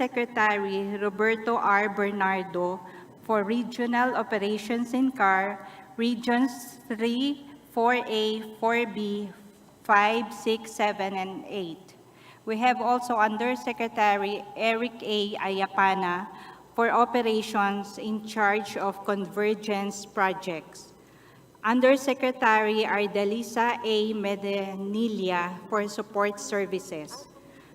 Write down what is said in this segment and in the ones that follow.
Undersecretary Roberto R. Bernardo for Regional Operations in CAR, Regions 3, 4A, 4B, 5, 6, 7, and 8. We have also Undersecretary Eric A. Ayapana for Operations in charge of Convergence Projects. Undersecretary Ardalisa A. Medinilla for Support Services.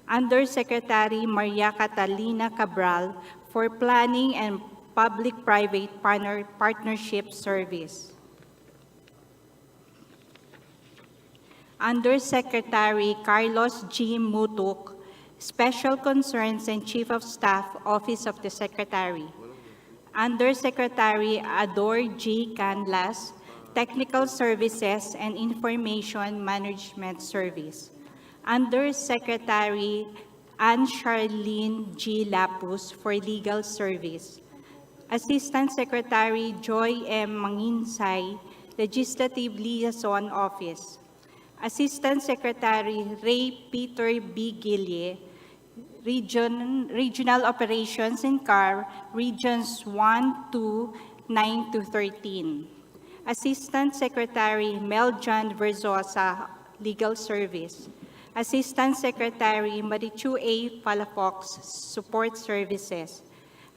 Undersecretary Maria Catalina Cabral for Planning and Public-Private Partnership Service. Undersecretary Carlos G. Mutuk, Special Concerns and Chief of Staff, Office of the Secretary. Undersecretary Ador G. Canlas, Technical Services and Information Management Service. Undersecretary Anne Charlene G. Lapus for Legal Service. Assistant Secretary Joy M. Manginsay, Legislative Liaison Office. Assistant Secretary Ray Peter B. Gillie, Regional Operations in CAR, Regions 1, 2, 9 to 13. Assistant Secretary Meljan Verzosa, Legal Service. Assistant Secretary Marichu A. Palafox, Support Services.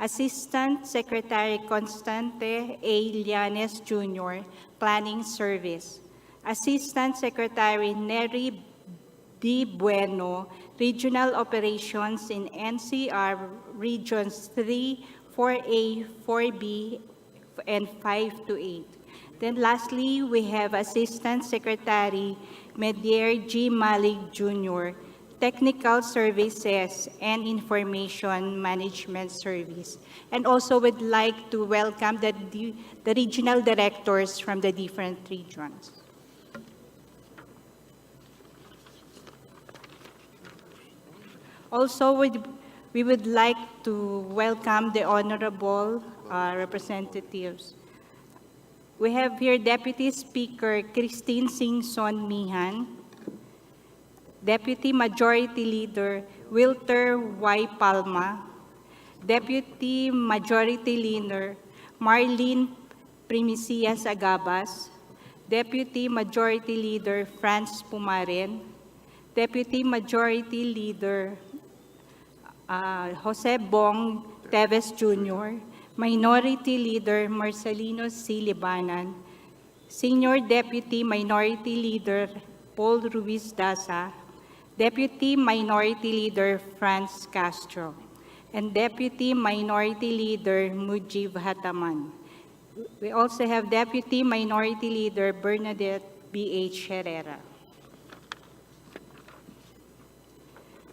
Assistant Secretary Constante A. Llanes Jr., Planning Service. Assistant Secretary Neri D. Bueno, Regional Operations in NCR, Regions 3, 4A, 4B, and 5 to 8. Then lastly, we have Assistant Secretary Medier G. Malik Jr., Technical Services and Information Management Service. And also would like to welcome the regional directors from the different regions. Also, we would like to welcome the honorable representatives. We have here Deputy Speaker Christine Singson Mihan, Deputy Majority Leader Wilter Y. Palma, Deputy Majority Leader Marlene Primicias Agabas, Deputy Majority Leader Franz Pumaren, Deputy Majority Leader Jose Bong Teves Jr., Minority Leader Marcelino C. Libanan, Senior Deputy Minority Leader Paul Ruiz Daza, Deputy Minority Leader Franz Castro, and Deputy Minority Leader Mujib Hataman. We also have Deputy Minority Leader Bernadette B.H. Herrera.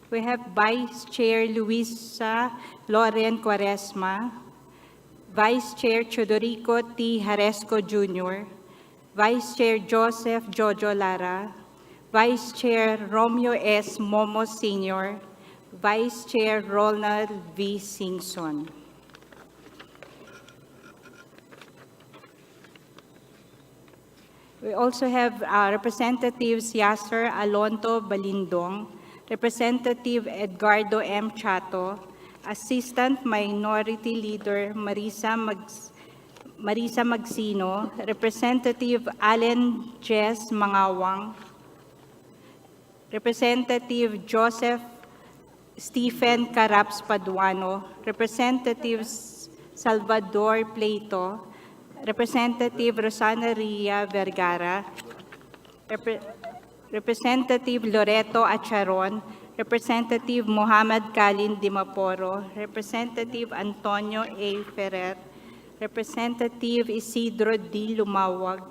We have Vice Chair Luisa Loren Quaresma, Vice Chair Chodorico T. Haresco Jr., Vice Chair Joseph Jojo Lara, Vice Chair Romeo S. Momo Sr., Vice Chair Ronald V. Singson. We also have Representatives Yasser Alonto Balindong, Representative Edgardo M. Chato, Assistant Minority Leader Marisa Magsino, Representative Allen Jess Mangawang, Representative Joseph Stephen Caraps Paduano, Representative Salvador Pleito, Representative Rosana Ria Vergara, Representative Loreto Acharon, Representative Muhammad Kalin Dimaporo, Representative Antonio A. Ferrer, Representative Isidro D. Lumawag,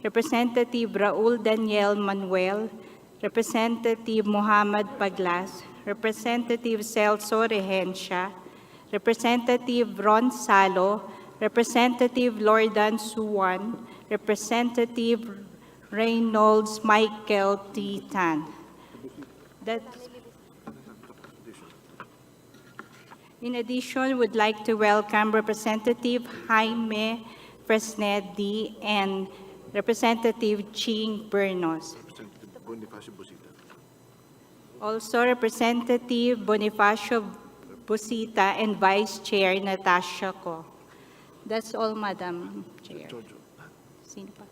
Representative Raul Daniel Manuel, Representative Muhammad Paglas, Representative Celso Regencia, Representative Ron Salo, Representative Lordan Suwan, Representative Reynolds Michael T. Tan. In addition, would like to welcome Representative Jaime Fresnedi and Representative Ching Bernos. Also, Representative Bonifacio Busita, and Vice Chair Natasha Ko. That's all, Madam Chair. Sino pa?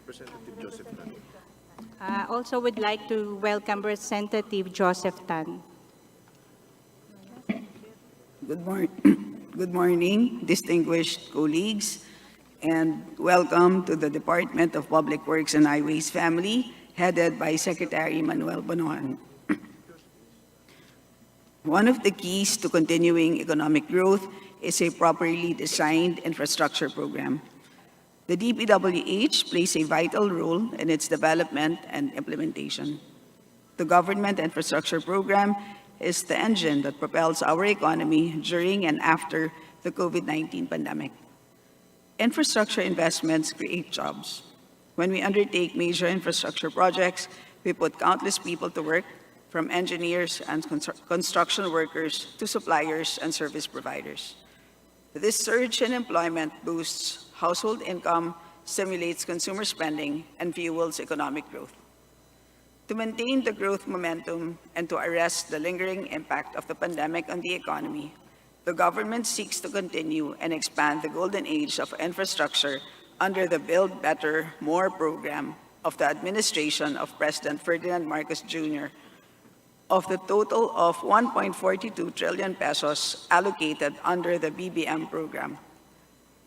Representative Joseph Tan. Also would like to welcome Representative Joseph Tan. Good morning, distinguished colleagues, and welcome to the Department of Public Works and Highways family, headed by Secretary Manuel Bonoan. One of the keys to continuing economic growth is a properly designed infrastructure program. The DPWH plays a vital role in its development and implementation. The Government Infrastructure Program is the engine that propels our economy during and after the COVID-19 pandemic. Infrastructure investments create jobs. When we undertake major infrastructure projects, we put countless people to work, from engineers and construction workers to suppliers and service providers. This surge in employment boosts household income, stimulates consumer spending, and fuels economic growth. To maintain the growth momentum and to arrest the lingering impact of the pandemic on the economy, the government seeks to continue and expand the golden age of infrastructure under the Build Better, More program of the administration of President Ferdinand Marcos Jr. Of the total of 1.42 trillion pesos allocated under the BBM program,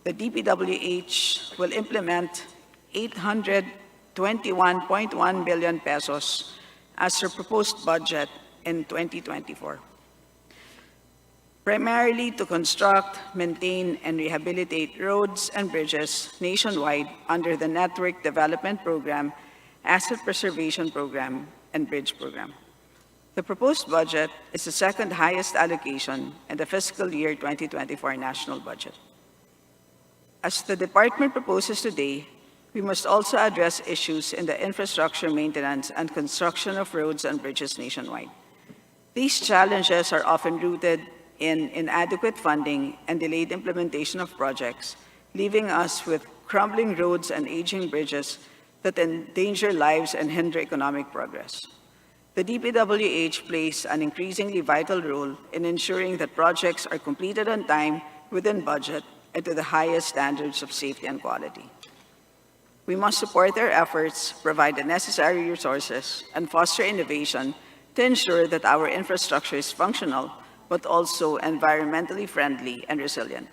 the DPWH will implement 821.1 billion pesos as her proposed budget in 2024, primarily to construct, maintain, and rehabilitate roads and bridges nationwide under the Network Development Program, Asset Preservation Program, and Bridge Program. The proposed budget is the second highest allocation in the fiscal year 2024 national budget. As the department proposes today, we must also address issues in the infrastructure maintenance and construction of roads and bridges nationwide. These challenges are often rooted in inadequate funding and delayed implementation of projects, leaving us with crumbling roads and aging bridges that endanger lives and hinder economic progress. The DPWH plays an increasingly vital role in ensuring that projects are completed on time, within budget, and to the highest standards of safety and quality. We must support their efforts, provide the necessary resources, and foster innovation to ensure that our infrastructure is functional, but also environmentally friendly and resilient.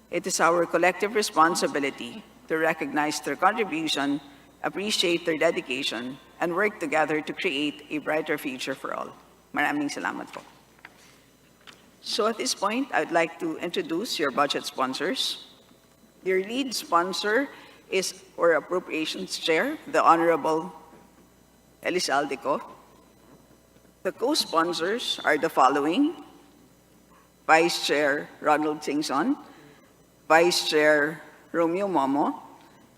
It is our collective responsibility to recognize their contribution, appreciate their dedication, and work together to create a brighter future for all. Maraming salamat po. So at this point, I'd like to introduce your budget sponsors. Your lead sponsor is our Appropriations Chair, the Honorable Elizalde Co. The co-sponsors are the following: Vice Chair Ronald Singson, Vice Chair Romeo Momo,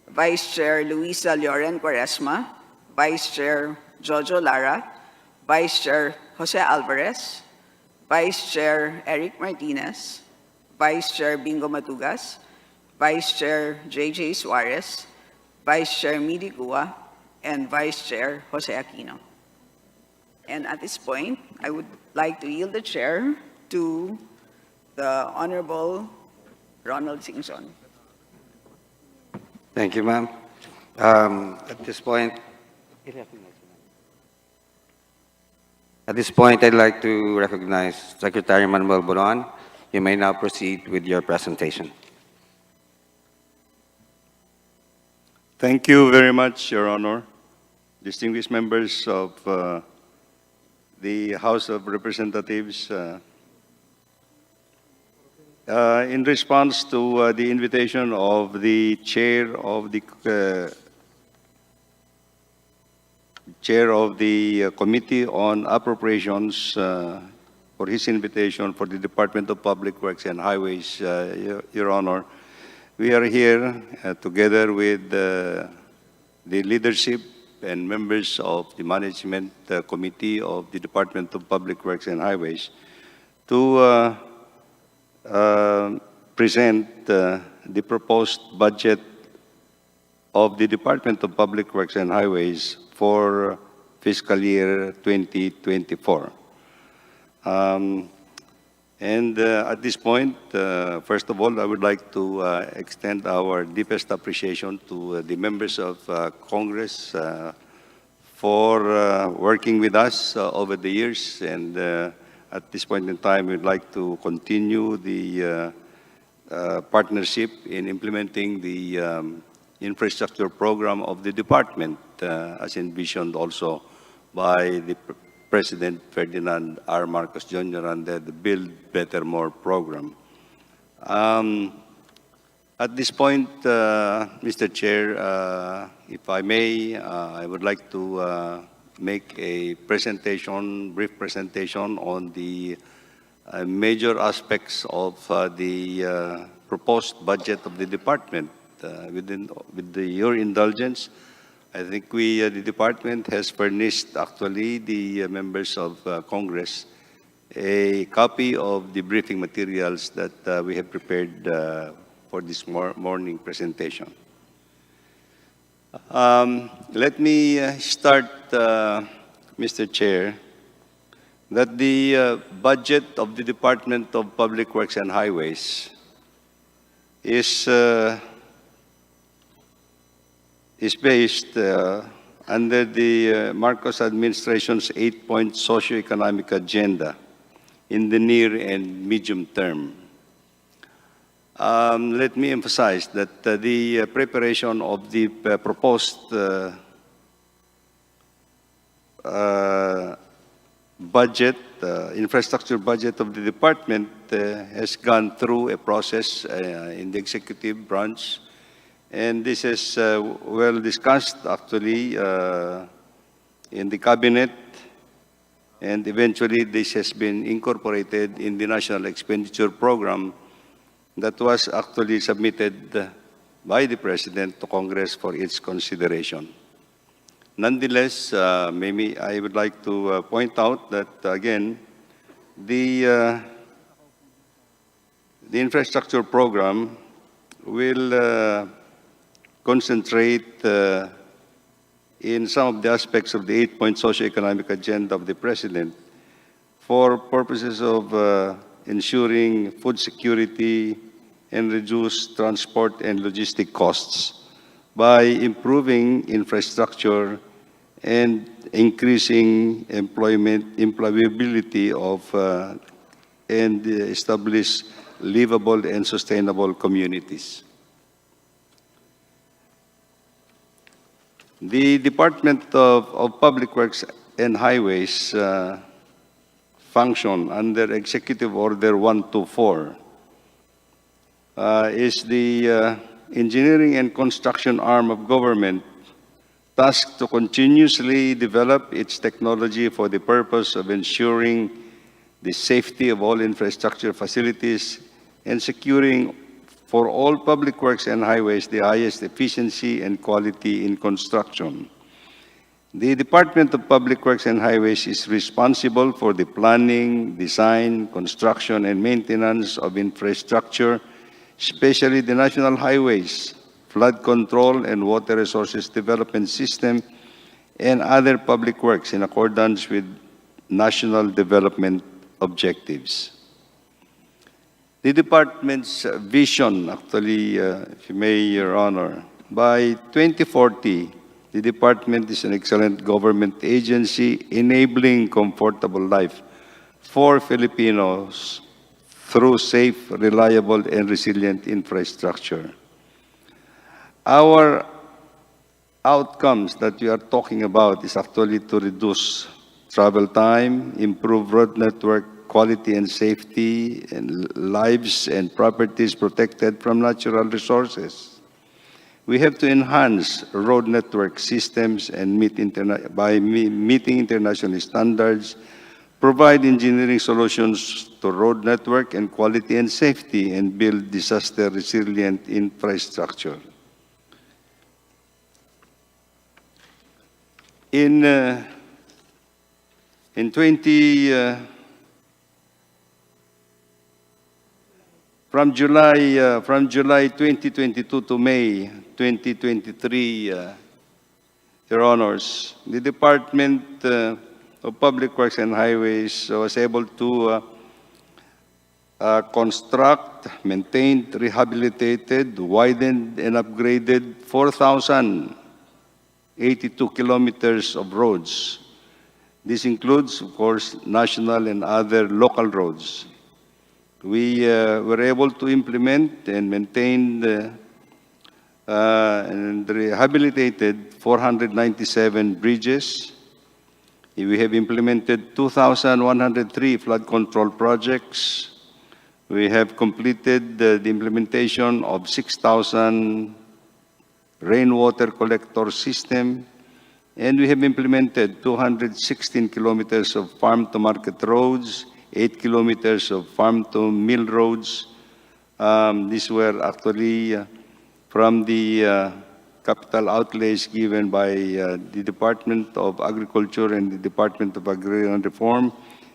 Vice Chair Luisa Lloren Quaresma, Vice Chair Jojo Lara, Vice Chair Jose Alvarez, Vice Chair Eric Martinez, Vice Chair Bingo Matugas, Vice Chair JJ Suarez, Vice Chair Midi Gua, and Vice Chair Jose Aquino. And at this point, I would like to yield the chair to the Honorable Ronald Singson. Thank you, ma'am. At this point, I'd like to recognize Secretary Manuel Bonoan. You may now proceed with your presentation. Thank you very much, Your Honor. Distinguished members of the House of Representatives, in response to the invitation of the Chair of the Committee on Appropriations for his invitation for the Department of Public Works and Highways, Your Honor, we are here together with the leadership and members of the Management Committee of the Department of Public Works and Highways to present the proposed budget of the Department of Public Works and Highways for fiscal year 2024. At this point, first of all, I would like to extend our deepest appreciation to the members of Congress for working with us over the years. And at this point in time, we'd like to continue the partnership in implementing the infrastructure program of the department, as envisioned also by the President Ferdinand R. Marcos Jr. under the Build Better More program. At this point, Mr. Chair, if I may, I would like to make a presentation, brief presentation on the major aspects of the proposed budget of the department. Your indulgence, I think the department has furnished actually the members of Congress a copy of the briefing materials that we have prepared for this morning presentation. Let me start, Mr. Chair, that the budget of the Department of Public Works and Highways is based under the Marcos administration's 8-point socioeconomic agenda in the near and medium term. Let me emphasize that the preparation of the proposed budget, infrastructure budget of the department has gone through a process in the executive branch, and this is well discussed actually in the cabinet, and eventually this has been incorporated in the National Expenditure Program that was actually submitted by the President to Congress for its consideration. Nonetheless, maybe I would like to point out that, again, the infrastructure program will concentrate in some of the aspects of the 8-point socioeconomic agenda of the President for purposes of ensuring food security and reduce transport and logistic costs by improving infrastructure and increasing employability of and establish livable and sustainable communities. The Department of Public Works and Highways function under Executive Order 124 is the engineering and construction arm of government tasked to continuously develop its technology for the purpose of ensuring the safety of all infrastructure facilities and securing for all public works and highways the highest efficiency and quality in construction. The Department of Public Works and Highways is responsible for the planning, design, construction, and maintenance of infrastructure, especially the national highways, flood control and water resources development system, and other public works in accordance with national development objectives. The department's vision, actually, if you may, Your Honor, by 2040, the department is an excellent government agency enabling comfortable life for Filipinos through safe, reliable, and resilient infrastructure. Our outcomes that we are talking about is actually to reduce travel time, improve road network quality and safety, and lives and properties protected from natural resources. We have to enhance road network systems and meeting international standards, provide engineering solutions to road network and quality and safety, and build disaster-resilient infrastructure. From July 2022 to May 2023, Your Honors, the department of Public Works and Highways was able to construct, maintained, rehabilitated, widened, and upgraded 4,082 kilometers of roads. This includes, of course, national and other local roads. We were able to implement and maintain and rehabilitated 497 bridges. We have implemented 2,103 flood control projects. We have completed the implementation of 6,000 rainwater collector system, and we have implemented 216 kilometers of farm-to-market roads, 8 kilometers of farm-to-mill roads. These were actually from the capital outlays given by the Department of Agriculture and the Department of Agrarian Reform.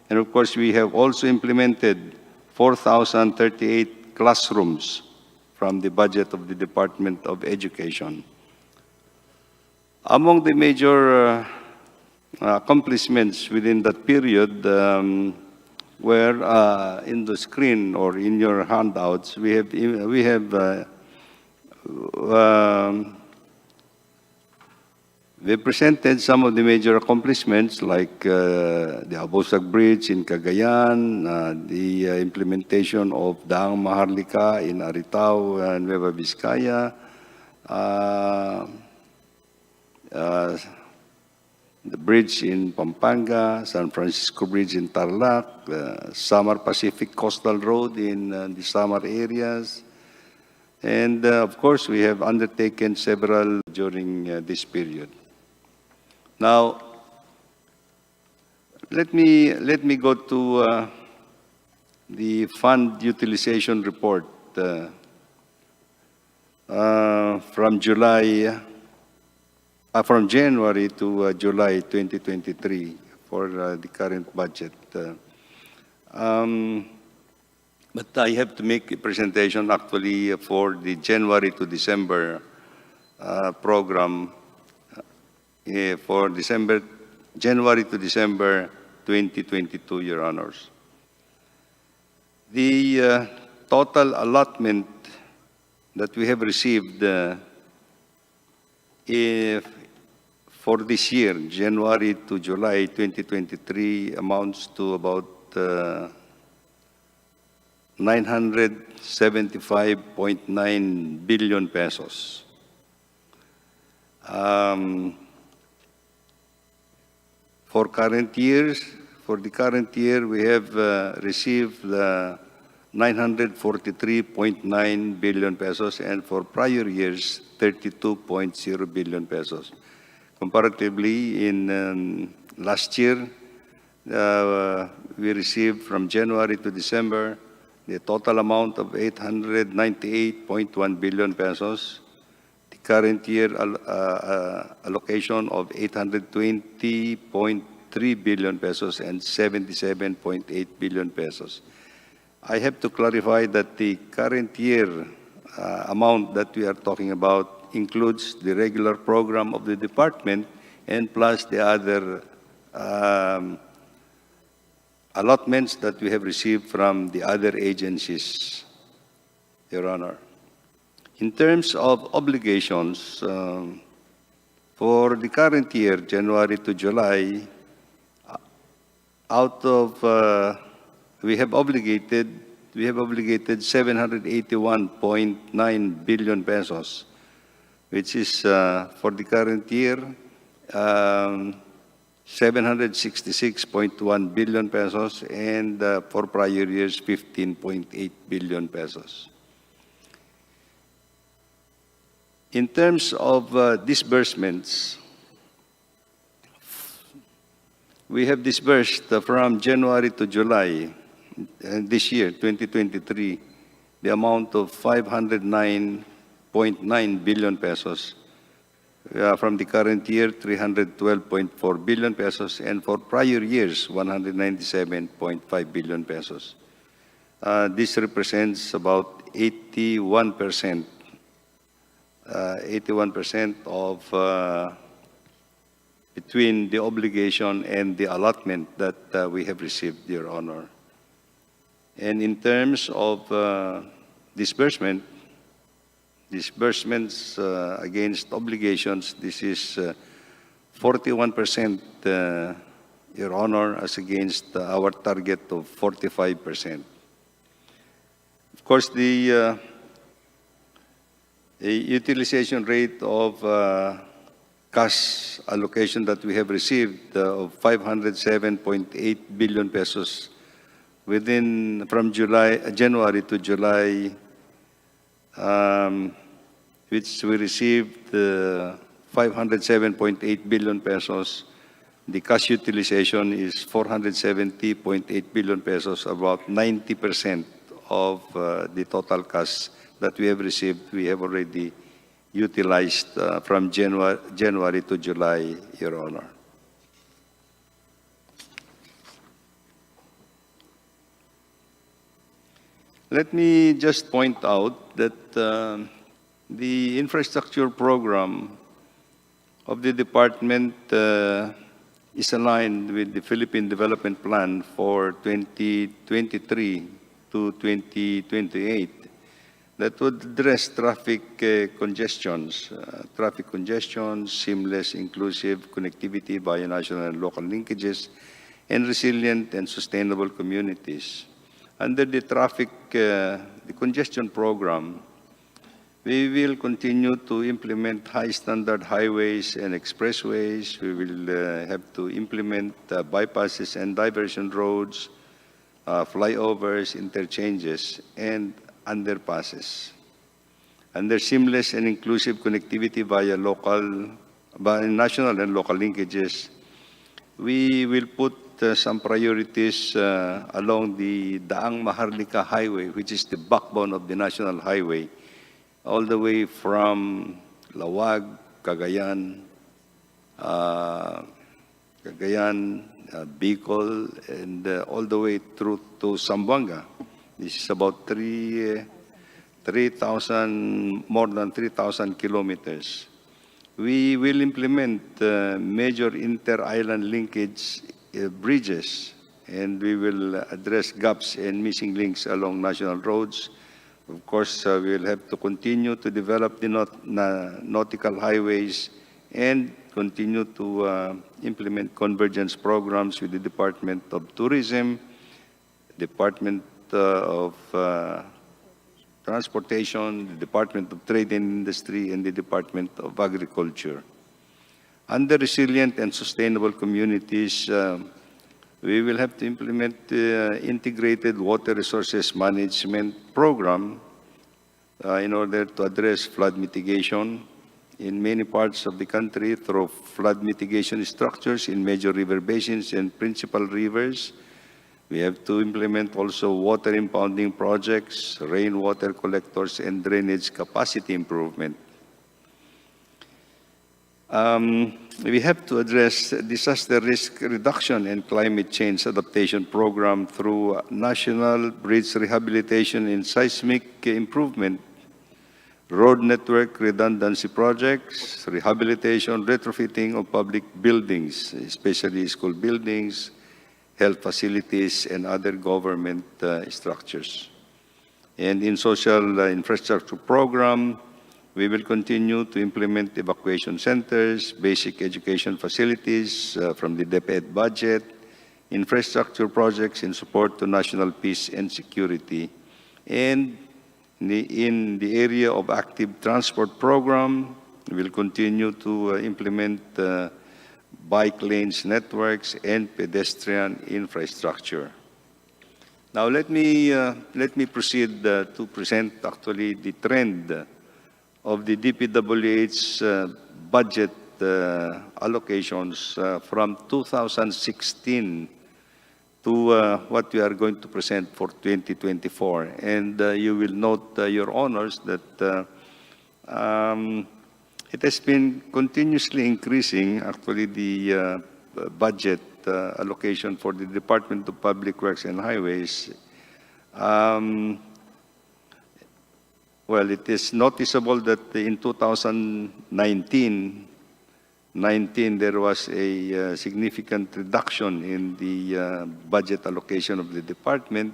And of course, we have also implemented 4,038 classrooms from the budget of the Department of Education. Among the major accomplishments within that period were in the screen or in your handouts. We have we presented some of the major accomplishments like the Abosag Bridge in Cagayan, the implementation of Daang Maharlika in Aritao, Nueva Vizcaya, the bridge in Pampanga, San Francisco Bridge in Tarlac, Samar Pacific Coastal Road in the Samar areas. And of course, we have undertaken several during this period. Now, let me go to the fund utilization report from January to July 2023 for the current budget. But I have to make a presentation actually for the January to December program for January to December 2022, Your Honors. The total allotment that we have received for this year, January to July 2023, amounts to about 975.9 billion pesos. For the current year, we have received 943.9 billion pesos, and for prior years, 32.0 billion pesos. Comparatively, in last year, we received from January to December the total amount of 898.1 billion pesos. The current year allocation of 820.3 billion pesos and 77.8 billion pesos. I have to clarify that the current year amount that we are talking about includes the regular program of the department and plus the other allotments that we have received from the other agencies, Your Honor. In terms of obligations, for the current year, January to July, out of we have obligated 781.9 billion pesos, which is for the current year 766.1 billion pesos, and for prior years 15.8 billion pesos. In terms of disbursements, we have disbursed from January to July this year, 2023, the amount of 509.9 billion pesos. From the current year, 312.4 billion pesos, and for prior years, 197.5 billion pesos. This represents about 81% of between the obligation and the allotment that we have received, Your Honor. And in terms of disbursements against obligations, this is 41%, Your Honor, as against our target of 45%. Of course, the utilization rate of cash allocation that we have received of 507.8 billion pesos from January to July, which we received 507.8 billion pesos. The cash utilization is 470.8 billion pesos, about 90% of the total cash that we have received, we have already utilized from January to July, Your Honor. Let me just point out that the infrastructure program of the department is aligned with the Philippine Development Plan for 2023 to 2028 that would address traffic congestions, seamless, inclusive connectivity via national and local linkages, and resilient and sustainable communities. Under the the congestion program, we will continue to implement high-standard highways and expressways. We will have to implement bypasses and diversion roads, flyovers, interchanges, and underpasses. Under seamless and inclusive connectivity via national and local linkages, we will put some priorities along the Daang Maharlika Highway, which is the backbone of the national highway, all the way from Lawag, Cagayan, Bicol, and all the way through to Zamboanga. This is about more than 3,000 kilometers. We will implement major inter-island linkage bridges, and we will address gaps and missing links along national roads. Of course, we will have to continue to develop the nautical highways and continue to implement convergence programs with the Department of Tourism, Department of Transportation, the Department of Trade and Industry, and the Department of Agriculture. Under resilient and sustainable communities, we will have to implement integrated water resources management program in order to address flood mitigation in many parts of the country through flood mitigation structures in major river basins and principal rivers. We have to implement also water impounding projects, rainwater collectors, and drainage capacity improvement. We have to address disaster risk reduction and climate change adaptation program through national bridge rehabilitation and seismic improvement, road network redundancy projects, rehabilitation, retrofitting of public buildings, especially school buildings, health facilities, and other government structures. And in social infrastructure program, we will continue to implement evacuation centers, basic education facilities from the DepEd budget, infrastructure projects in support to national peace and security. And in the area of active transport program, we will continue to implement bike lanes networks and pedestrian infrastructure. Now let me proceed to present actually the trend of the DPWH budget allocations from 2016 to what we are going to present for 2024. And you will note, Your Honors, that it has been continuously increasing, actually, the budget allocation for the Department of Public Works and Highways. Well, it is noticeable that in 2019, 19, there was a significant reduction in the budget allocation of the department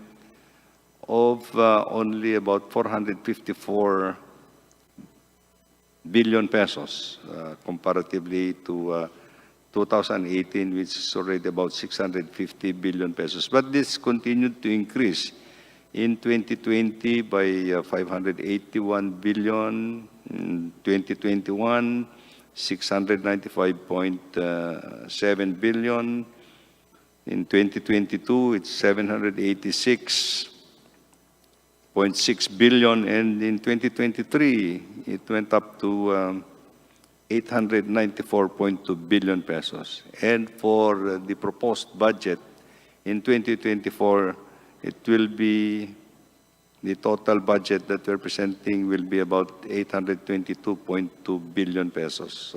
of only about 454 billion pesos, comparatively to 2018, which is already about 650 billion pesos. But this continued to increase in 2020 by 581 billion, in 2021, 695.7 billion. In 2022, it's 786.6 billion, and in 2023, it went up to 894.2 billion pesos. And for the proposed budget in 2024, it will be, the total budget that we're presenting will be about 822.2 billion pesos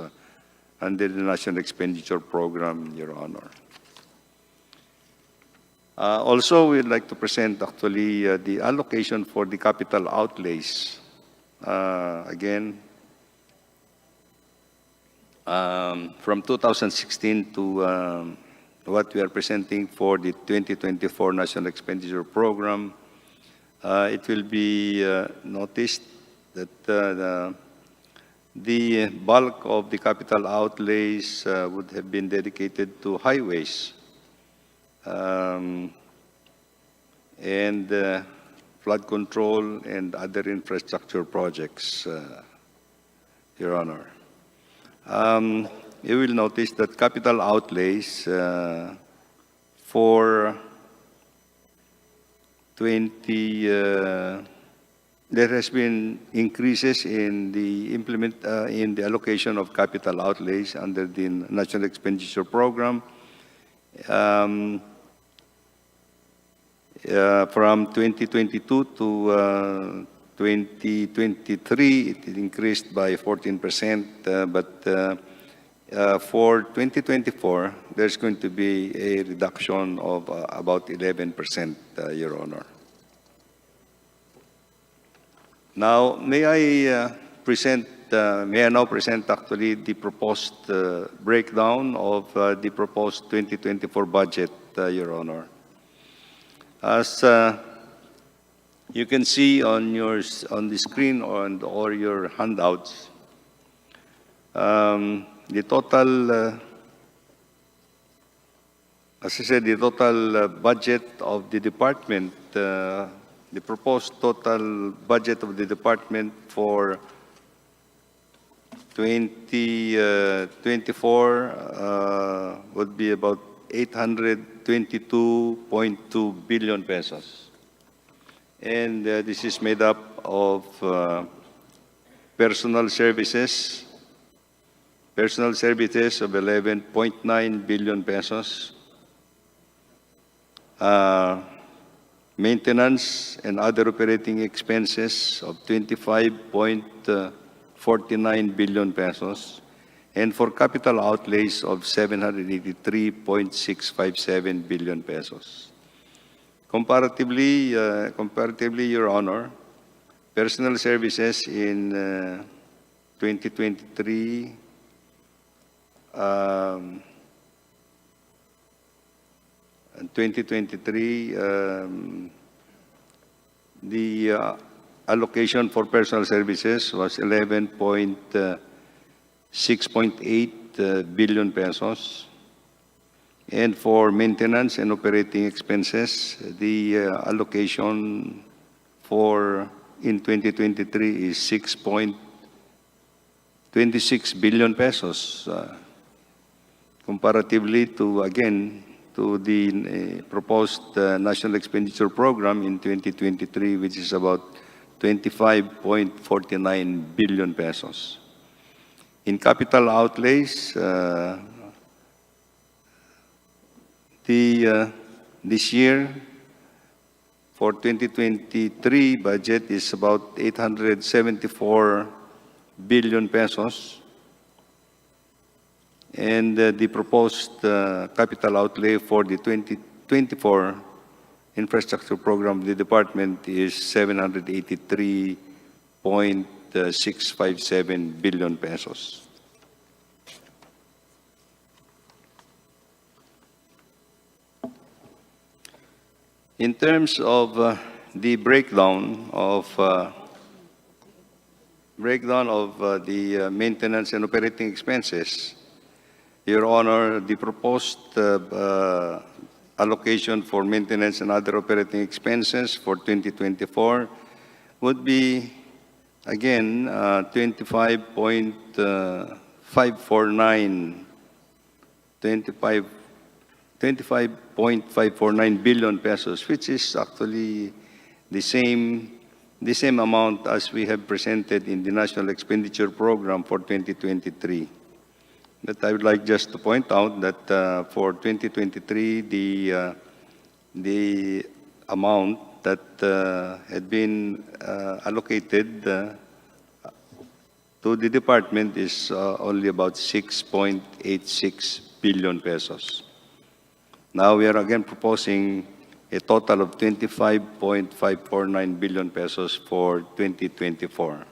under the National Expenditure Program, Your Honor. Also, we'd like to present actually the allocation for the capital outlays. Again, from 2016 to what we are presenting for the 2024 National Expenditure Program, it will be noticed that the bulk of the capital outlays would have been dedicated to highways and flood control and other infrastructure projects, Your Honor. You will notice that capital outlays for there has been increases in the in the allocation of capital outlays under the National Expenditure Program. From 2022 to 2023, it increased by 14%, but for 2024, there's going to be a reduction of about 11%, Your Honor. Now, may I now present actually the proposed breakdown of the proposed 2024 budget, Your Honor. As you can see on the screen or your handouts, the total, as I said, the total budget of the department, the proposed total budget of the department for 2024 would be about 822.2 billion pesos. And this is made up of personal services of 11.9 billion pesos, maintenance and other operating expenses of 25.49 billion pesos, and for capital outlays of 783.657 billion pesos. Comparatively, Your Honor, personal services in 2023 the allocation for personal services was 6.8 billion pesos. And for maintenance and operating expenses, the allocation for in 2023 is 6.26 billion pesos. Comparatively to, again, to the proposed National Expenditure Program in 2023, which is about 25.49 billion pesos. In capital outlays, this year, for 2023 budget is about 874 billion pesos. And the proposed capital outlay for the 2024 infrastructure program of the department is 783.657 billion pesos. In terms of the breakdown of the maintenance and operating expenses, Your Honor, the proposed allocation for maintenance and other operating expenses for 2024 would be, again, 25.549 billion pesos, which is actually the same amount as we have presented in the National Expenditure Program for 2023. But I would like just to point out that for 2023, the amount that had been allocated to the department is only about 6.86 billion pesos. Now we are again proposing a total of 25.549 billion pesos for 2024.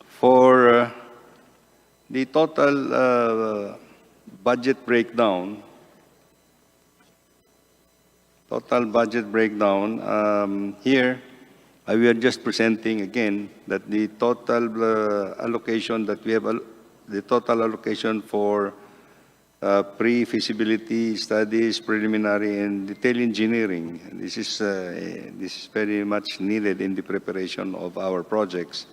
For the total budget breakdown, here we are just presenting again that the total allocation that we have, the total allocation for pre-feasibility studies, preliminary and detail engineering. This is very much needed in the preparation of our projects.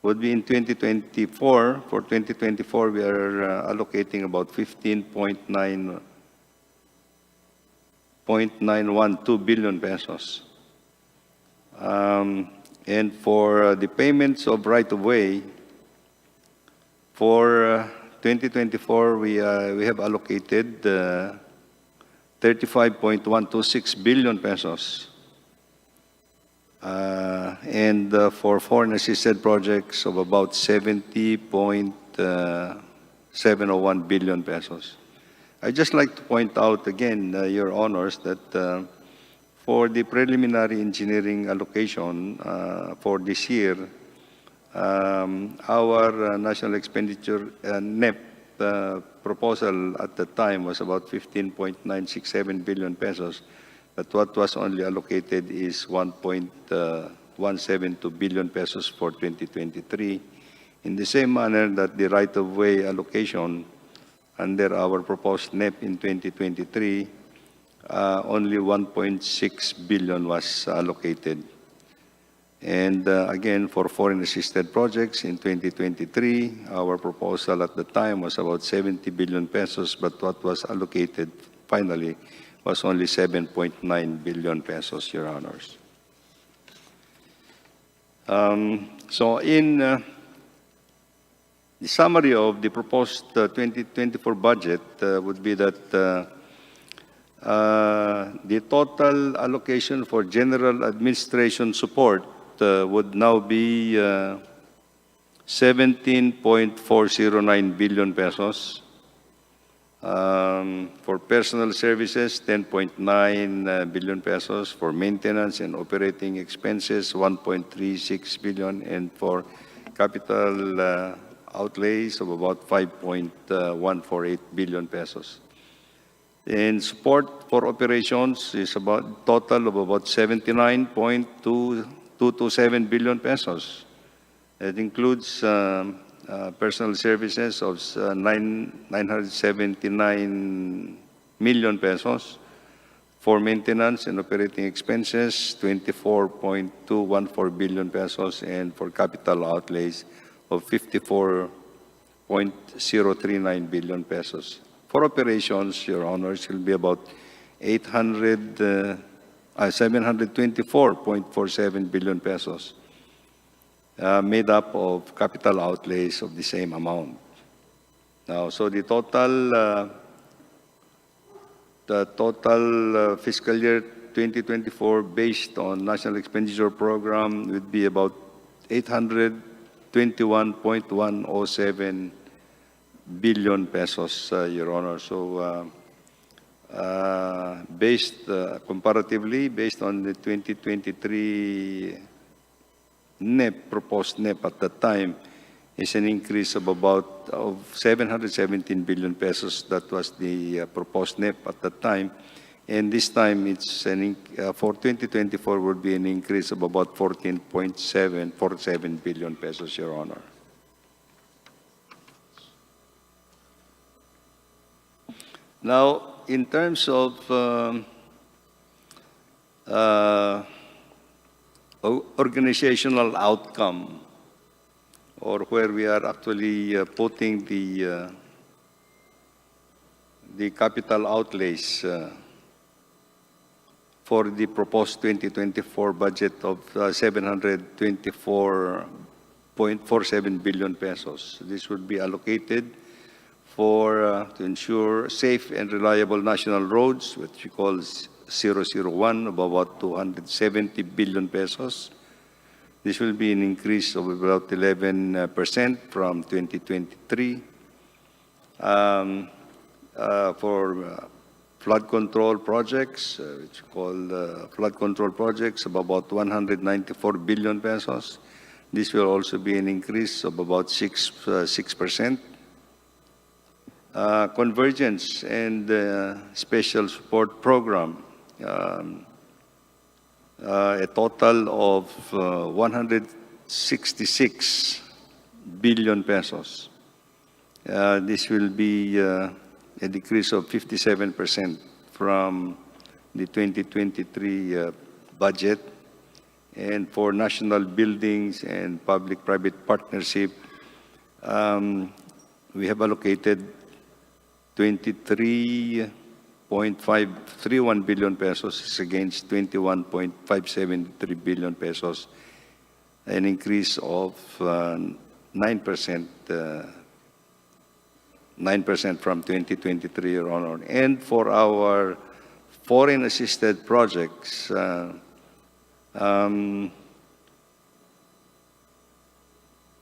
Would be in 2024. For 2024, we are allocating about 15.912 billion pesos. And for the payments of right-of-way, for 2024, we have allocated 35.126 billion pesos. And for foreign assisted projects of about 70.701 billion pesos. I'd just like to point out again, Your Honors, that for the preliminary engineering allocation for this year, our national expenditure NEP proposal at the time was about 15.967 billion pesos. But what was only allocated is 1.172 billion pesos for 2023. In the same manner that the right-of-way allocation under our proposed NEP in 2023, only 1.6 billion was allocated. And again, for foreign assisted projects in 2023, our proposal at the time was about 70 billion pesos, but what was allocated finally was only 7.9 billion pesos, Your Honors. So in the summary of the proposed 2024 budget would be that the total allocation for general administration support would now be 17.409 billion pesos. For personal services, 10.9 billion pesos. For maintenance and operating expenses, 1.36 billion. And for capital outlays of about 5.148 billion pesos. And support for operations is about total of about 79.227 billion pesos. It includes personal services of 979 million pesos. For maintenance and operating expenses, 24.214 billion pesos. And for capital outlays of 54.039 billion pesos. For operations, Your Honors, will be about 724.47 billion pesos. Made up of capital outlays of the same amount. Now, so the total fiscal year 2024 based on National Expenditure Program would be about 821.107 billion pesos, Your Honor. So, comparatively, based on the 2023 NEP, proposed NEP at that time, is an increase of about 717 billion pesos. That was the proposed NEP at that time. And this time, for 2024, would be an increase of about 14.747 billion pesos, Your Honor. Now, in terms of organizational outcome, or where we are actually putting the capital outlays for the proposed 2024 budget of 724.47 billion pesos. This would be allocated to ensure safe and reliable national roads, which we call 001, of about 270 billion pesos. This will be an increase of about 11% from 2023. For flood control projects, which we call flood control projects, of about 194 billion pesos. This will also be an increase of about 6%. Convergence and special support program, a total of 166 billion pesos. This will be a decrease of 57% from the 2023 budget. And for national buildings and public-private partnership, we have allocated 23.531 billion pesos against 21.573 billion pesos, an increase of 9% from 2023, Your Honor. And for our foreign assisted projects,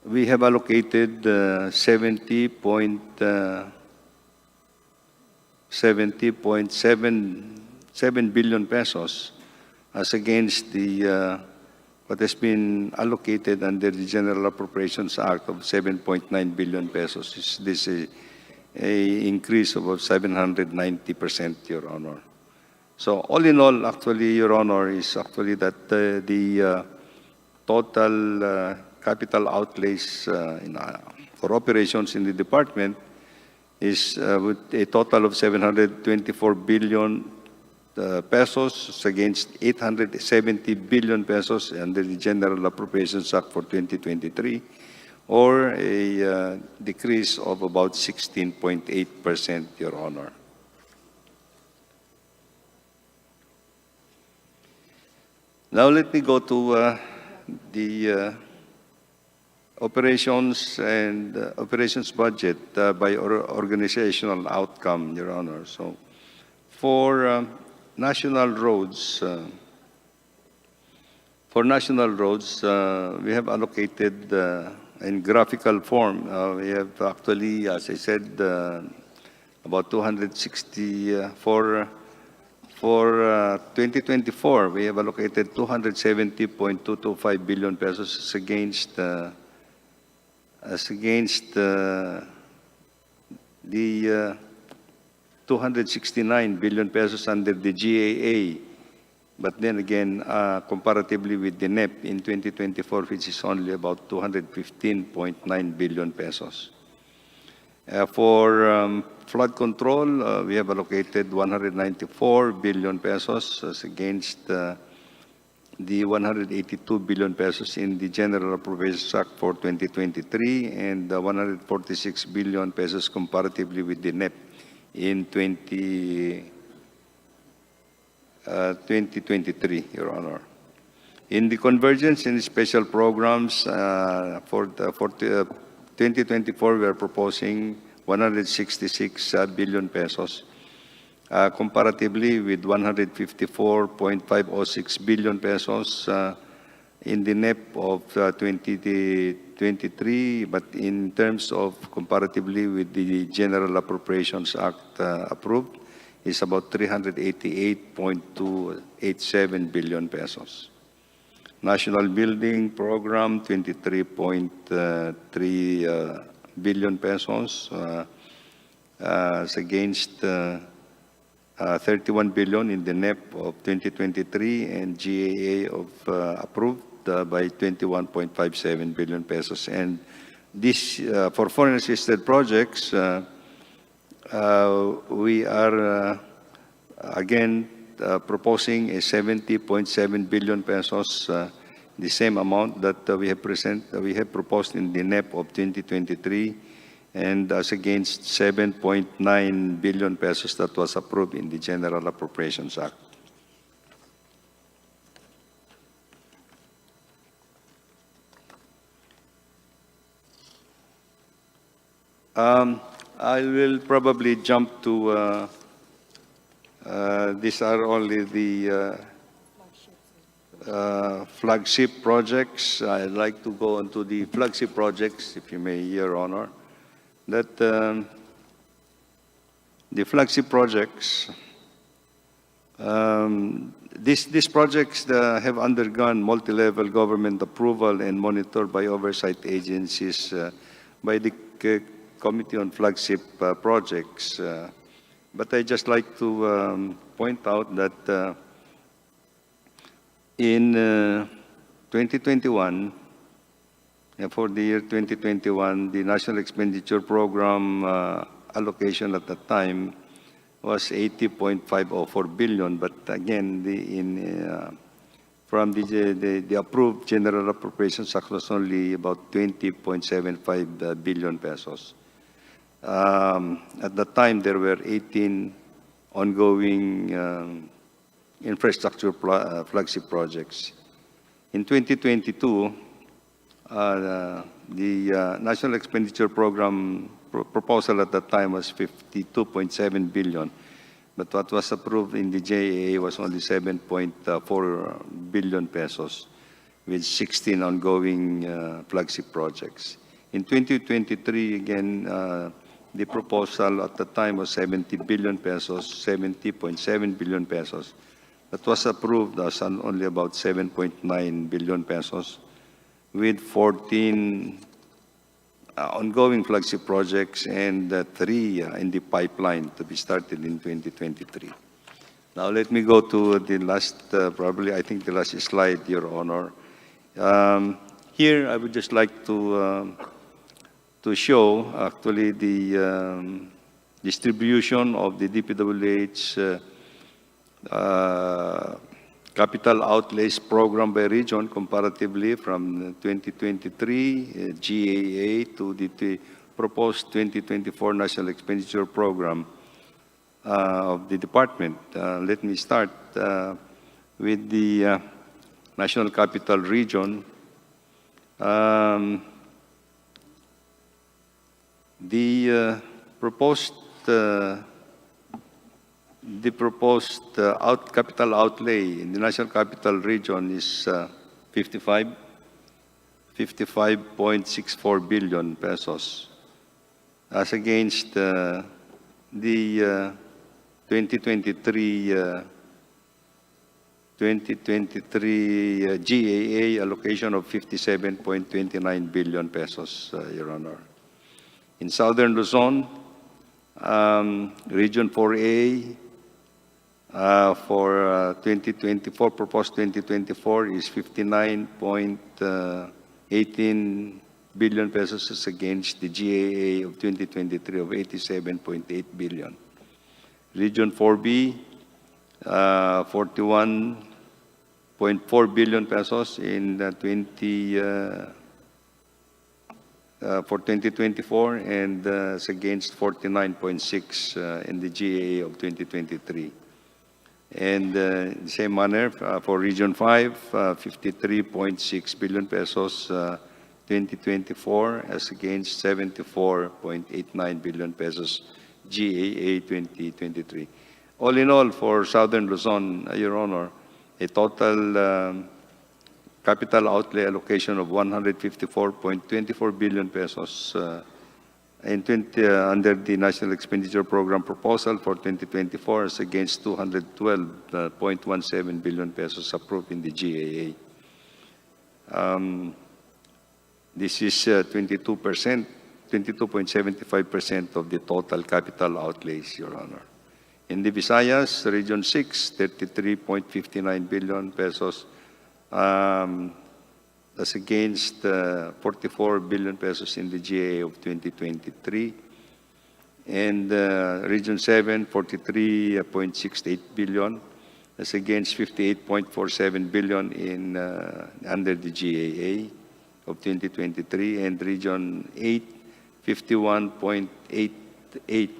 we have allocated 70.77 billion pesos as against the what has been allocated under the General Appropriations Act of 7.9 billion pesos. This is an increase of about 790%, Your Honor. So all in all, actually, Your Honor, is actually that the total capital outlays for operations in the department is with a total of 724 billion pesos against 870 billion pesos under the General Appropriations Act for 2023, or a decrease of about 16.8%, Your Honor. Now let me go to the operations and operations budget by organizational outcome, Your Honor. So for national roads, we have allocated in graphical form. We have actually, as I said, about 260 for 2024. We have allocated 270.225 billion pesos against the 269 billion pesos under the GAA. But then again, comparatively with the NEP in 2024, which is only about 215.9 billion pesos. For flood control, we have allocated 194 billion pesos as against the 182 billion pesos in the General Appropriations Act for 2023 and 146 billion pesos comparatively with the NEP in 2023, Your Honor. In the convergence and special programs for 2024, we are proposing 166 billion pesos. Comparatively with 154.506 billion pesos in the NEP of 2023, but in terms of comparatively with the General Appropriations Act approved, is about 388.287 billion pesos. National Building Program, 23.3 billion pesos, as against 31 billion in the NEP of 2023 and GAA of approved by 21.57 billion pesos. And this, for foreign assisted projects, we are again proposing a 70.7 billion pesos, the same amount that we have proposed in the NEP of 2023, and as against 7.9 billion pesos that was approved in the General Appropriations Act. I will probably jump to, these are only the flagship projects. I'd like to go into the flagship projects, if you may, Your Honor. That the flagship projects, these projects have undergone multi-level government approval and monitored by oversight agencies by the Committee on Flagship Projects. But I just like to point out that in 2021, for the year 2021, the National Expenditure Program allocation at that time was 80.504 billion. But again, from the approved General Appropriations Act was only about 20.75 billion pesos. At that time, there were 18 ongoing infrastructure flagship projects. In 2022, the National Expenditure Program proposal at that time was 52.7 billion, but what was approved in the JAA was only 7.4 billion pesos, with 16 ongoing flagship projects. In 2023, again, the proposal at the time was 70 billion pesos, 70.7 billion pesos. That was approved as only about 7.9 billion pesos, with 14 ongoing flagship projects and 3 in the pipeline to be started in 2023. Now let me go to the last, probably I think the last slide, Your Honor. Here I would just like to show actually the distribution of the DPWH capital outlays program by region comparatively from 2023 GAA to the proposed 2024 National Expenditure Program of the department. Let me start with the National Capital Region. The proposed capital outlay in the National Capital Region is 55.64 billion pesos, as against the 2023 GAA allocation of 57.29 billion pesos, Your Honor. In Southern Luzon, Region 4A, for 2024, proposed 2024 is 59.18 billion pesos as against the GAA of 2023 of 87.8 billion. Region 4B, 41.4 billion pesos in for 2024, and as against 49.6 in the GAA of 2023. And in the same manner, for Region 5, 53.6 billion pesos 2024 as against 74.89 billion pesos GAA 2023. All in all, for Southern Luzon, Your Honor, a total capital outlay allocation of 154.24 billion pesos under the National Expenditure Program proposal for 2024 as against 212.17 billion pesos approved in the GAA. This is 22%, 22.75% of the total capital outlays, Your Honor. In the Visayas, Region 6, 33.59 billion pesos. That's against 44 billion pesos in the GA of 2023. And Region 7, 43.68 billion. That's against 58.47 billion in under the GAA of 2023. And Region 8, 51.88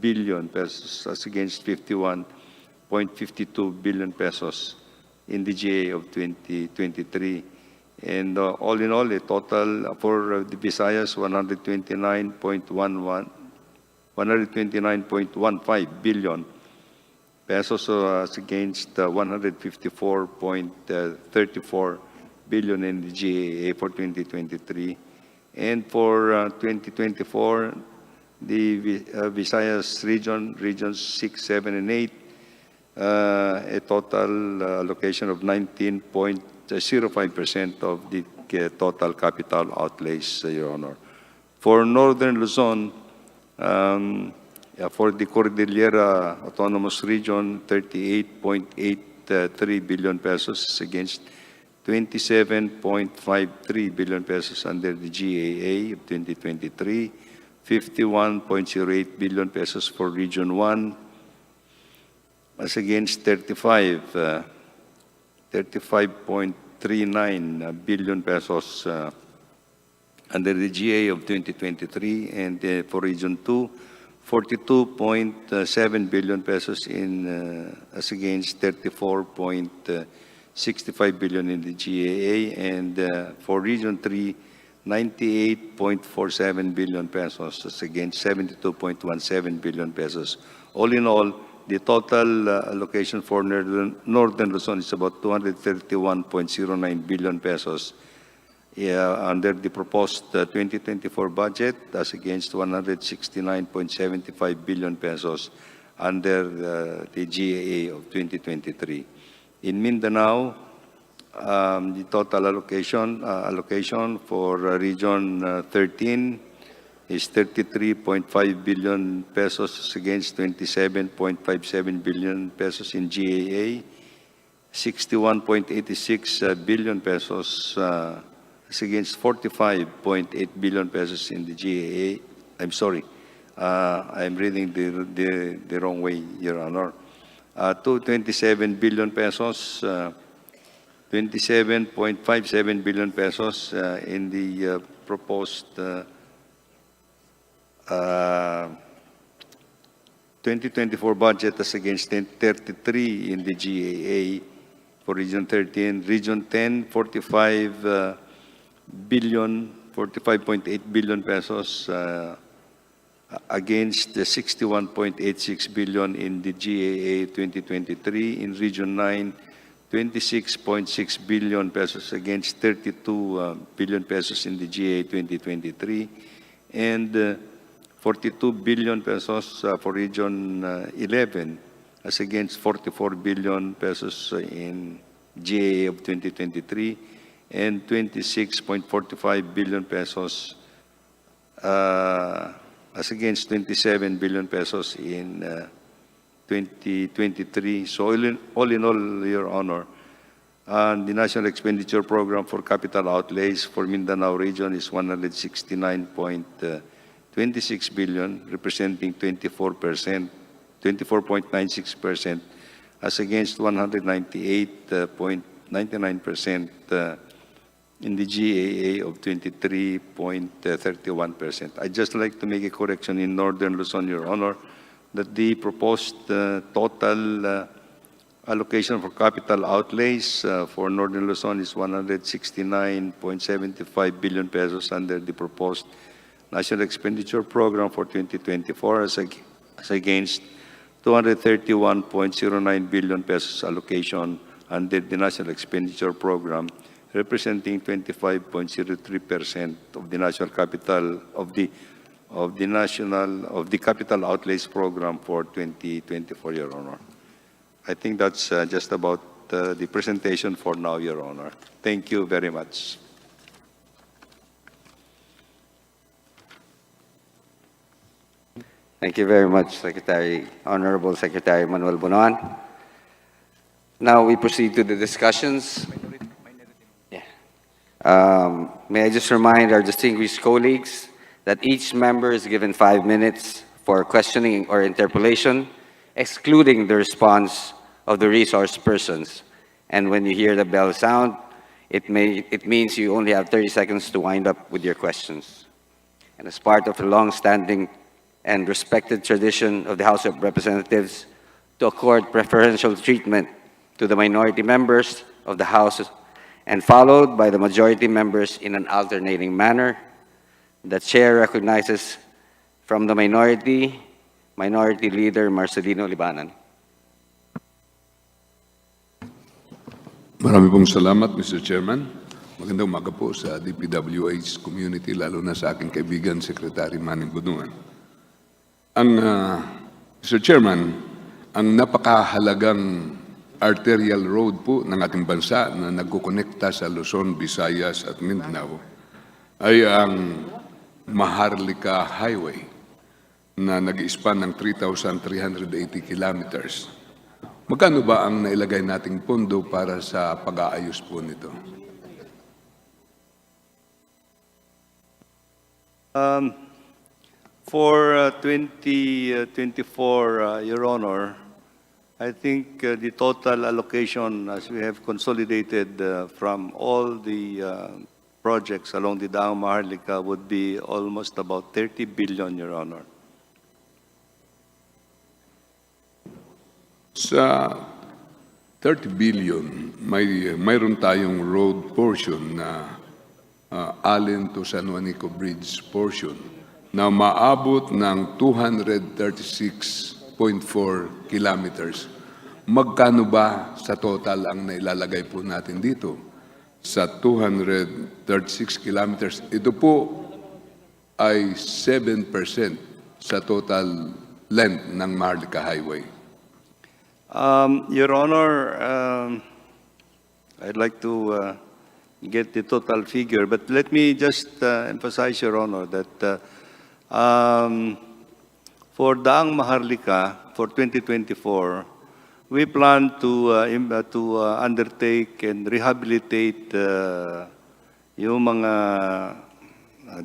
billion pesos. That's against 51.52 billion pesos in the GA of 2023. And all in all, a total for the Visayas, 129.15 billion pesos against 154.34 billion in the GAA for 2023. And for 2024, the Visayas regions 6, 7, and 8, a total allocation of 19.05% of the total capital outlays, Your Honor. For Northern Luzon, for the Cordillera Autonomous Region, 38.83 billion pesos against 27.53 billion pesos under the GAA of 2023, 51.08 billion pesos for Region 1, as against 35.39 billion pesos under the GA of 2023, and for Region 2, 42.7 billion pesos as against 34.65 billion in the GAA, and for Region 3, 98.47 billion pesos as against 72.17 billion pesos. All in all, the total allocation for Northern Luzon is about 231.09 billion pesos under the proposed 2024 budget, as against 169.75 billion pesos under the GAA of 2023. In Mindanao, the total allocation for Region 13 is 33.5 billion pesos against 27.57 billion pesos in GAA, 61.86 billion pesos against 45.8 billion pesos in the GAA. I'm sorry, I'm reading the wrong way, Your Honor. 227 billion pesos, 27.57 billion pesos in the proposed 2024 budget, as against 33 in the GAA for Region 13. Region 10, 45.8 billion pesos against the 61.86 billion in the GAA 2023. In Region 9, 26.6 billion pesos against 32 billion pesos in the GAA 2023. And 42 billion pesos for Region 11 as against 44 billion pesos in GAA of 2023, and 26.45 billion pesos as against 27 billion pesos in 2023. So all in all, Your Honor, the National Expenditure Program for Capital Outlays for Mindanao region is 169.26 billion, representing 24.96%, as against 198.99% in the GAA of 23.31%. I'd just like to make a correction in Northern Luzon, Your Honor, that the proposed total allocation for capital outlays for Northern Luzon is 169.75 billion pesos under the proposed National Expenditure Program for 2024, as against 231.09 billion pesos allocation under the National Expenditure Program, representing 25.03% of the national capital of the capital outlays program for 2024, Your Honor. I think that's just about the presentation for now, Your Honor. Thank you very much. Thank you very much, Secretary, Honorable Secretary Manuel Bonoan. Now we proceed to the discussions. Yeah. May I just remind our distinguished colleagues that each member is given 5 minutes for questioning or interpellation, excluding the response of the resource persons. And when you hear the bell sound, it means you only have 30 seconds to wind up with your questions. And as part of the long-standing and respected tradition of the House of Representatives to accord preferential treatment to the minority members of the House and followed by the majority members in an alternating manner, the Chair recognizes from the Minority Leader Marcelino Libanan. Marami pong salamat, Mr. Chairman. Magandang umaga po sa DPWH community, lalo na sa aking kaibigan, Secretary Manny Bonoan. Mr. Chairman, ang napakahalagang arterial road po ng ating bansa na nagkukonekta sa Luzon, Visayas at Mindanao ay ang Maharlika Highway na nag-i-span ng 3,380 kilometers. Magkano ba ang nailagay nating pondo para sa pag-aayos po nito? For 2024, Your Honor, I think the total allocation, as we have consolidated from all the projects along the Daang Maharlika, would be almost about 30 billion, Your Honor. Sa 30 billion, mayroon tayong road portion na Allen to San Juanico Bridge portion na maabot ng 236.4 kilometers. Magkano ba sa total ang nailalagay po natin dito? Sa 236 kilometers, ito po ay 7% sa total length ng Maharlika Highway. Your Honor, I'd like to get the total figure, but let me just emphasize, Your Honor, that for Daang Maharlika for 2024, we plan to undertake and rehabilitate yung mga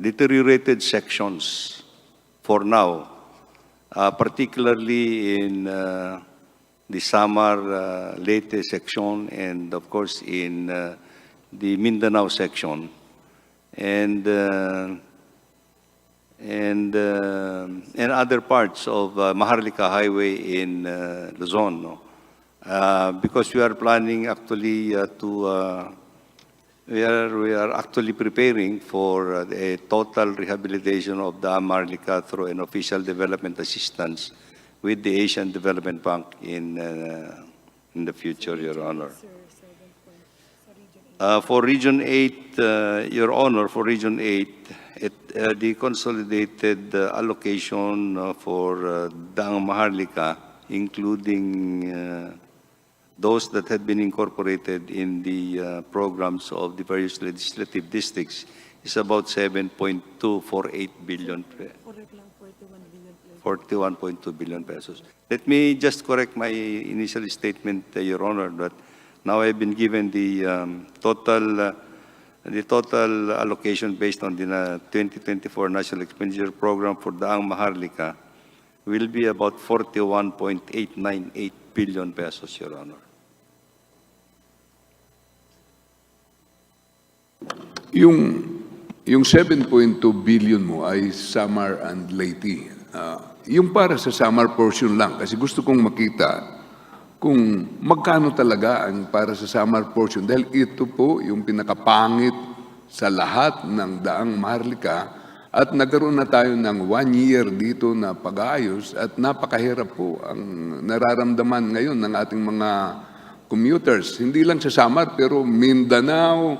deteriorated sections for now, particularly in the Samar Leyte section and of course in the Mindanao section and other parts of Maharlika Highway in Luzon, no? Because we are planning actually we are actually preparing for a total rehabilitation of the Maharlika through an official development assistance with the Asian Development Bank in the future, Your Honor. For Region 8, Your Honor, for Region 8, the consolidated allocation for Daang Maharlika, including those that had been incorporated in the programs of the various legislative districts, is about 7.248 billion. 41.2 billion pesos. Let me just correct my initial statement, Your Honor, that now I've been given the total allocation based on the 2024 National Expenditure Program for Daang Maharlika will be about 41.898 billion pesos, Your Honor. Yung 7.2 billion mo ay Samar and Leyte. Yung para sa Samar portion lang, kasi gusto kong makita kung magkano talaga ang para sa Samar portion. Dahil ito po yung pinakapangit sa lahat ng Daang Maharlika at nagkaroon na tayo ng 1 year dito na pag-aayos at napakahirap po ang nararamdaman ngayon ng ating mga commuters. Hindi lang sa Samar pero Mindanao,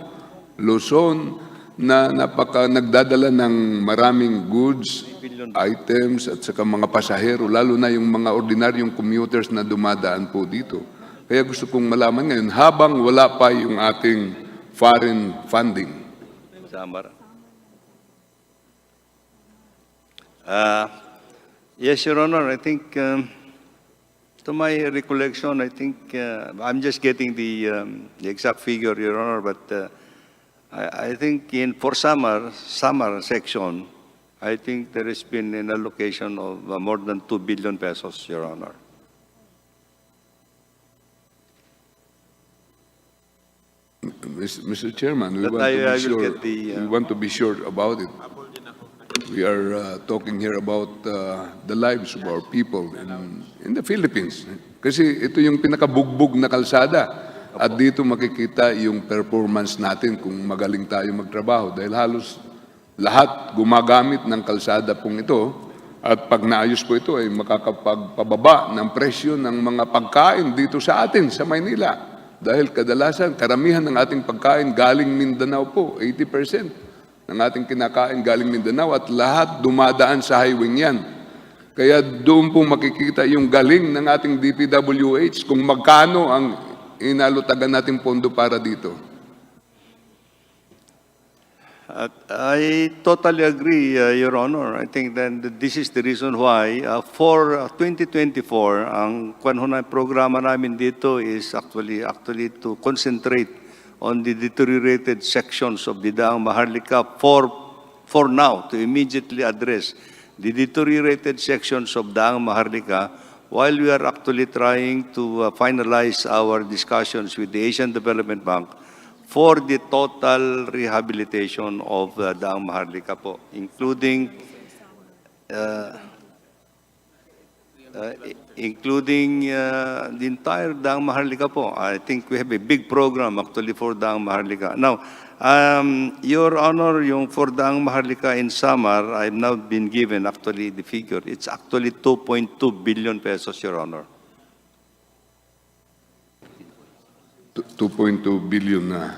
Luzon, na nagdadala ng maraming goods, items at saka mga pasahero, lalo na yung mga ordinaryong commuters na dumadaan po dito. Kaya gusto kong malaman ngayon, habang wala pa yung ating foreign funding, Samar. Yes, Your Honor, I think, to my recollection, I think, I'm just getting the exact figure, Your Honor, but I think for summer section, I think there has been an allocation of more than 2 billion pesos, Your Honor. Mr. Chairman, we But want, to I be will sure, get the, we want to be sure about it. We are talking here about the lives of our people in the Philippines. Kasi ito yung pinakabugbog na kalsada. At dito makikita yung performance natin kung magaling tayo magtrabaho. Dahil halos lahat gumagamit ng kalsada pong ito. At pag naayos po ito ay makakapagpababa ng presyo ng mga pagkain dito sa atin, sa Maynila. Dahil kadalasan, karamihan ng ating pagkain galing Mindanao po, 80% ng ating kinakain galing Mindanao at lahat dumadaan sa highway yan. Kaya doon po makikita yung galing ng ating DPWH kung magkano ang inalutagan nating pondo para dito. I totally agree, Your Honor. I think that this is the reason why for 2024, ang programa namin dito is actually to concentrate on the deteriorated sections of the Daang Maharlika for now, to immediately address the deteriorated sections of Daang Maharlika while we are actually trying to finalize our discussions with the Asian Development Bank for the total rehabilitation of Daang Maharlika po, including the entire Daang Maharlika po. I think we have a big program actually for Daang Maharlika. Now, Your Honor, yung for Daang Maharlika in Samar, I've now been given actually the figure. It's actually 2.2 billion pesos, Your Honor. 2.2 billion na.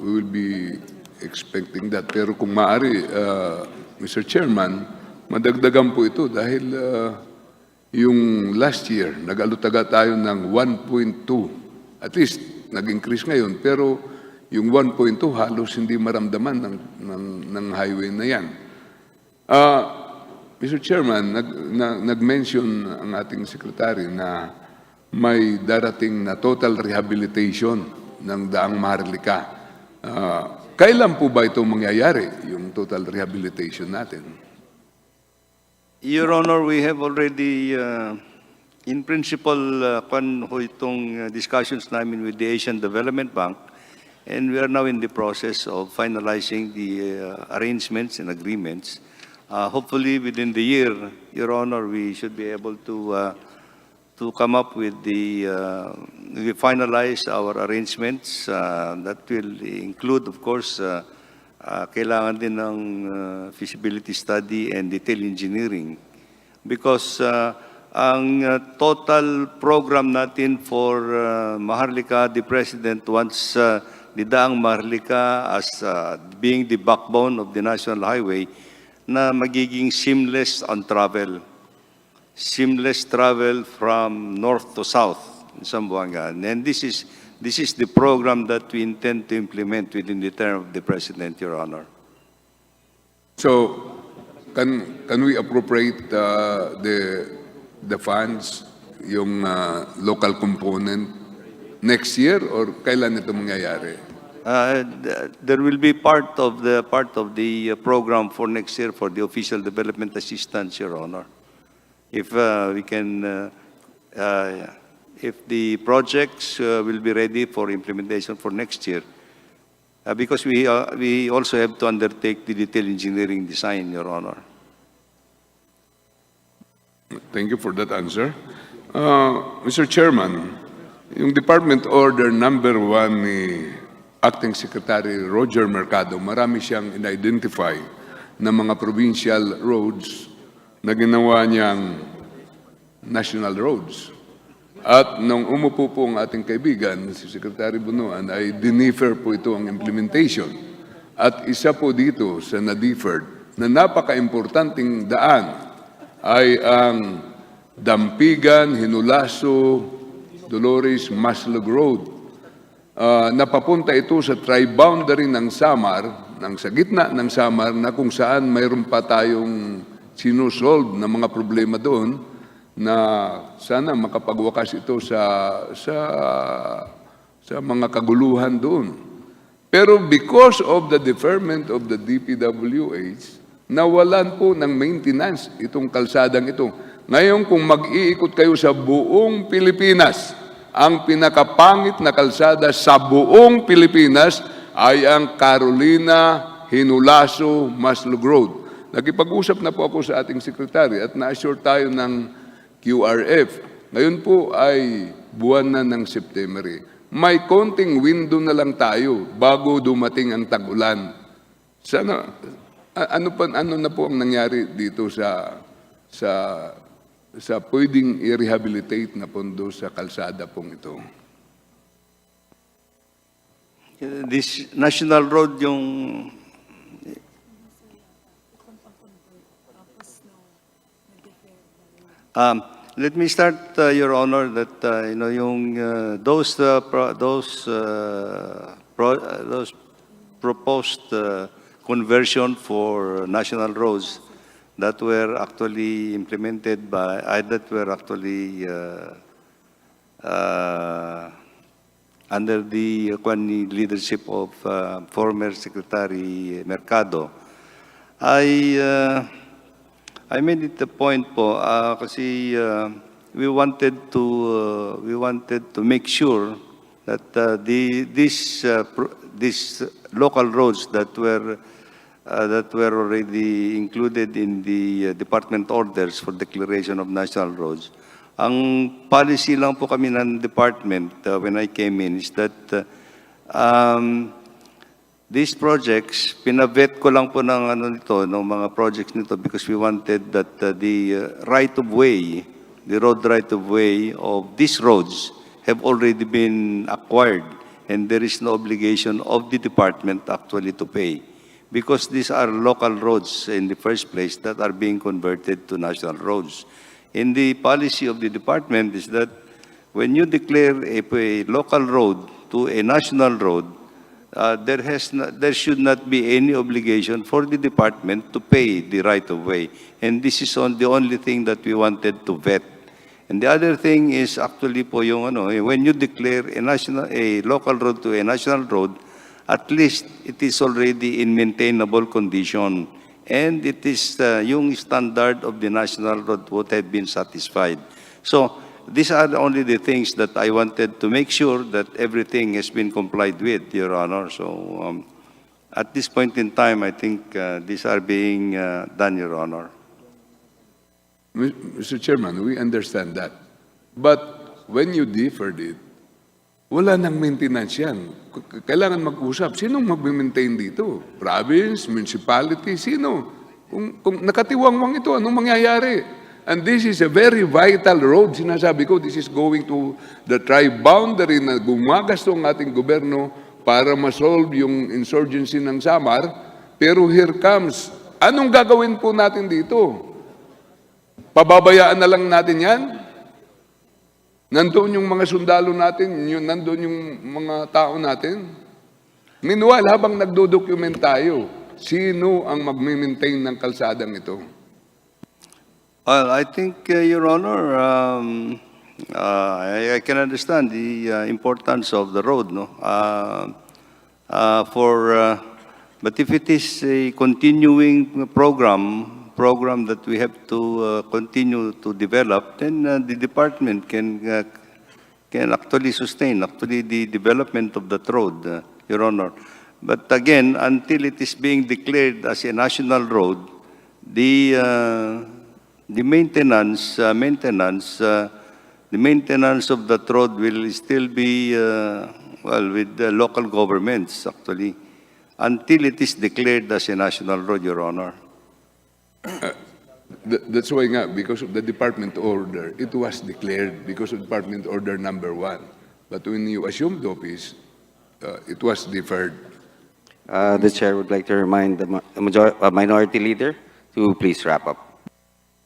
We will be expecting that. Pero kung maaari, Mr. Chairman, madagdagan po ito dahil yung last year, nag-alutaga tayo ng 1.2. At least, nag-increase ngayon. Pero yung 1.2 halos hindi maramdaman ng highway na yan. Mr. Chairman, nag-mention ang ating secretary na may darating na total rehabilitation ng Daang Maharlika. Kailan po ba ito mangyayari, yung total rehabilitation natin? Your Honor, we have already, in principle, itong discussions namin with the Asian Development Bank, and we are now in the process of finalizing the arrangements and agreements. Hopefully, within the year, Your Honor, we should be able to come up with we finalize our arrangements that will include, of course, kailangan din ng feasibility study and detail engineering because ang total program natin for Maharlika, the President wants the Daang Maharlika as being the backbone of the national highway na magiging seamless on travel. Seamless travel from north to south in Zamboanga. And this is the program that we intend to implement within the term of the President, Your Honor. So, can we appropriate the funds, yung local component, next year or kailan ito mangyayari? There will be part of the program for next year for the official development assistance, Your Honor. If we can, if the projects will be ready for implementation for next year, because we also have to undertake the detailed engineering design, Your Honor. Thank you for that answer. Mr. Chairman, yung Department Order number 1 ni Acting Secretary Roger Mercado, marami siyang in-identify na mga provincial roads na ginawa niyang national roads. At nung umupo po ang ating kaibigan, si Secretary Bunuan, ay dinifer po ito ang implementation. At isa po dito sa na-deferred na napaka-importanting daan ay ang Dampigan, Hinulaso, Dolores Maslog Road. Napapunta ito sa tri-boundary ng Samar, sa gitna ng Samar, na kung saan mayroon pa tayong sinusolve na mga problema doon, na sana makapagwakas ito sa mga kaguluhan doon. Pero because of the deferment of the DPWH, nawalan po ng maintenance itong kalsadang ito. Ngayon, kung mag-iikot kayo sa buong Pilipinas, ang pinakapangit na kalsada sa buong Pilipinas ay ang Carolina Hinulaso Maslog Road. Nakipag-usap na po ako sa ating sekretary at na-assure tayo ng QRF. Ngayon po ay buwan na ng September. May konting window na lang tayo bago dumating ang tag-ulan. Sana, ano na po ang nangyari dito sa pwedeng i-rehabilitate na pondo sa kalsada pong ito? This national road yung let me start, Your Honor, that yung those proposed conversion for national roads that were actually implemented that were actually under the leadership of former Secretary Mercado. I made it a point po kasi we wanted to make sure that these local roads that were already included in the department orders for declaration of national roads. Ang policy lang po kami ng department when I came in is that these projects, pinavet ko lang po ng ng mga projects nito because we wanted that the right-of-way, the road right-of-way of these roads have already been acquired and there is no obligation of the department actually to pay because these are local roads in the first place that are being converted to national roads. In the policy of the department is that when you declare a local road to a national road, there should not be any obligation for the department to pay the right-of-way. And this is the only thing that we wanted to vet. And the other thing is actually po yung when you declare a local road to a national road, at least it is already in maintainable condition. And it is yung standard of the national road would have been satisfied. So these are only the things that I wanted to make sure that everything has been complied with, Your Honor. So at this point in time, I think these are being done, Your Honor. Mr. Chairman, we understand that. But when you deferred it, wala nang maintenance yan. Kailangan mag-usap. Sinong mag-maintain dito? Province, municipality, sino? Kung nakatiwangwang ito, anong mangyayari? And this is a very vital road. Sinasabi ko, this is going to the tri-boundary na gumagasto ang ating gobyerno para ma-solve yung insurgency ng Samar. Pero here comes, anong gagawin po natin dito? Pababayaan na lang natin yan? Nandoon yung mga sundalo natin, nandoon yung mga tao natin. Meanwhile, habang nagdo-document tayo, sino ang mag-maintain ng kalsadang ito? Well, I think, Your Honor, I can understand the importance of the road, no? But if it is a continuing program that we have to continue to develop, then the department can actually sustain the development of that road, Your Honor. But again, until it is being declared as a national road, the maintenance of that road will still be with the local governments actually, until it is declared as a national road, Your Honor. That's why nga, because of the department order, it was declared because of department order number 1. But when you assumed office, it was deferred. The chair would like to remind the minority leader to please wrap up.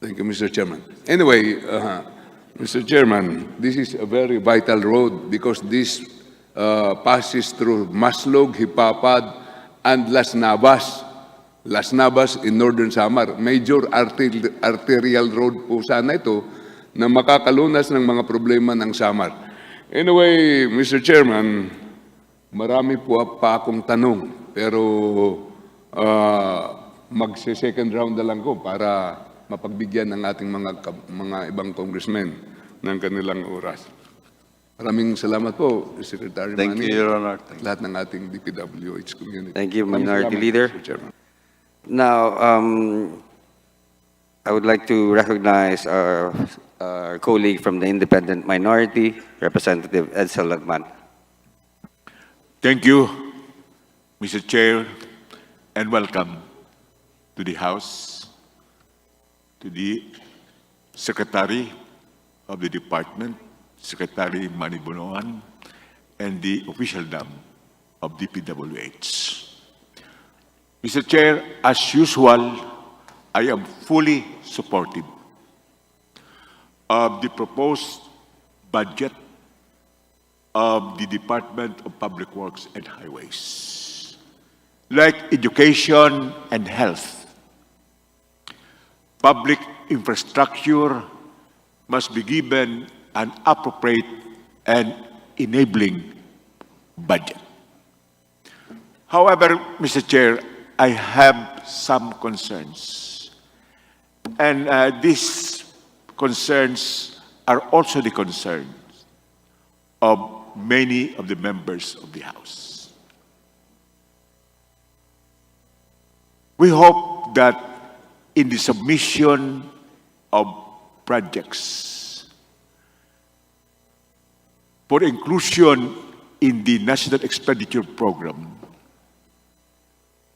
Thank you, Mr. Chairman. Anyway, Mr. Chairman, this is a very vital road because this passes through Maslog, Hipapad, and Las Navas. Las Navas in Northern Samar. Major arterial road po sana ito na makakalunas ng mga problema ng Samar. Anyway, Mr. Chairman, marami po pa akong tanong, pero magse-second round na lang ko para mapagbigyan ng ating mga ibang congressmen ng kanilang oras. Maraming salamat po, Secretary Thank Manny, you, Your Honor. at lahat ng ating DPWH community. Thank you, Maraming Minority salamat, Leader. Mr. Chairman. Now, I would like to recognize our colleague from the Independent Minority, Representative Edsel Lagman. Thank you, Mr. Chair, and welcome to the House, to the Secretary of the Department, Secretary Manny Bonoan, and the official DAM of DPWH. Mr. Chair, as usual, I am fully supportive of the proposed budget of the Department of Public Works and Highways. Like education and health, public infrastructure must be given an appropriate and enabling budget. However, Mr. Chair, I have some concerns. And these concerns are also the concerns of many of the members of the House. We hope that in the submission of projects for inclusion in the National Expenditure Program,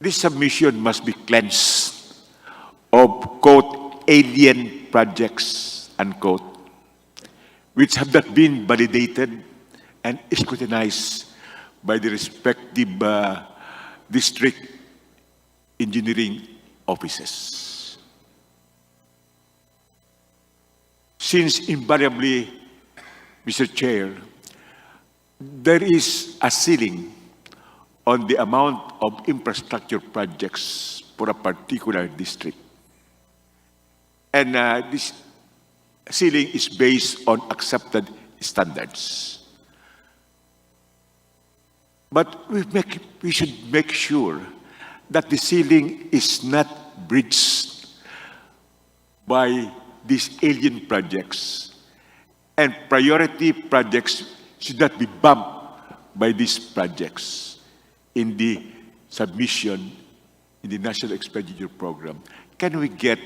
this submission must be cleansed of, quote, alien projects, unquote, which have not been validated and scrutinized by the respective district engineering offices. Since invariably, Mr. Chair, there is a ceiling on the amount of infrastructure projects for a particular district. And this ceiling is based on accepted standards. But we should make sure that the ceiling is not breached by these alien projects, and priority projects should not be bumped by these projects in the submission in the National Expenditure Program. Can we get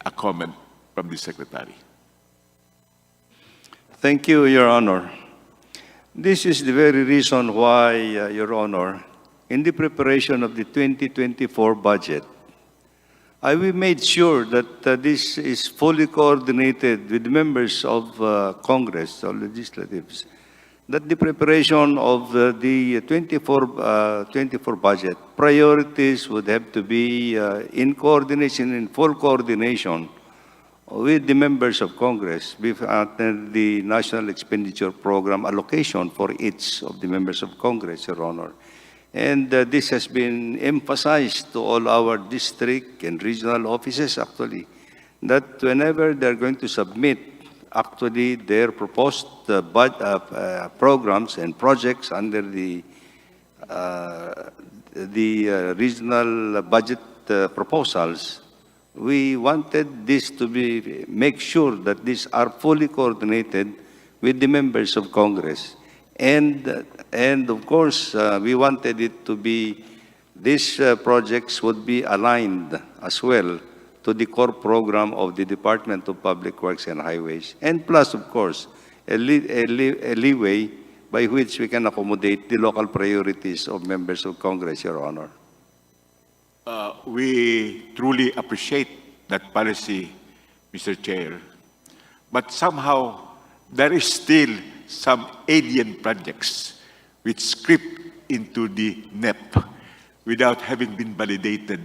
a comment from the Secretary? Thank you, Your Honor. This is the very reason why, Your Honor, in the preparation of the 2024 budget, we made sure that this is fully coordinated with members of Congress or legislatives, that the preparation of the 24 budget priorities would have to be in coordination, in full coordination with the members of Congress, with the National Expenditure Program allocation for each of the members of Congress, Your Honor. And this has been emphasized to all our district and regional offices, actually, that whenever they're going to submit, actually, their proposed programs and projects under the regional budget proposals, we wanted this to be, make sure that these are fully coordinated with the members of Congress. And of course, we wanted it to be, these projects would be aligned as well to the core program of the Department of Public Works and Highways. And plus, of course, a leeway by which we can accommodate the local priorities of members of Congress, Your Honor. We truly appreciate that policy, Mr. Chair. But somehow, there is still some alien projects which creep into the NEP without having been validated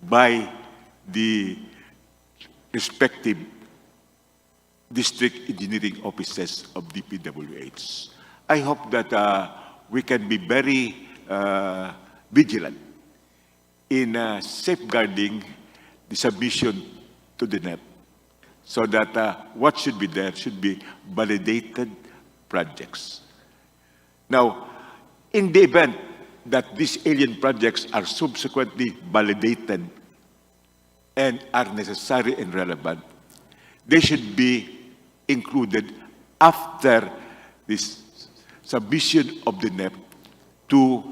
by the respective district engineering offices of DPWH. I hope that we can be very vigilant in safeguarding the submission to the NEP so that what should be there should be validated projects. Now, in the event that these alien projects are subsequently validated and are necessary and relevant, they should be included after this submission of the NEP to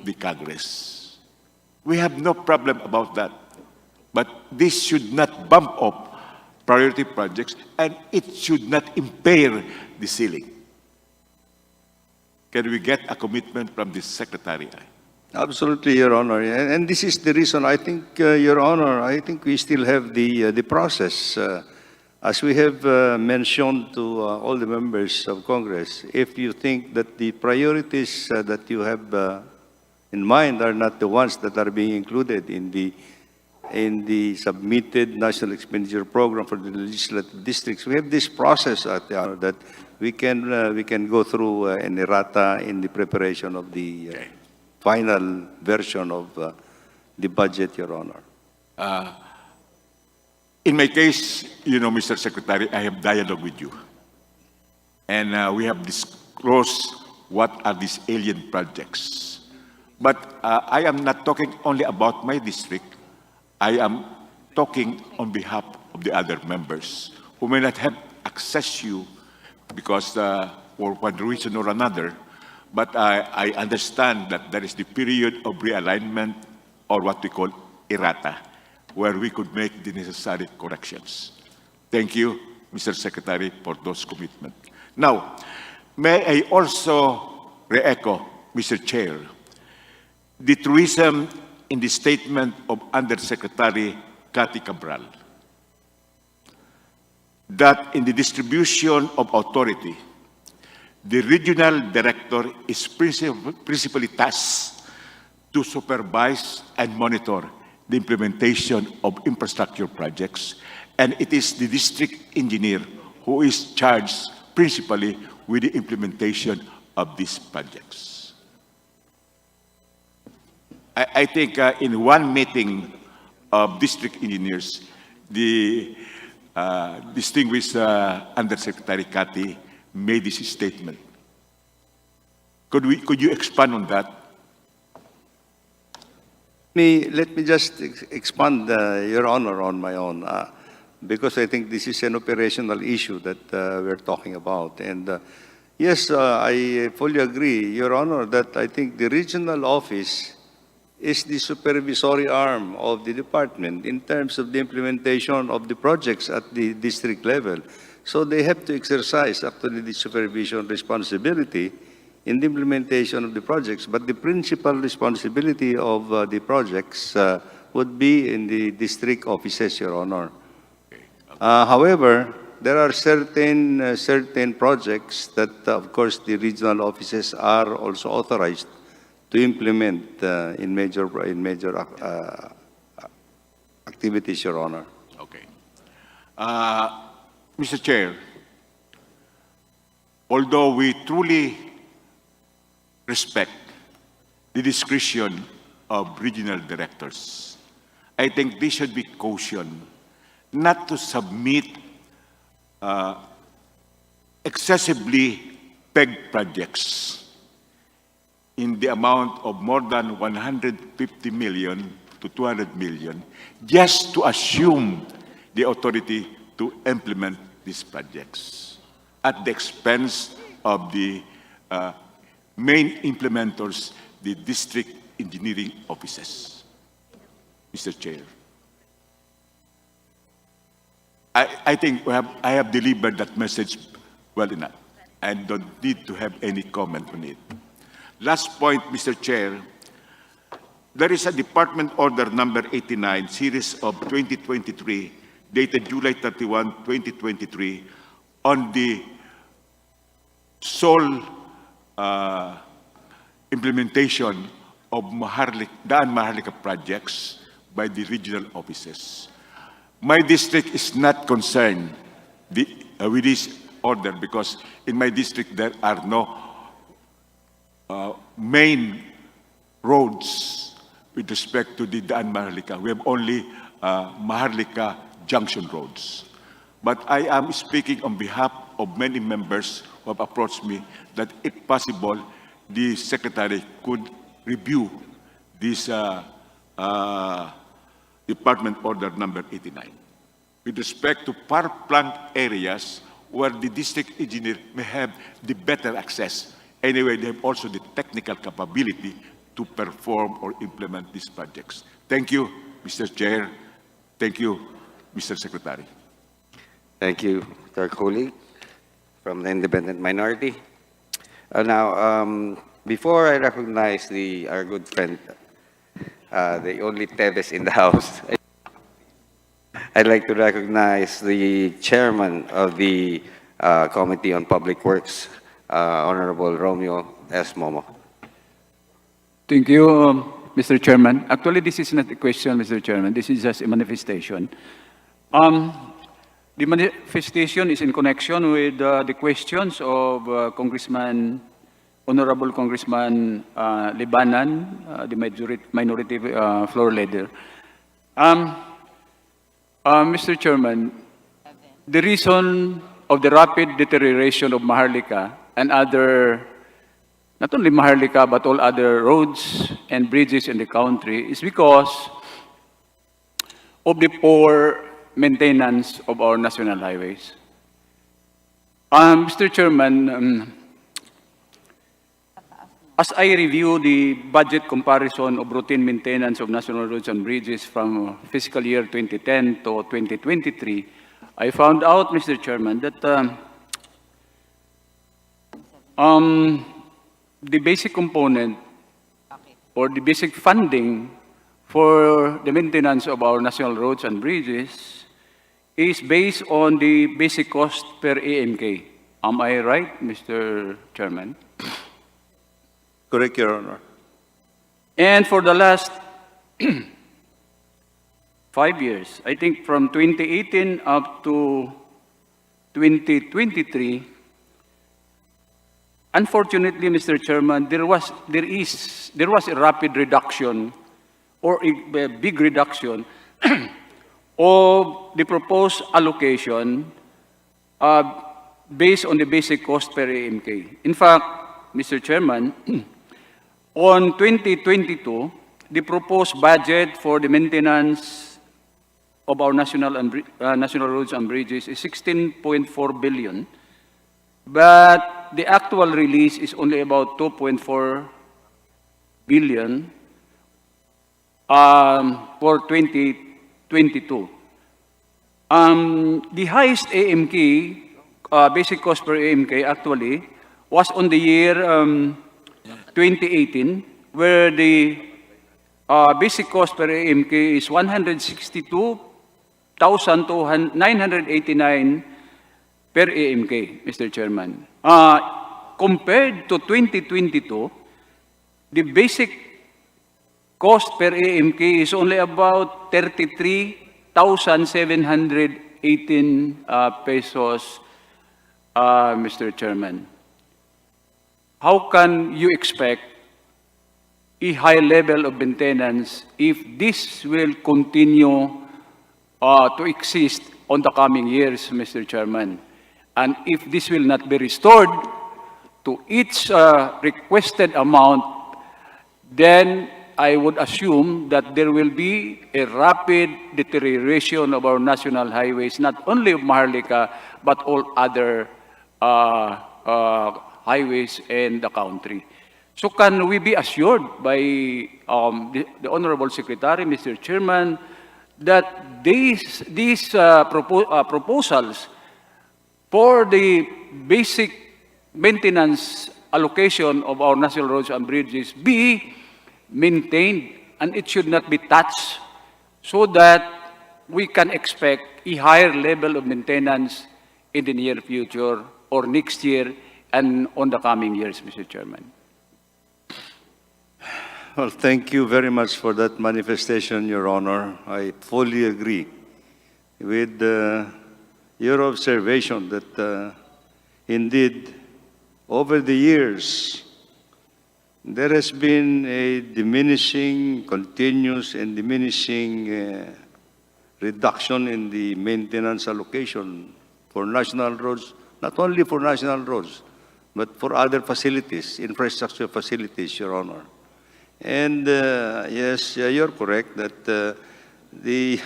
the Congress. We have no problem about that. But this should not bump up priority projects, and it should not impair the ceiling. Can we get a commitment from the Secretary? Absolutely, Your Honor. And this is the reason I think, Your Honor, I think we still have the process. As we have mentioned to all the members of Congress, if you think that the priorities that you have in mind are not the ones that are being included in the submitted National Expenditure Program for the legislative districts, we have this process at the honor that we can go through an errata in the preparation of the final version of the budget, Your Honor. In my case, you know, Mr. Secretary, I have dialogue with you. And we have disclosed what are these alien projects. But I am not talking only about my district. I am talking on behalf of the other members who may not have access to you because for one reason or another. But I understand that there is the period of realignment or what we call errata, where we could make the necessary corrections. Thank you, Mr. Secretary, for those commitments. Now, may I also re-echo, Mr. Chair, the truism in the statement of Undersecretary Cathy Cabral, that in the distribution of authority, the regional director is principally tasked to supervise and monitor the implementation of infrastructure projects, and it is the district engineer who is charged principally with the implementation of these projects. I think in one meeting of district engineers, the distinguished Undersecretary Cathy made this statement. Could you expand on that? Let me just expand, Your Honor, on my own, because I think this is an operational issue that we're talking about. And yes, I fully agree, Your Honor, that I think the regional office is the supervisory arm of the department in terms of the implementation of the projects at the district level. So they have to exercise actually the supervision responsibility in the implementation of the projects, but the principal responsibility of the projects would be in the district offices, Your Honor. However, there are certain projects that, of course, the regional offices are also authorized to implement in major activities, Your Honor. Okay. Mr. Chair, although we truly respect the discretion of regional directors, I think they should be cautioned not to submit excessively pegged projects in the amount of more than 150 million to 200 million just to assume the authority to implement these projects at the expense of the main implementers, the district engineering offices. Mr. Chair, I think I have delivered that message well enough. I don't need to have any comment on it. Last point, Mr. Chair, there is a Department Order number 89, series of 2023, dated July 31, 2023, on the sole implementation of Daan Maharlika projects by the regional offices. My district is not concerned. The with this order, because in my district there are no main roads with respect to the Daan Maharlika. We have only Maharlika Junction roads. But I am speaking on behalf of many members who have approached me that if possible, the Secretary could review this Department Order number 89 with respect to power plant areas where the district engineer may have the better access. Anyway, they have also the technical capability to perform or implement these projects. Thank you, Mr. Chair. Thank you, Mr. Secretary. Thank you, our colleague from the independent minority. Before I recognize our good friend, the only Teves in the house, I'd like to recognize the chairman of the Committee on Public Works, Honorable Romeo S. Momo. Thank you, Mr. Chairman. Actually, this is not a question, Mr. Chairman. This is just a manifestation. The manifestation is in connection with the questions of Honorable Congressman Libanan, the minority floor leader. Mr. Chairman, the reason of the rapid deterioration of Maharlika and other, not only Maharlika, but all other roads and bridges in the country is because of the poor maintenance of our national highways. Mr. Chairman, as I review the budget comparison of routine maintenance of national roads and bridges from fiscal year 2010 to 2023, I found out, Mr. Chairman, that the basic component or the basic funding for the maintenance of our national roads and bridges is based on the basic cost per AMK. Am I right, Mr. Chairman? Correct, Your Honor. And for the last 5 years, I think from 2018 up to 2023, unfortunately, Mr. Chairman, there was a rapid reduction or a big reduction of the proposed allocation based on the basic cost per AMK. In fact, Mr. Chairman, on 2022, the proposed budget for the maintenance of our national roads and bridges is 16.4 billion, but the actual release is only about 2.4 billion for 2022. The highest AMK, basic cost per AMK, actually, was on the year 2018, where the basic cost per AMK is 162,989 per AMK, Mr. Chairman. Compared to 2022, the basic cost per AMK is only about 33,718 pesos, Mr. Chairman. How can you expect a high level of maintenance if this will continue to exist on the coming years, Mr. Chairman? And if this will not be restored to its requested amount, then I would assume that there will be a rapid deterioration of our national highways, not only of Maharlika, but all other highways in the country. So can we be assured by the Honorable Secretary, Mr. Chairman, that these proposals for the basic maintenance allocation of our national roads and bridges be maintained and it should not be touched so that we can expect a higher level of maintenance in the near future or next year and on the coming years, Mr. Chairman? Well, thank you very much for that manifestation, Your Honor. I fully agree with your observation that indeed, over the years, there has been a continuous and diminishing reduction in the maintenance allocation for national roads, not only for national roads, but for other facilities, infrastructure facilities, Your Honor. And yes, you're correct that the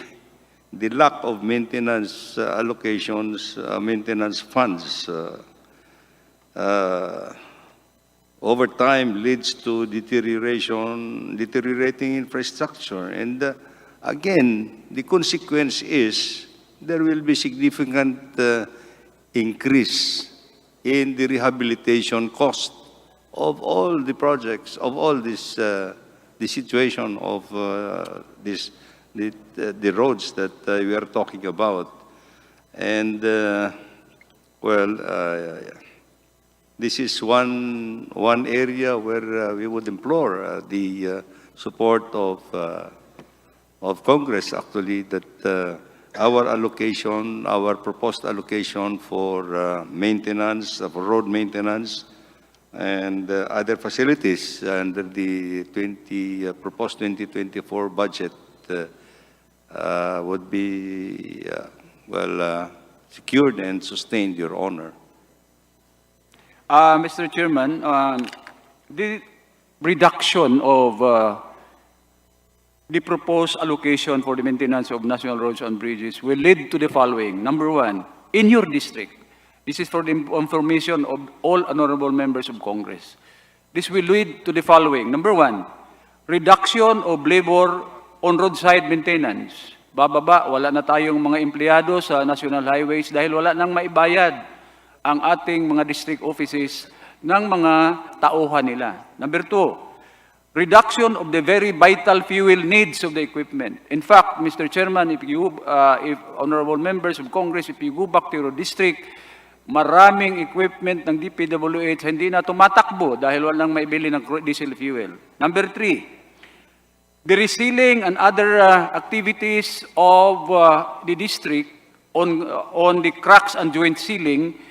lack of maintenance allocations, maintenance funds, over time leads to deteriorating infrastructure. And again, the consequence is there will be significant increase in the rehabilitation cost of all the projects, of all this, the situation of the roads that we are talking about. And, this is one area where we would implore the support of Congress, actually, that our allocation, our proposed allocation for maintenance, for road maintenance, and other facilities under the proposed 2024 budget would be, secured and sustained, Your Honor. Mr. Chairman, the reduction of the proposed allocation for the maintenance of national roads and bridges will lead to the following. Number one, in your district, this is for the information of all honorable members of Congress. This will lead to the following. Number one, reduction of labor on roadside maintenance. Bababa, wala na tayong mga empleyado sa national highways dahil wala nang maibayad ang ating mga district offices ng mga tauhan nila. Number two, reduction of the very vital fuel needs of the equipment. In fact, Mr. Chairman, if honorable members of Congress, if you go back to your district, maraming equipment ng DPWH hindi na tumatakbo dahil walang maibili ng diesel fuel. Number three, the resealing and other activities of the district on the cracks and joint sealing,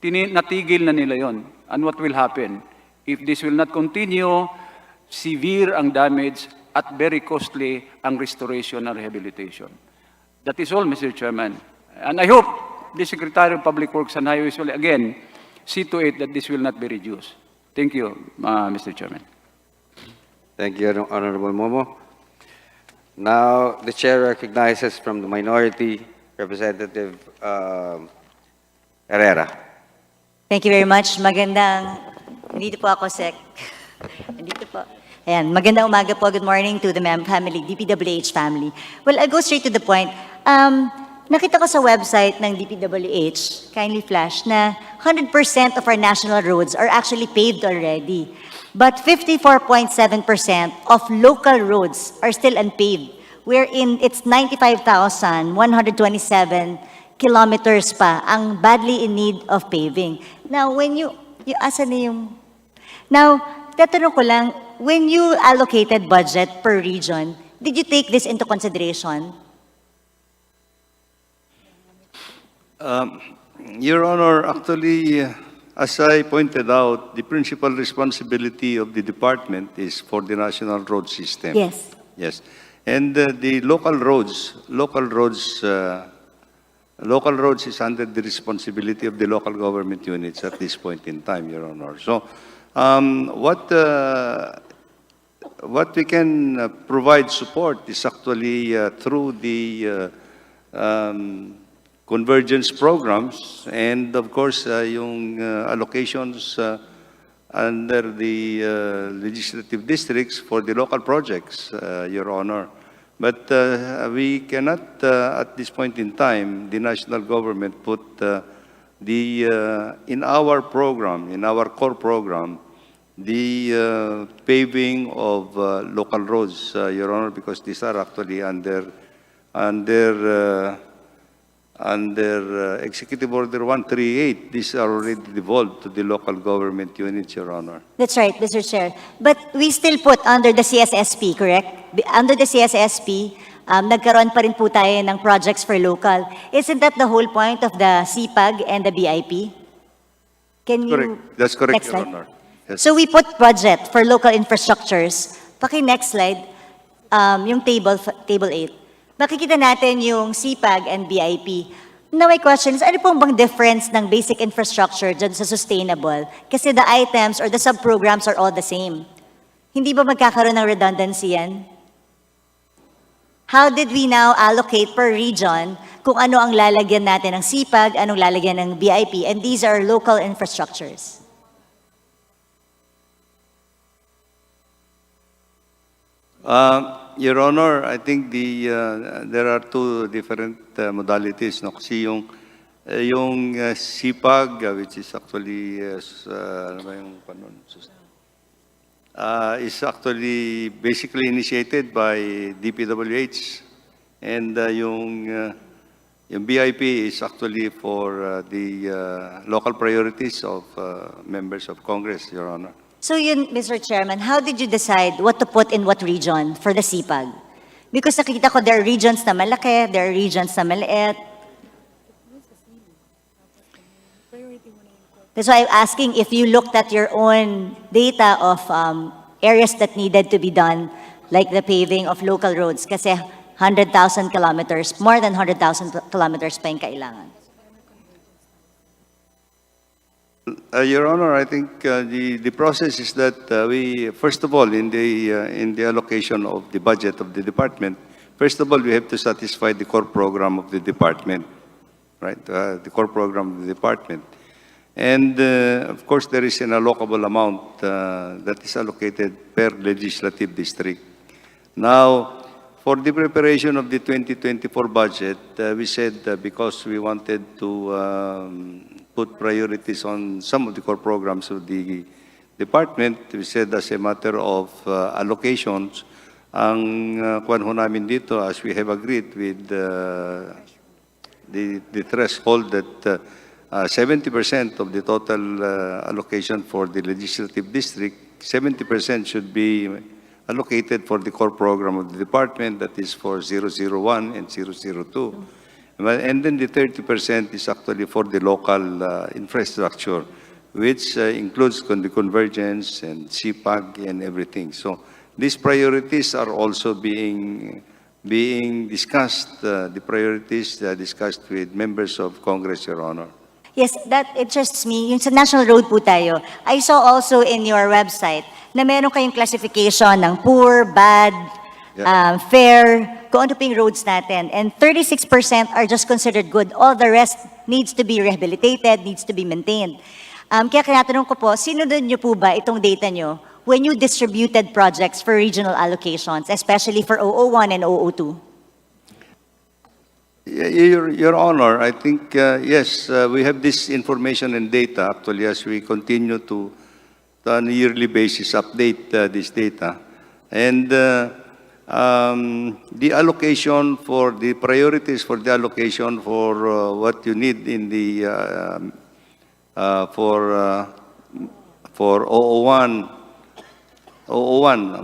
natigil na nila yon. And what will happen? If this will not continue, severe ang damage at very costly ang restoration and rehabilitation. That is all, Mr. Chairman. And I hope the Secretary of Public Works and Highways will again see to it that this will not be reduced. Thank you, Mr. Chairman. Thank you, Honorable Momo. Now, the Chair recognizes from the minority, Representative Herrera. Thank you very much. Nandito po ako, Sec. Nandito po. Ayan, magandang umaga po. Good morning to the family, DPWH family. Well, I'll go straight to the point. Nakita ko sa website ng DPWH, kindly flash, na 100% of our national roads are actually paved already. But 54.7% of local roads are still unpaved, wherein it's 95,127 kilometers pa ang badly in need of paving. Now, tatanong ko lang, when you allocated budget per region, did you take this into consideration? Your Honor, actually, as I pointed out, the principal responsibility of the department is for the national road system. Yes. Yes. And the local roads is under the responsibility of the local government units at this point in time, Your Honor. So, what we can provide support is actually through the convergence programs and, of course, yung allocations under the legislative districts for the local projects, Your Honor. But we cannot, at this point in time, the national government put in our program, in our core program, the paving of local roads, Your Honor, because these are actually under Executive Order 138, these are already devolved to the local government units, Your Honor. That's right, Mr. Chair. But we still put under the CSSP, correct? Under the CSSP, nagkaroon pa rin po tayo ng projects for local. Isn't that the whole point of the CPAG and the BIP? Can you... Correct. That's correct, Next Your slide. Honor. Yes. So we put budget for local infrastructures. Next slide, yung table 8. Makikita natin yung CPAG and BIP. Now my question is, ano pong bang difference ng basic infrastructure dyan sa sustainable? Kasi the items or the sub-programs are all the same. Hindi ba magkakaroon ng redundancy yan? How did we now allocate per region kung ano ang lalagyan natin ng CPAG, anong lalagyan ng BIP, and these are local infrastructures? Your Honor, I think there are two different modalities. No? Kasi yung CPAG, which is actually, ano ba yung panon? Is actually basically initiated by DPWH, and yung BIP is actually for the local priorities of members of Congress, Your Honor. So yun, Mr. Chairman, how did you decide what to put in what region for the CPAG? Because nakikita ko there are regions na malaki, there are regions na maliit. That's why I'm asking if you looked at your own data of areas that needed to be done, like the paving of local roads, kasi 100,000 kilometers, more than 100,000 kilometers pa yung kailangan. Your Honor, I think the process is that we, first of all, in the allocation of the budget of the department, first of all, we have to satisfy the core program of the department, right? The core program of the department. And of course, there is an allocable amount that is allocated per legislative district. Now, for the preparation of the 2024 budget, we said because we wanted to put priorities on some of the core programs of the department, we said as a matter of allocations, ang kuwan ho namin dito, as we have agreed with the threshold that 70% of the total allocation for the legislative district, 70% should be allocated for the core program of the department, that is for 001 and 002. And then the 30% is actually for the local infrastructure, which includes the convergence and CPAG and everything. So these priorities are also being discussed, the priorities discussed with members of Congress, Your Honor. Yes, that interests me. Yung sa National Road po tayo, I saw also in your website na meron kayong classification ng poor, bad, fair, kung ano pa yung roads natin. And 36% are just considered good. All the rest needs to be rehabilitated, needs to be maintained. Kaya tinatanong ko po, sinunod niyo po ba itong data niyo when you distributed projects for regional allocations, especially for 001 and 002? Your Honor, I think, yes, we have this information and data, actually, as we continue to on a yearly basis, update this data. And the allocation for the priorities for the allocation for what you need in the for 001,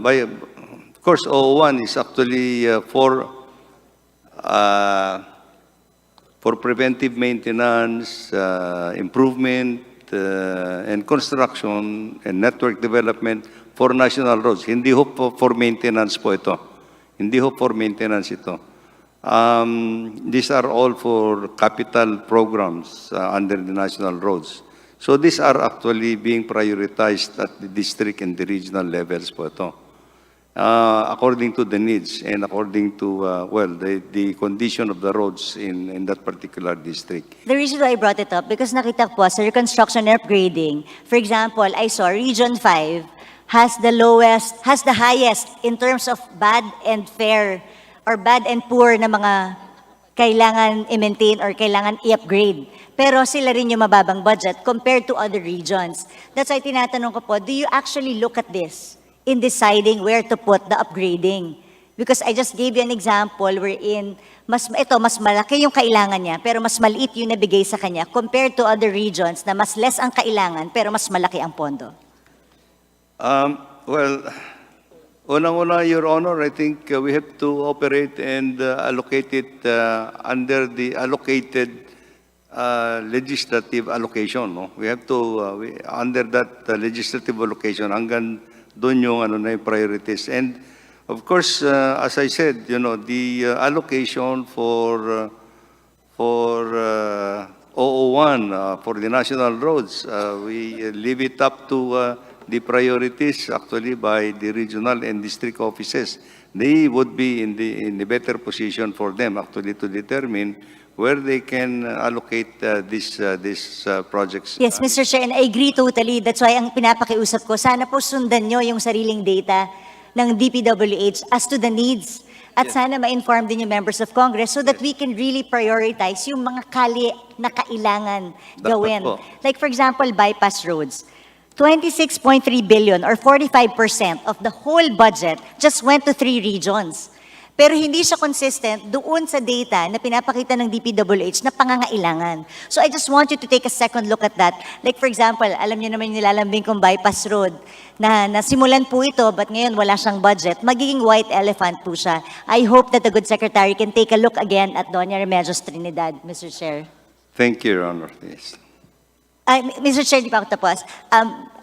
by, of course, 001 is actually for preventive maintenance, improvement, and construction and network development for national roads. Hindi ho for maintenance po ito. Hindi ho for maintenance ito. These are all for capital programs under the national roads. So these are actually being prioritized at the district and the regional levels po ito. According to the needs and according to, the condition of the roads in that particular district. The reason why I brought it up, because nakita ko po sa reconstruction and upgrading, for example, I saw Region 5 has the highest in terms of bad and fair or bad and poor na mga kailangan i-maintain or kailangan i-upgrade. Pero sila rin yung mababang budget compared to other regions. That's why tinatanong ko po, do you actually look at this in deciding where to put the upgrading? Because I just gave you an example wherein mas malaki yung kailangan niya pero mas maliit yung nabigay sa kanya compared to other regions na mas less ang kailangan pero mas malaki ang pondo. Well, Unang-una, Your Honor, I think we have to operate and allocate it under the allocated legislative allocation. No? We have to, under that legislative allocation, hanggang doon yung, na yung priorities. And of course, as I said, the allocation for 001 for the national roads, we leave it up to the priorities actually by the regional and district offices. They would be in the better position for them actually to determine where they can allocate these projects. Yes, Mr. Chair, and I agree totally. That's why ang pinapakiusap ko, sana po sundan nyo yung sariling data ng DPWH as to the needs. At sana ma-inform din yung members of Congress so that we can really prioritize yung mga kali na kailangan gawin. po. Like for example, bypass roads. 26.3 billion or 45% of the whole budget just went to 3 regions. Pero hindi siya consistent doon sa data na pinapakita ng DPWH na pangangailangan. So I just want you to take a second look at that. Like for example, alam niyo naman yung nilalambing kong bypass road na nasimulan po ito but ngayon wala siyang budget. Magiging white elephant po siya. I hope that the good secretary can take a look again at Doña Remedios Trinidad, Mr. Chair. Thank you, Your Honor. Yes. Mr. Chair, di pa ako tapos.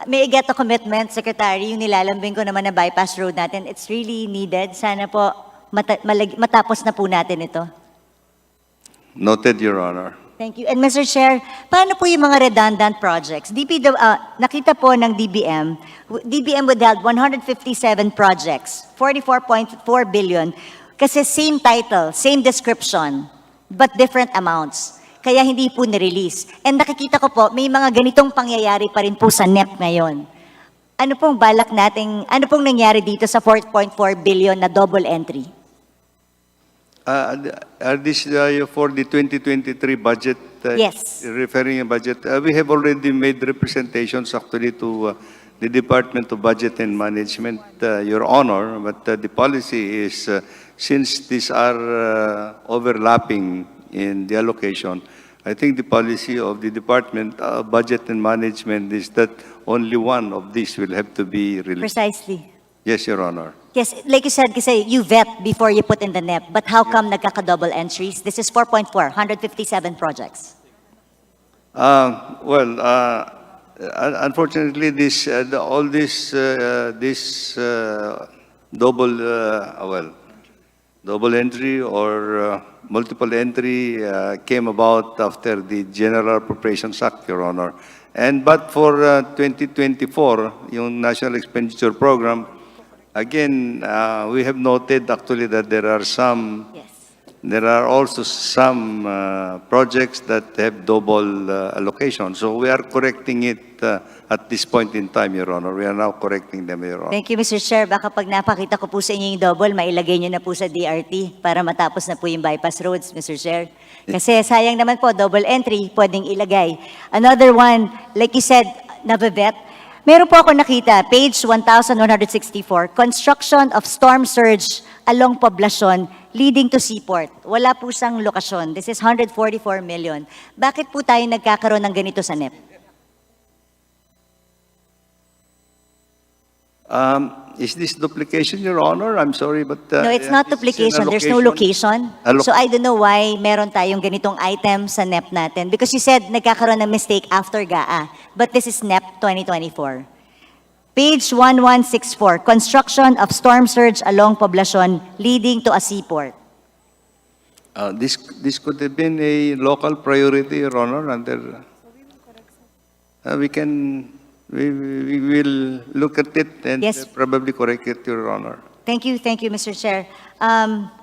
May I get a commitment, Secretary, yung nilalambing ko naman na bypass road natin. It's really needed. Sana po matapos na po natin ito. Noted, Your Honor. Thank you. And Mr. Chair, paano po yung mga redundant projects? Nakita po ng DBM withheld 157 projects, 44.4 billion, kasi same title, same description, but different amounts. Kaya hindi po nirelease. And nakikita ko po, may mga ganitong pangyayari pa rin po sa NEP ngayon. Ano pong balak nating, ano pong nangyari dito sa 4.4 billion na double entry? Are this for the 2023 budget? Yes. Referring a budget. We have already made representations actually to the Department of Budget and Management, Your Honor, but the policy is, since these are overlapping in the allocation, I think the policy of the Department of Budget and Management is that only one of these will have to be released. Precisely. Yes, Your Honor. Yes, like you said, kasi you vet before you put in the NEP, but how come nagkaka-double entries? This is 4.4, 157 projects. Unfortunately, all this double entry or multiple entry came about after the General Appropriations Act, Your Honor. But for 2024, yung National Expenditure Program, again, we have noted actually that there are also some projects that have double allocation. So we are correcting it at this point in time, Your Honor. We are now correcting them, Your Honor. Thank you, Mr. Chair. Baka pag napakita ko po sa inyo yung double, mailagay nyo na po sa DRT para matapos na po yung bypass roads, Mr. Chair. Kasi sayang naman po, double entry, pwedeng ilagay. Another one, like you said, nabavet. Meron po ako nakita, page 1164, construction of storm surge along Poblacion leading to seaport. Wala po siyang lokasyon. This is 144 million. Bakit po tayo nagkakaroon ng ganito sa NEP? Is this duplication, Your Honor? I'm sorry, but... No, it's not duplication. There's no location. So I don't know why meron tayong ganitong item sa NEP natin. Because you said nagkakaroon ng mistake after GAA. But this is NEP 2024. Page 1164, construction of storm surge along Poblacion leading to a seaport. This could have been a local priority, Your Honor, under... We will look at it and Yes. probably correct it, Your Honor. Thank you, Mr. Chair. Ano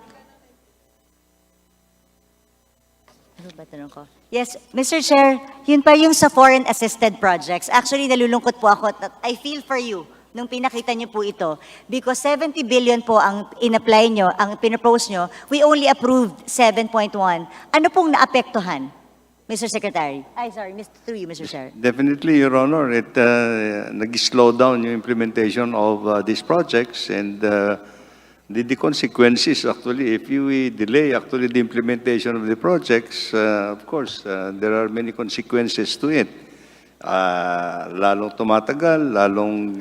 ba tanong ko? Yes, Mr. Chair, yun pa yung sa foreign assisted projects. Actually, nalulungkot po ako. I feel for you nung pinakita niyo po ito. Because 70 billion po ang in-apply nyo, ang pinapose nyo, we only approved 7.1. Ano pong naapektuhan? Mr. Secretary. Through you, Mr. Chair. Definitely, Your Honor, it nag-slow down yung implementation of these projects and the consequences actually, if you delay actually the implementation of the projects, of course, there are many consequences to it. lalong tumatagal, lalong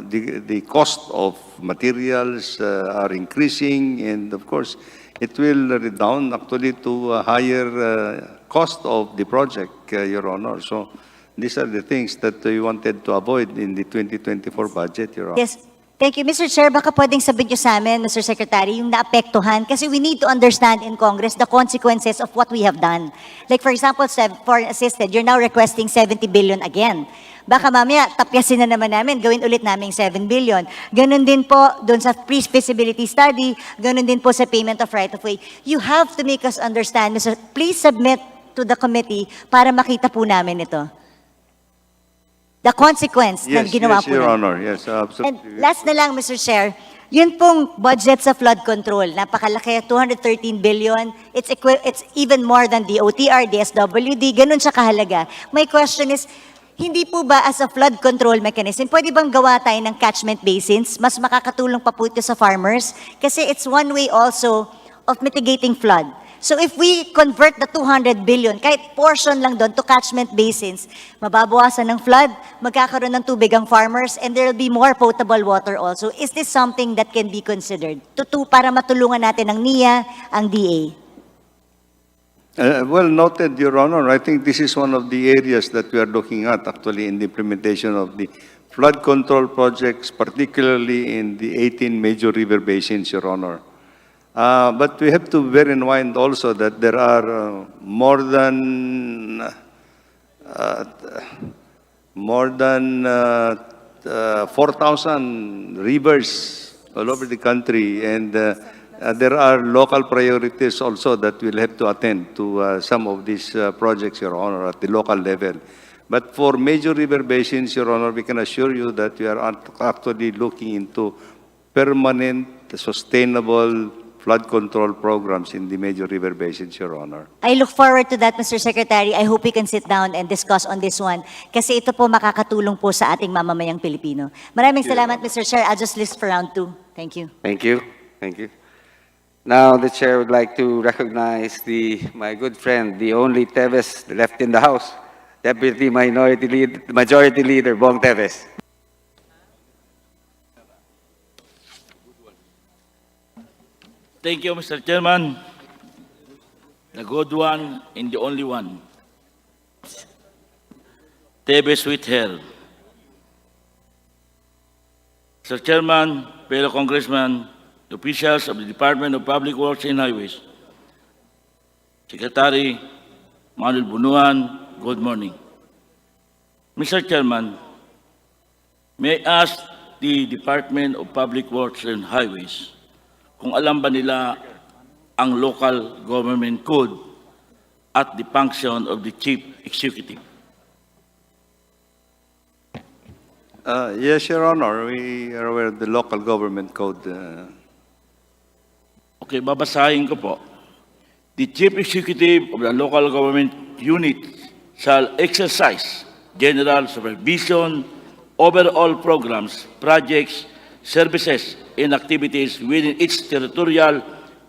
the cost of materials are increasing, and of course, it will redound actually to a higher cost of the project, Your Honor. So these are the things that we wanted to avoid in the 2024 budget, Your Honor. Yes. Thank you, Mr. Chair. Baka pwedeng sabihin niyo sa amin, Mr. Secretary, yung naapektuhan. Kasi we need to understand in Congress the consequences of what we have done. Like for example, foreign assisted, you're now requesting 70 billion again. Baka mamaya, tapyasin na naman namin, gawin ulit naming 7 billion. Ganun din po doon sa pre-feasibility study, ganun din po sa payment of right-of-way. You have to make us understand, Mr. Please submit to the committee para makita po namin ito. The consequence ng ginawa po Your namin. Honor. Yes, absolutely. And last na lang, Mr. Chair, yun pong budget sa flood control, napakalaki, 213 billion. It's even more than the OTR, DSWD, ganun siya kahalaga. My question is, hindi po ba as a flood control mechanism, pwede bang gawa tayo ng catchment basins? Mas makakatulong pa po ito sa farmers? Kasi it's one way also of mitigating flood. So if we convert the 200 billion, kahit portion lang doon to catchment basins, mababawasan ng flood, magkakaroon ng tubig ang farmers, and there will be more potable water also. Is this something that can be considered? Para matulungan natin ang NIA, ang DA? Well noted, Your Honor. I think this is one of the areas that we are looking at actually in the implementation of the flood control projects, particularly in the 18 major river basins, Your Honor. But we have to bear in mind also that there are more than 4,000 rivers all over the country, and there are local priorities also that we'll have to attend to some of these projects, Your Honor, at the local level. But for major river basins, Your Honor, we can assure you that we are actually looking into permanent, sustainable flood control programs in the major river basins, Your Honor. I look forward to that, Mr. Secretary. I hope we can sit down and discuss on this one kasi ito po makakatulong po sa ating mamamayang Pilipino. Maraming salamat, Mr. Chair. I'll just list for round 2. Thank you. Thank you. Thank you. Now, the chair would like to recognize my good friend, the only Teves left in the House, Deputy Majority Leader, Bong Teves. Thank you, Mr. Chairman. The good one and the only one. Tebes with hair. Mr. Chairman, fellow congressmen, officials of the Department of Public Works and Highways, Secretary Manuel Bunuan, good morning. Mr. Chairman, may I ask the Department of Public Works and Highways kung alam ba nila ang local government code at the function of the chief executive? Yes, Your Honor, we are aware of the local government code. Okay, babasahin ko po. The chief executive of the local government unit shall exercise general supervision over all programs, projects, services, and activities within its territorial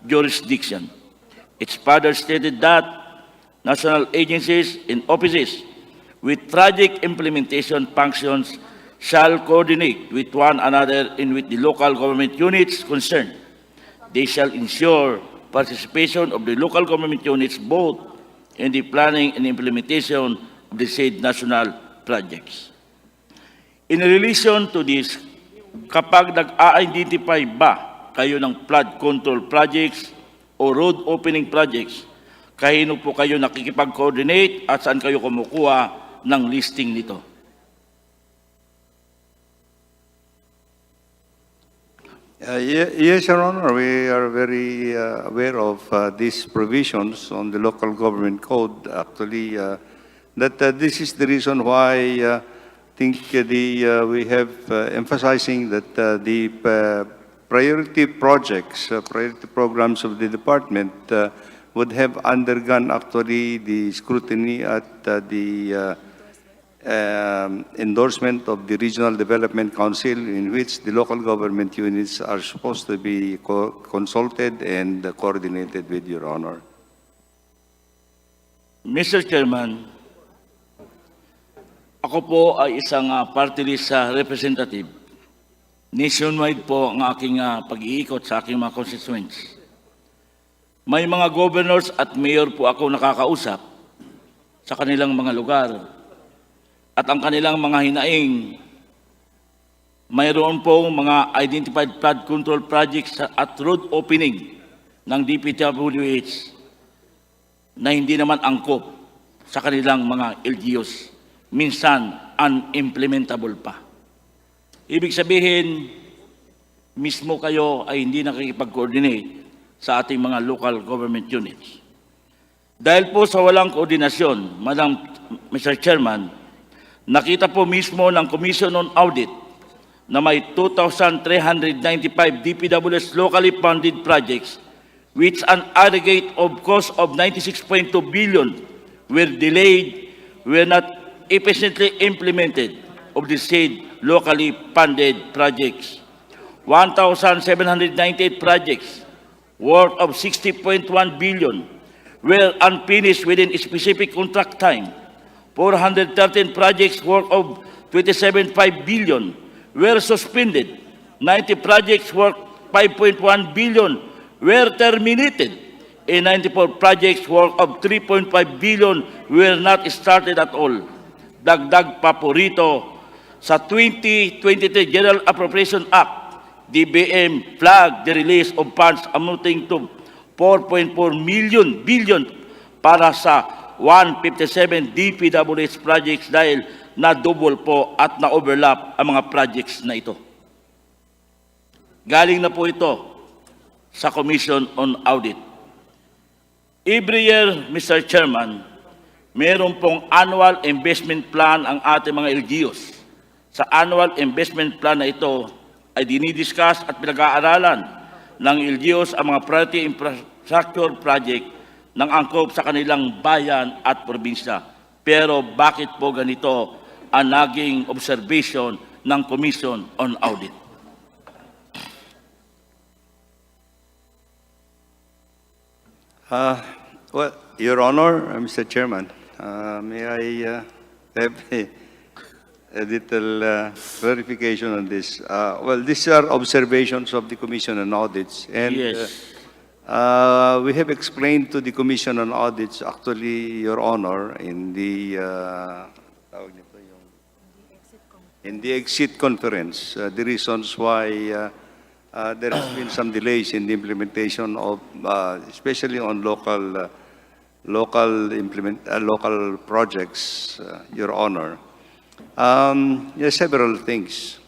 jurisdiction. It's further stated that national agencies and offices with project implementation functions shall coordinate with one another and with the local government units concerned. They shall ensure participation of the local government units both in the planning and implementation of the said national projects. In relation to this, kapag nag-a-identify ba kayo ng flood control projects o road opening projects, kahino po kayo nakikipag-coordinate at saan kayo kumukuha ng listing nito? Yes, Your Honor, we are very aware of these provisions on the local government code. Actually, that this is the reason why I think we have emphasizing that the priority projects, priority programs of the department would have undergone actually the scrutiny at the endorsement of the Regional Development Council, in which the local government units are supposed to be consulted and coordinated with, Your Honor. Mr. Chairman, Ako po ay isang party list representative. Nationwide po ang aking pag-iikot sa aking mga constituents. May mga governors at mayor po ako nakakausap sa kanilang mga lugar. At ang kanilang mga hinaing, mayroon pong mga identified flood control projects at road opening ng DPWH na hindi naman angkop sa kanilang mga LGUs. Minsan, unimplementable pa. Ibig sabihin, mismo kayo ay hindi nakikipag-coordinate sa ating mga local government units. Dahil po sa walang koordinasyon, Mr. Chairman, nakita po mismo ng Commission on Audit na may 2,395 DPWH locally funded projects which an aggregate of cost of 96.2 billion were delayed, were not efficiently implemented of the said locally funded projects. 1,798 projects worth of 60.1 billion were unfinished within a specific contract time. 413 projects worth of 27.5 billion were suspended. 90 projects worth 5.1 billion were terminated. And 94 projects worth of 3.5 billion were not started at all. Dagdag pa po rito sa 2023 General Appropriation Act, DBM flagged the release of funds amounting to 4.4 billion para sa 157 DPWH projects dahil na-double po at na-overlap ang mga projects na ito. Galing na po ito sa Commission on Audit. Every year, Mr. Chairman, meron pong annual investment plan ang ating mga LGUs. Sa annual investment plan na ito ay dinidiscuss at pinag-aaralan ng LGUs ang mga priority infrastructure project ng angkop sa kanilang bayan at probinsya. Pero bakit po ganito ang naging observation ng Commission on Audit? Well, Your Honor, Mr. Chairman, may I have a little clarification on this? Well, these are observations of the Commission on Audits, and Yes. we have explained to the Commission on Audits, actually, Your Honor, in the exit conference, the reasons why there has been some delays in the implementation of, especially on local projects, Your Honor. There are several things.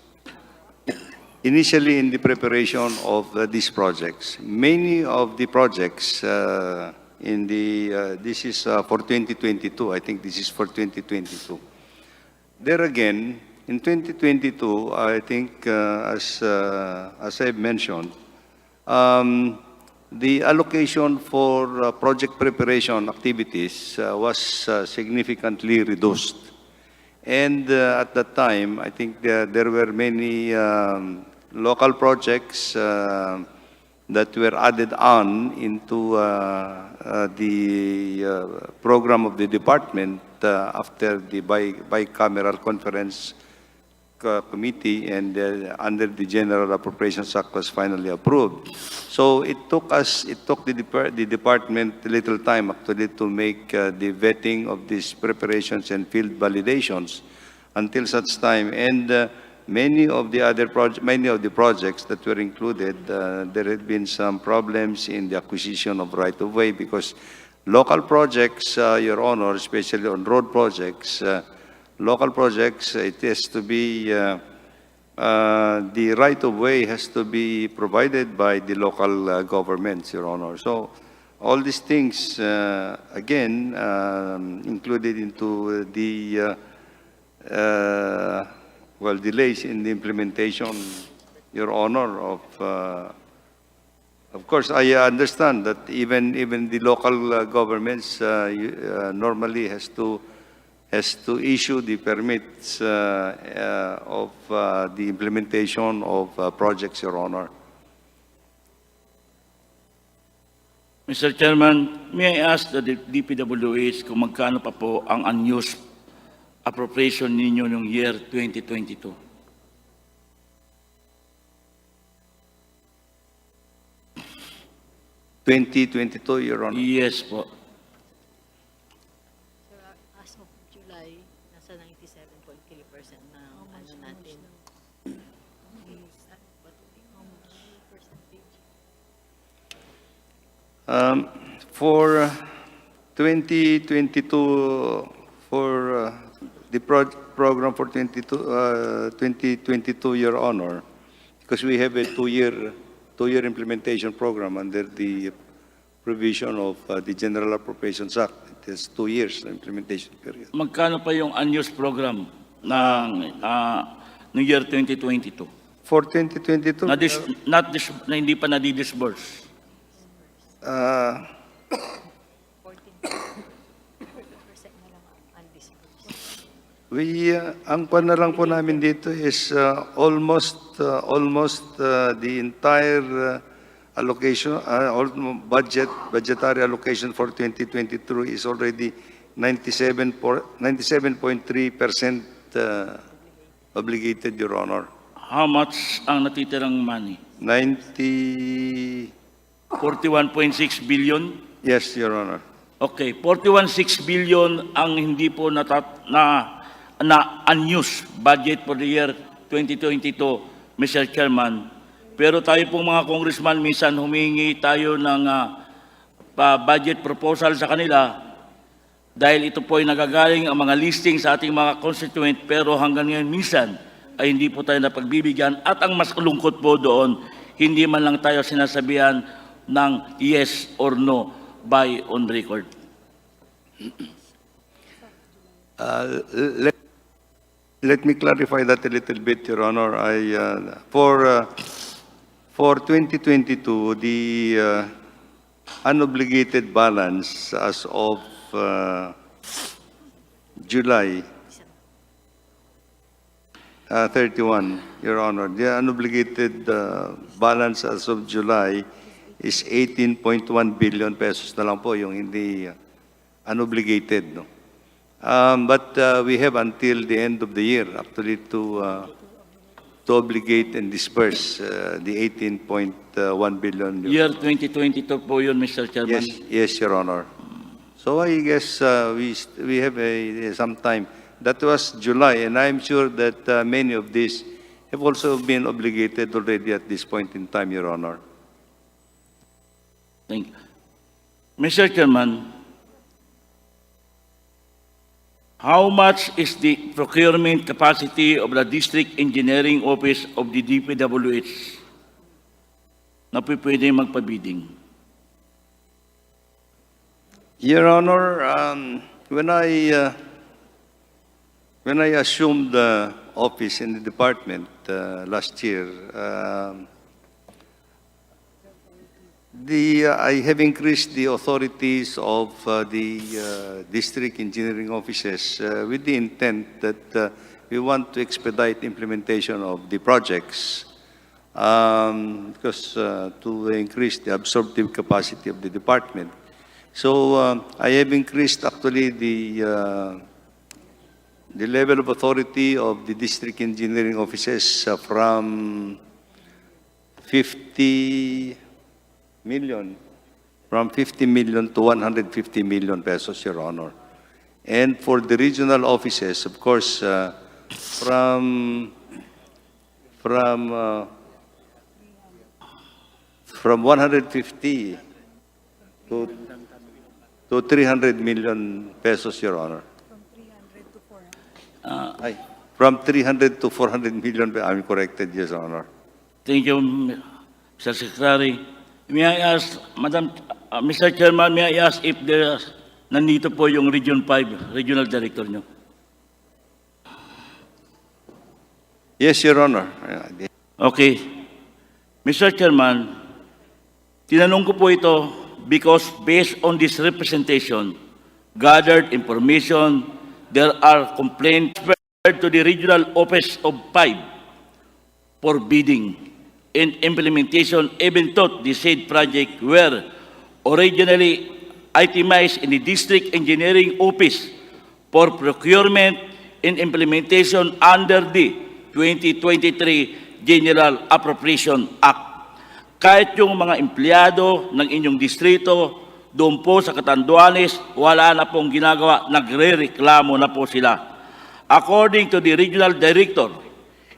Initially, in the preparation of these projects, many of the projects this is for 2022. I think this is for 2022. There again, in 2022, I think, as I've mentioned, the allocation for project preparation activities was significantly reduced. And at that time, I think there were many local projects that were added on into the program of the department after the bicameral conference committee, and under the General Appropriations Act was finally approved. So it took the department a little time actually to make the vetting of these preparations and field validations until such time. And many of the projects that were included, there had been some problems in the acquisition of right-of-way, because local projects, Your Honor, especially on road projects, local projects, it has to be, the right-of-way has to be provided by the local governments, Your Honor. So all these things, again, included into the, delays in the implementation, Your Honor, of course, I understand that even the local governments normally has to issue the permits of the implementation of projects, Your Honor. Mr. Chairman, may I ask the DPWH kung magkano pa po ang unused appropriation ninyo ng year 2022? Your Honor. Yes po. As of July, nasa 97.3% na ano natin. For 2022, for the program for 2022, Your Honor, because we have a two-year implementation program under the provision of the General Appropriations Act. It has 2 years implementation period. Magkano pa yung unused program ng year 2022? For 2022, Na hindi pa nadi-disburse. ang pan na lang po namin dito is almost the entire allocation, budgetary allocation for 2023 is already 97.3% obligated, Your Honor. How much ang natitirang money? 41.6 billion? Yes, Your Honor. Okay, 41.6 billion ang hindi po na unused budget for the year 2022, Mr. Chairman. Pero tayo pong mga congressman, minsan humingi tayo ng budget proposal sa kanila dahil ito po ay nagagaling ang mga listing sa ating mga constituent, pero hanggang ngayon minsan ay hindi po tayo napagbibigyan, at ang mas lungkot po doon, hindi man lang tayo sinasabihan ng yes or no by on record. Let me clarify that a little bit, Your Honor. For 2022, the unobligated balance as of July 31, Your Honor, the unobligated balance as of July is 18.1 billion pesos na lang po yung hindi unobligated, no? But we have until the end of the year actually to obligate and disperse the 18.1 billion. Year 2022 po yun, Mr. Chairman. Yes, Your Honor. So I guess we have some time. That was July, and I'm sure that many of these have also been obligated already at this point in time, Your Honor. Thank you. Mr. Chairman, how much is the procurement capacity of the District Engineering Office of the DPWH na pwede magpabidding? Your Honor, when I assumed the office in the department last year, I have increased the authorities of the district engineering offices with the intent that we want to expedite implementation of the projects because to increase the absorptive capacity of the department. So I have increased actually the level of authority of the district engineering offices from 50 million to 150 million pesos, Your Honor. And for the regional offices, of course, from 150 to 300 million pesos, Your Honor. From 300 to 400 million, I'm corrected, yes, Your Honor. Thank you, Mr. Secretary. May I ask, Mr. Chairman, may I ask if nandito po yung Region 5, Regional Director nyo? Yes, Your Honor. Okay. Mr. Chairman, tinanong ko po ito because based on this representation, gathered information, there are complaints to the Regional Office of 5 for bidding and implementation, even though the said project were originally itemized in the District Engineering Office for procurement in implementation under the 2023 General Appropriation Act. Kahit yung mga empleyado ng inyong distrito, doon po sa Catanduanes, wala na pong ginagawa, nagre-reklamo na po sila. According to the regional director,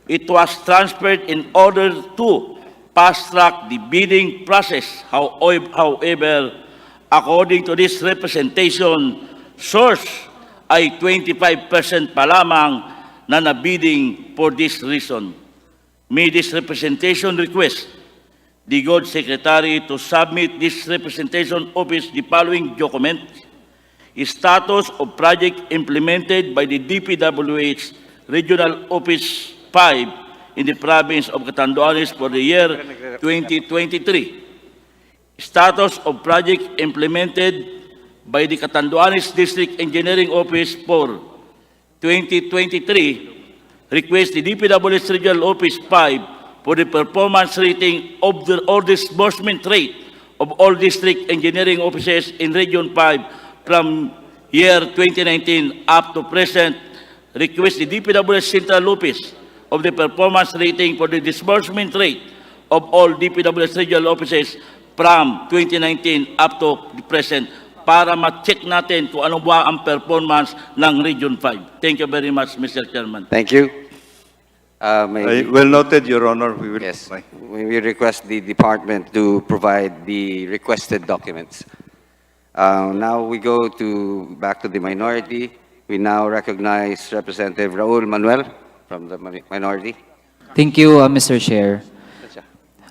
it was transferred in order to fast-track the bidding process. However, according to this representation, source ay 25% pa lamang na nabidding for this reason. May this representation request the God Secretary to submit this representation office the following document: status of project implemented by the DPWH Regional Office 5 in the province of Catanduanes for the year 2023. Status of project implemented by the Catanduanes District Engineering Office for 2023. Request the DPWH Regional Office 5 for the performance rating of the or disbursement rate of all district engineering offices in Region 5 from year 2019 up to present. Request the DPWH Central Office of the performance rating for the disbursement rate of all DPWH regional offices from 2019 up to the present para ma-check natin kung ano ba ang performance ng Region 5. Thank you very much, Mr. Chairman. Thank you. May Well noted, Your Honor. We will Yes, we request the department to provide the requested documents. Now we go back to the minority. We now recognize Representative Raul Manuel from the minority. Thank you, Mr. Chair.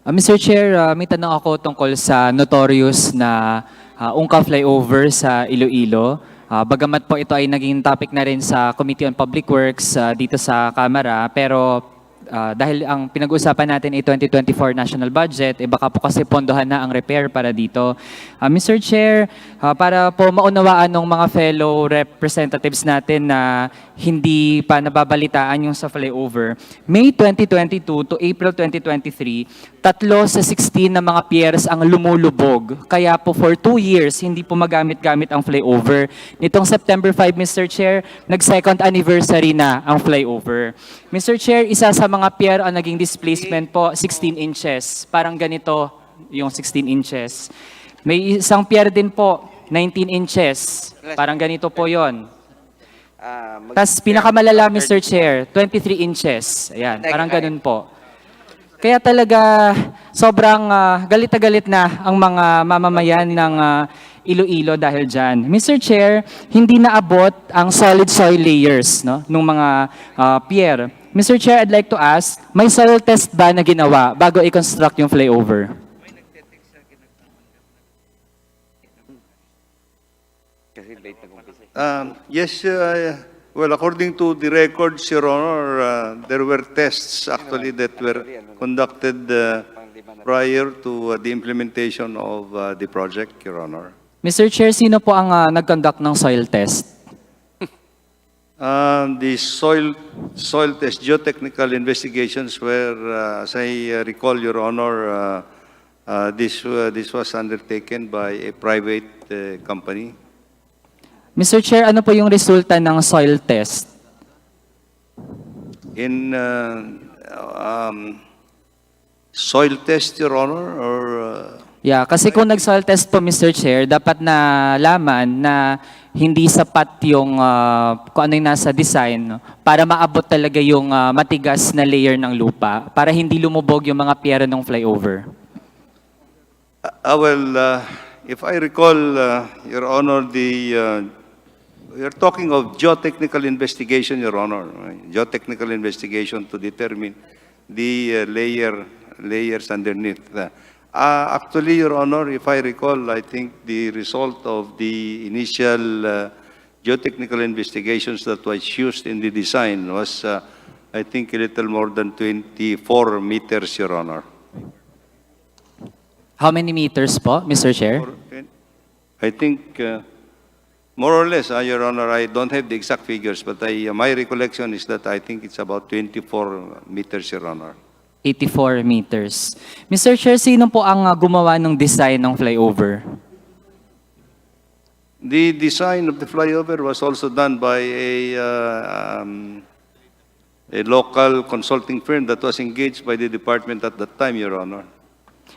Mr. Chair, may tanong ako tungkol sa notorious na Ungka flyover sa Iloilo. Bagamat po ito ay naging topic na rin sa Committee on Public Works dito sa Kamara, pero dahil ang pinag-uusapan natin ay 2024 national budget, baka po kasi pondohan na ang repair para dito. Mr. Chair, para po maunawaan ng mga fellow representatives natin na hindi pa nababalitaan yung sa flyover, May 2022 to April 2023, 3 sa 16 na mga piers ang lumulubog. Kaya po for 2 years, hindi po magamit-gamit ang flyover. Nitong September 5, Mr. Chair, nag-second anniversary na ang flyover. Mr. Chair, isa sa mga pier ang naging displacement po, 16 inches. Parang ganito yung 16 inches. May isang pier din po, 19 inches. Parang ganito po yon. Tapos pinakamalala, Mr. Chair, 23 inches. Ayan, parang ganun po. Kaya talaga sobrang galit na galit na ang mga mamamayan ng Iloilo dahil dyan. Mr. Chair, hindi naabot ang solid soil layers ng mga pier. Mr. Chair, I'd like to ask, may soil test ba na ginawa bago i-construct yung flyover? Yes, well, according to the records, Your Honor, there were tests actually that were conducted prior to the implementation of the project, Your Honor. Mr. Chair, sino po ang nag-conduct ng soil test? The soil test geotechnical investigations were, as I recall, Your Honor, this was undertaken by a private company. Mr. Chair, ano po yung resulta ng soil test? In soil test, Your Honor, or... Yeah, kasi kung nag-soil test po, Mr. Chair, dapat na laman na hindi sapat yung kung ano yung nasa design, no, para maabot talaga yung matigas na layer ng lupa, para hindi lumubog yung mga pier ng flyover. If I recall, Your Honor, we are talking of geotechnical investigation, Your Honor. Geotechnical investigation to determine the layers underneath. Actually, Your Honor, if I recall, I think the result of the initial geotechnical investigations that was used in the design was, I think, a little more than 24 meters, Your Honor. How many meters po, Mr. Chair? I think, more or less, Your Honor, I don't have the exact figures, but my recollection is that I think it's about 24 meters, Your Honor. 84 meters. Mr. Chair, sino po ang gumawa ng design ng flyover? The design of the flyover was also done by a local consulting firm that was engaged by the department at that time, Your Honor.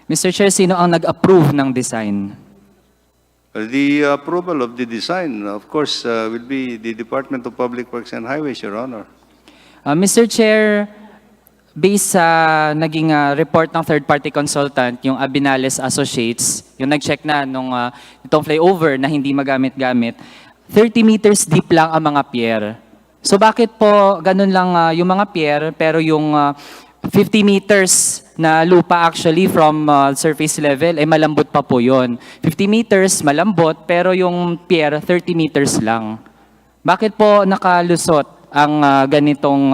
Mr. Chair, sino ang nag-approve ng design? The approval of the design, of course, will be the Department of Public Works and Highways, Your Honor. Mr. Chair, based sa naging report ng third-party consultant, yung Abinales Associates, yung nag-check na nung itong flyover na hindi magamit-gamit, 30 meters deep lang ang mga pier. So bakit po ganun lang yung mga pier, pero yung 50 meters na lupa actually from surface level, eh malambot pa po yun. 50 meters, malambot, pero yung pier, 30 meters lang. Bakit po nakalusot ang ganitong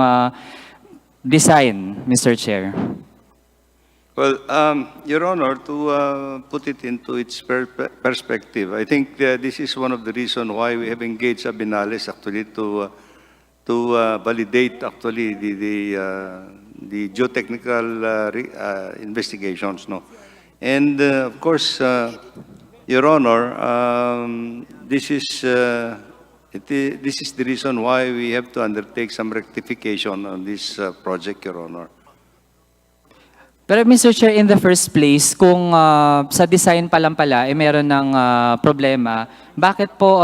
design, Mr. Chair? Well, Your Honor, to put it into its perspective, I think this is one of the reasons why we have engaged Abinales actually to validate actually the geotechnical investigations, no. And of course, Your Honor, this is the reason why we have to undertake some rectification on this project, Your Honor. Pero Mr. Chair, in the first place, kung sa design pa lang pala, eh meron ng problema, bakit po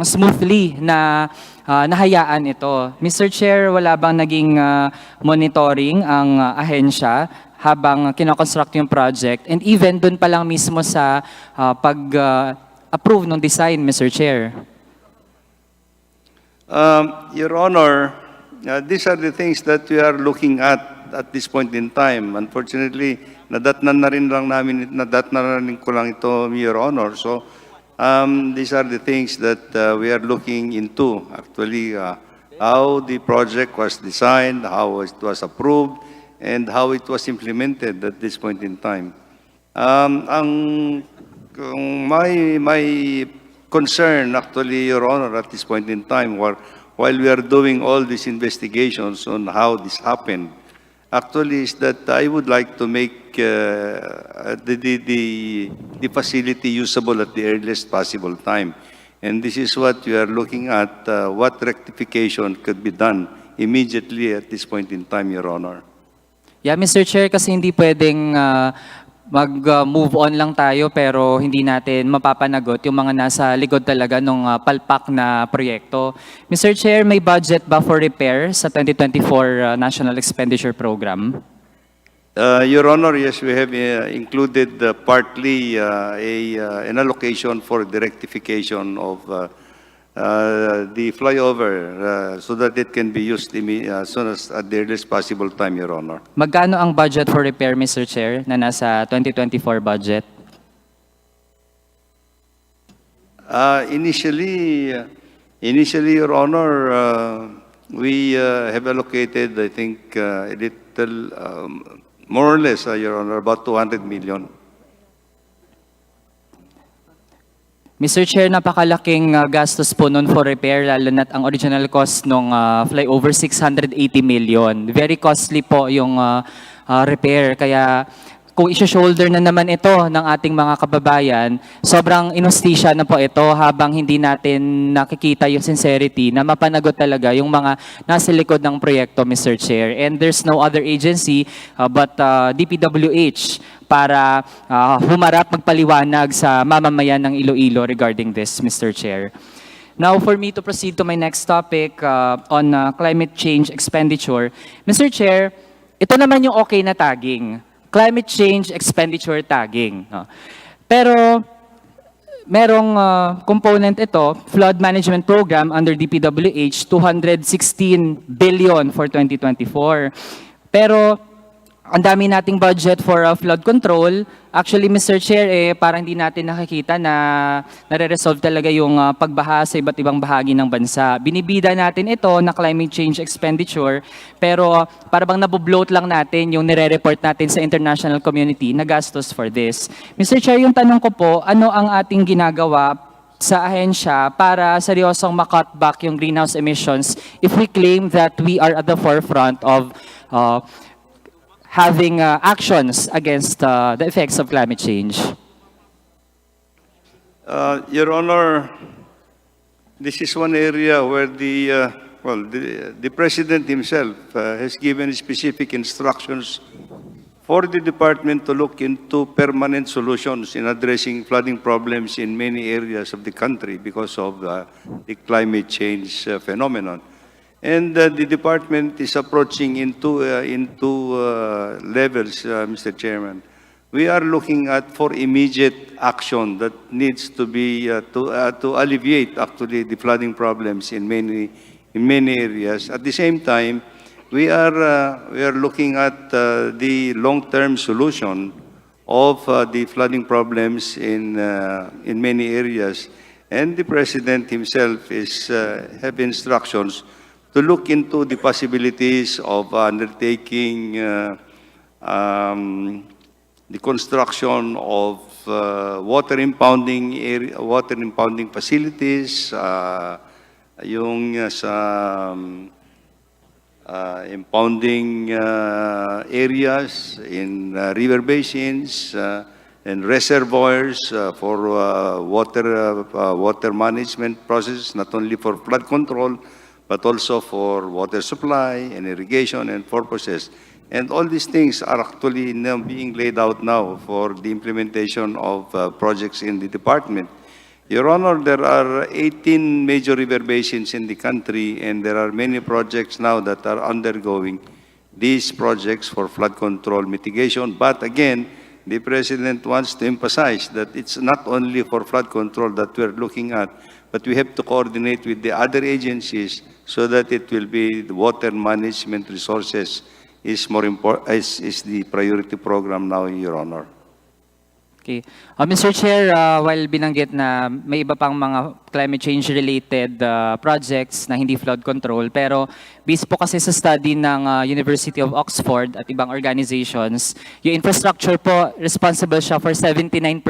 smoothly na nahayaan ito? Mr. Chair, wala bang naging monitoring ang ahensya habang kinoconstruct yung project? And even dun pa lang mismo sa pag-approve ng design, Mr. Chair. Your Honor, these are the things that we are looking at this point in time. Unfortunately, nadatnan na rin ko lang ito, Your Honor. So, these are the things that we are looking into. Actually, how the project was designed, how it was approved, and how it was implemented at this point in time. My concern, actually, Your Honor, at this point in time, while we are doing all these investigations on how this happened, actually is that I would like to make the facility usable at the earliest possible time. And this is what we are looking at, what rectification could be done immediately at this point in time, Your Honor. Yeah, Mr. Chair, kasi hindi pwedeng mag-move on lang tayo pero hindi natin mapapanagot yung mga nasa likod talaga ng palpak na proyekto. Mr. Chair, may budget ba for repair sa 2024 National Expenditure Program? Your Honor, yes, we have included partly an allocation for the rectification of the flyover so that it can be used as soon as at the earliest possible time, Your Honor. Magkano ang budget for repair, Mr. Chair, na nasa 2024 budget? Initially, Your Honor, we have allocated, I think, a little, more or less, Your Honor, about 200 million. Mr. Chair, napakalaking gastos po nun for repair, lalo na't ang original cost ng flyover 680 million. Very costly po yung repair. Kaya kung i-shoulder na naman ito ng ating mga kababayan, sobrang inustisya na po ito habang hindi natin nakikita yung sincerity na mapanagot talaga yung mga nasa likod ng proyekto, Mr. Chair. And there's no other agency but DPWH para humarap, magpaliwanag sa mamamayan ng Iloilo regarding this, Mr. Chair. Now, for me to proceed to my next topic on climate change expenditure, Mr. Chair, ito naman yung okay na tagging. Climate change expenditure tagging. No? Pero merong component ito, flood management program under DPWH, 216 billion for 2024. Pero ang dami nating budget for flood control. Actually, Mr. Chair, parang hindi natin nakikita na nare-resolve talaga yung pagbaha sa iba't ibang bahagi ng bansa. Binibida natin ito na climate change expenditure, pero para bang nabobloat lang natin yung nire-report natin sa international community na gastos for this. Mr. Chair, yung tanong ko po, ano ang ating ginagawa sa ahensya para seryosong ma-cut back yung greenhouse emissions if we claim that we are at the forefront of having actions against the effects of climate change? Your Honor, this is one area where the President himself has given specific instructions for the department to look into permanent solutions in addressing flooding problems in many areas of the country because of the climate change phenomenon. And the department is approaching in two levels, Mr. Chairman. We are looking at for immediate action that needs to be to alleviate actually the flooding problems in many areas. At the same time, we are looking at the long-term solution of the flooding problems in many areas, and the President himself is have instructions to look into the possibilities of undertaking the construction of water impounding facilities, yung sa impounding areas in river basins and reservoirs for water management processes, not only for flood control, but also for water supply and irrigation and purposes. And all these things are actually now being laid out now for the implementation of projects in the department. Your Honor, there are 18 major river basins in the country, and there are many projects now that are undergoing these projects for flood control mitigation. But again, the President wants to emphasize that it's not only for flood control that we're looking at, but we have to coordinate with the other agencies so that it will be the water management resources is more important, is the priority program now, Your Honor. Okay. Mr. Chair, while binanggit na may iba pang mga climate change-related projects na hindi flood control, pero based po kasi sa study ng University of Oxford at ibang organizations, yung infrastructure po, responsible siya for 79%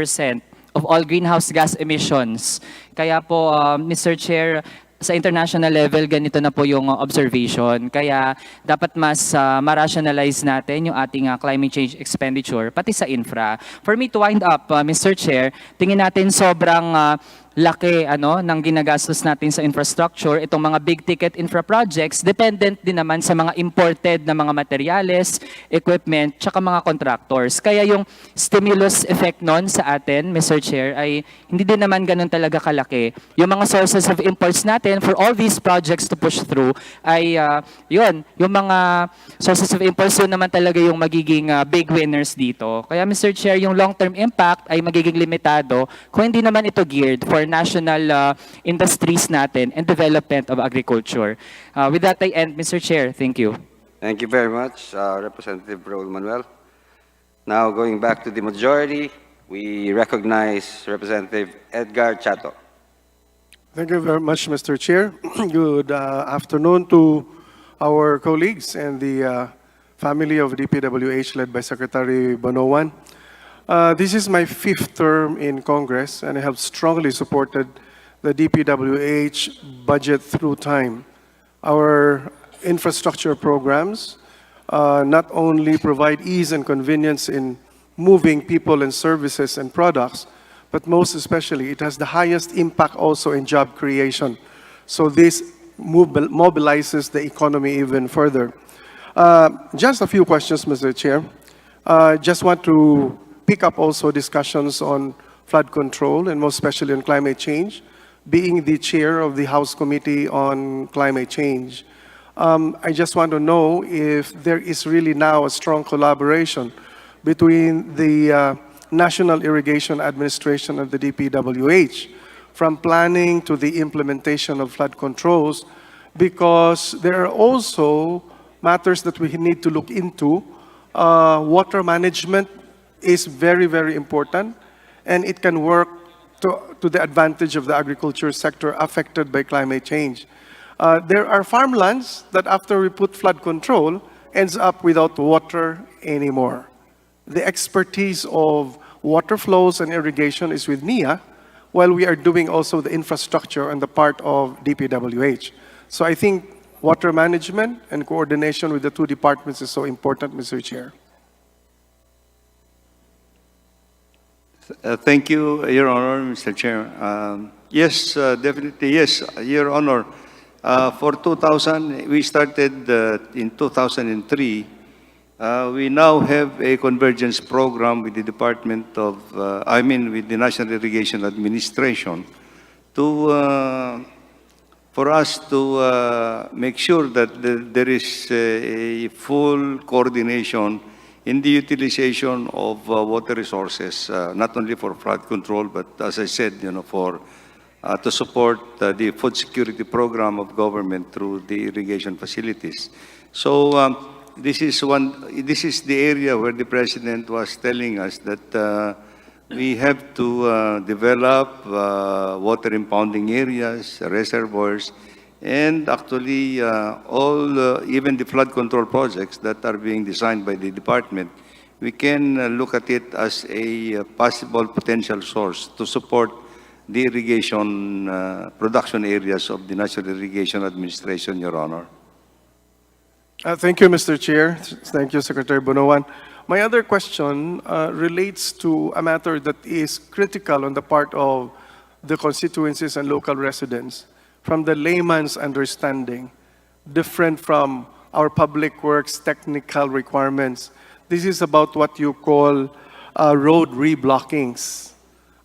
of all greenhouse gas emissions. Kaya po, Mr. Chair, sa international level, ganito na po yung observation. Kaya dapat mas ma-rationalize natin yung ating climate change expenditure, pati sa infra. For me to wind up, Mr. Chair, tingin natin sobrang laki ng ginagastos natin sa infrastructure. Itong mga big ticket infra projects, dependent din naman sa mga imported na mga materyales, equipment, tsaka mga contractors. Kaya yung stimulus effect nun sa atin, Mr. Chair, ay hindi din naman ganun talaga kalaki. Yung mga sources of imports natin for all these projects to push through ay yung mga sources of imports yun naman talaga yung magiging big winners dito. Kaya Mr. Chair, yung long-term impact ay magiging limitado kung hindi naman ito geared for national industries natin and development of agriculture. With that, I end, Mr. Chair. Thank you. Thank you very much, Representative Raul Manuel. Now, going back to the majority, we recognize Representative Edgar Chato. Thank you very much, Mr. Chair. Good afternoon to our colleagues and the family of DPWH led by Secretary Bonoan. This is my 5th term in Congress, and I have strongly supported the DPWH budget through time. Our infrastructure programs not only provide ease and convenience in moving people and services and products, but most especially, it has the highest impact also in job creation. So this mobilizes the economy even further. Just a few questions, Mr. Chair. Just want to pick up also discussions on flood control and most especially on climate change, being the chair of the House Committee on Climate Change. I just want to know if there is really now a strong collaboration between the National Irrigation Administration of the DPWH, from planning to the implementation of flood controls, because there are also matters that we need to look into. Water management is very, very important, and it can work to the advantage of the agriculture sector affected by climate change. There are farmlands that after we put flood control ends up without water anymore. The expertise of water flows and irrigation is with NIA, while we are doing also the infrastructure on the part of DPWH. So I think water management and coordination with the two departments is so important, Mr. Chair. Thank you, Your Honor, Mr. Chair. Yes, definitely, yes, Your Honor. For 2000, we started in 2003. We now have a convergence program with the Department of, with the National Irrigation Administration to, for us to make sure that there is a full coordination in the utilization of water resources, not only for flood control, but as I said, for to support the food security program of government through the irrigation facilities. So this is the area where the President was telling us that we have to develop water impounding areas, reservoirs, and actually even the flood control projects that are being designed by the department, we can look at it as a possible potential source to support the irrigation production areas of the National Irrigation Administration, Your Honor. Thank you, Mr. Chair. Thank you, Secretary Bonoan. My other question relates to a matter that is critical on the part of the constituencies and local residents, from the layman's understanding, different from our public works technical requirements. This is about what you call road reblockings.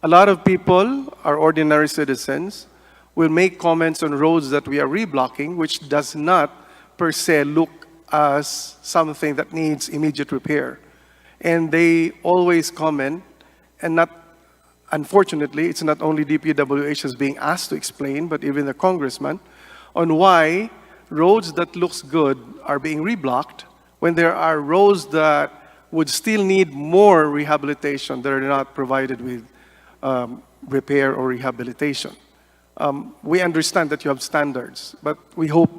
A lot of people, our ordinary citizens, will make comments on roads that we are reblocking, which does not per se look as something that needs immediate repair. And they always comment, and not, unfortunately, it's not only DPWH is being asked to explain, but even the congressman, on why roads that looks good are being reblocked when there are roads that would still need more rehabilitation that are not provided with repair or rehabilitation. We understand that you have standards, but we hope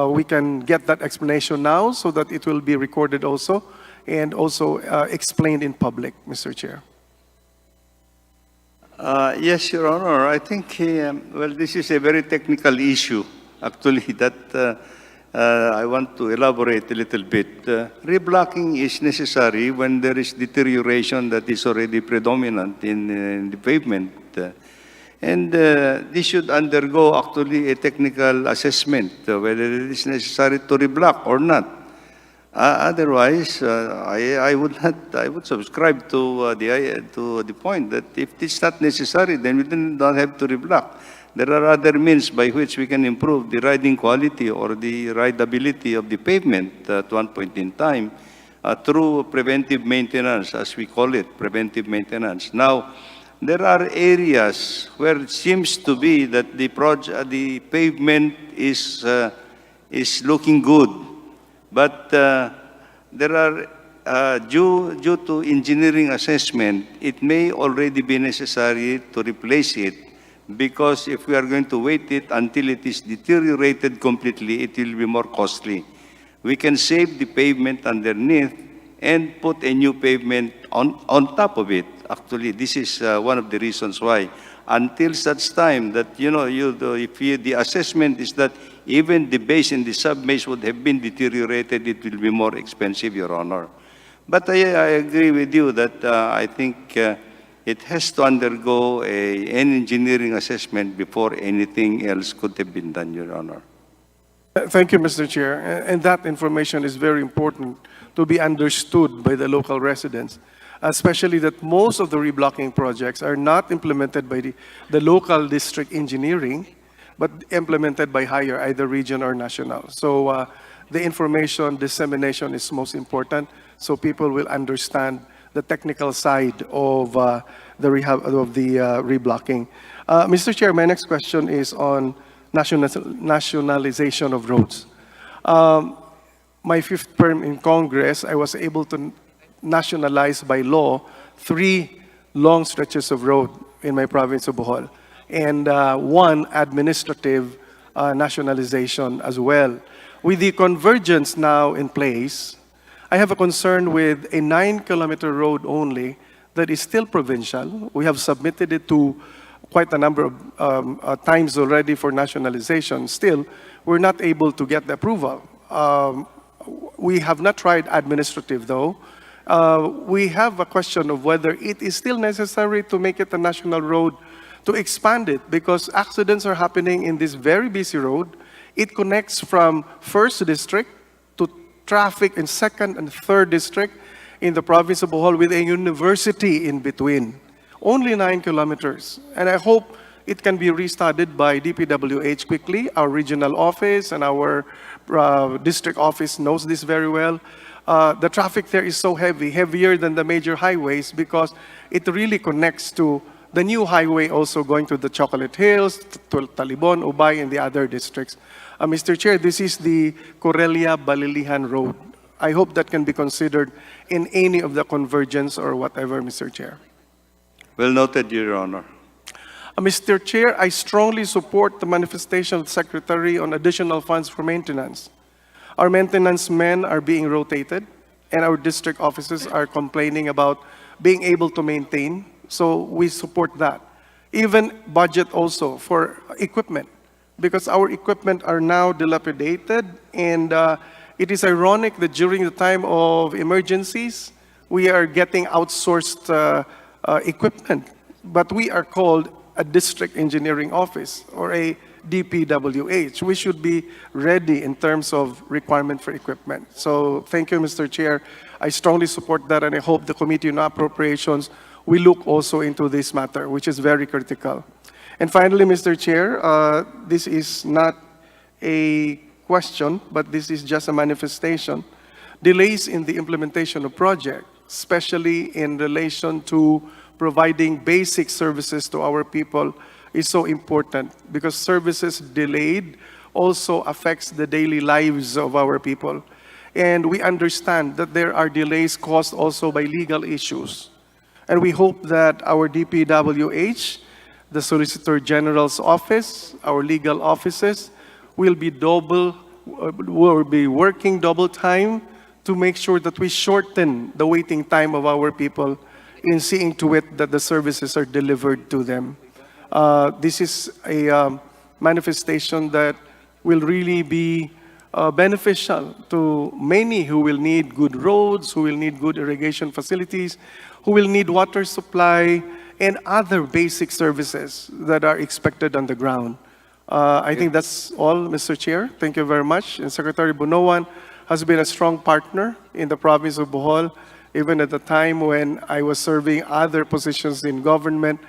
we can get that explanation now so that it will be recorded also and also explained in public, Mr. Chair. Yes, Your Honor. I think, well, this is a very technical issue, actually, that I want to elaborate a little bit. Reblocking is necessary when there is deterioration that is already predominant in the pavement. And this should undergo actually a technical assessment, whether it is necessary to reblock or not. Otherwise, I would subscribe to the point that if it's not necessary, then we don't have to reblock. There are other means by which we can improve the riding quality or the rideability of the pavement at one point in time through preventive maintenance, as we call it, preventive maintenance. Now, there are areas where it seems to be that the pavement is looking good, but there are due to engineering assessment, it may already be necessary to replace it, because if we are going to wait it until it is deteriorated completely, it will be more costly. We can save the pavement underneath and put a new pavement on top of it. Actually, this is one of the reasons why. Until such time that, if the assessment is that even the base and the sub-base would have been deteriorated, it will be more expensive, Your Honor. But I agree with you that I think it has to undergo an engineering assessment before anything else could have been done, Your Honor. Thank you, Mr. Chair. And that information is very important to be understood by the local residents, especially that most of the reblocking projects are not implemented by the local district engineering, but implemented by higher, either region or national. So the information dissemination is most important, so people will understand the technical side of the reblocking. Mr. Chair, my next question is on nationalization of roads. My fifth term in Congress, I was able to nationalize by law 3 long stretches of road in my province of Bohol, and 1 administrative nationalization as well. With the convergence now in place, I have a concern with a 9-kilometer road only that is still provincial. We have submitted it to quite a number of times already for nationalization. Still, we're not able to get the approval. We have not tried administrative though, we have a question of whether it is still necessary to make it a national road, to expand it, because accidents are happening in this very busy road. It connects from 1st District to traffic in 2nd and 3rd District in the province of Bohol with a university in between. Only 9 kilometers. And I hope it can be restarted by DPWH quickly. Our regional office and our district office knows this very well. The traffic there is so heavy, heavier than the major highways, because it really connects to the new highway also going to the Chocolate Hills, to Talibon, Ubay, and the other districts. Mr. Chair, this is the Corelia-Balilihan Road. I hope that can be considered in any of the convergence or whatever, Mr. Chair. Well noted, Your Honor. Mr. Chair, I strongly support the manifestation of the Secretary on additional funds for maintenance. Our maintenance men are being rotated, and our district offices are complaining about being able to maintain, so we support that. Even budget also for equipment, because our equipment are now dilapidated, and it is ironic that during the time of emergencies, we are getting outsourced equipment, but we are called a district engineering office or a DPWH. We should be ready in terms of requirement for equipment. So thank you, Mr. Chair. I strongly support that, and I hope the Committee on Appropriations will look also into this matter, which is very critical. And finally, Mr. Chair, this is not a question, but this is just a manifestation. Delays in the implementation of project, especially in relation to providing basic services to our people, is so important, because services delayed also affects the daily lives of our people. And we understand that there are delays caused also by legal issues. And we hope that our DPWH, the Solicitor General's office, our legal offices, will be working double time to make sure that we shorten the waiting time of our people in seeing to it that the services are delivered to them. This is a manifestation that will really be beneficial to many who will need good roads, who will need good irrigation facilities, who will need water supply, and other basic services that are expected on the ground. I think that's all, Mr. Chair. Thank you very much. And Secretary Bunoan has been a strong partner in the province of Bohol, even at the time when I was serving other positions in government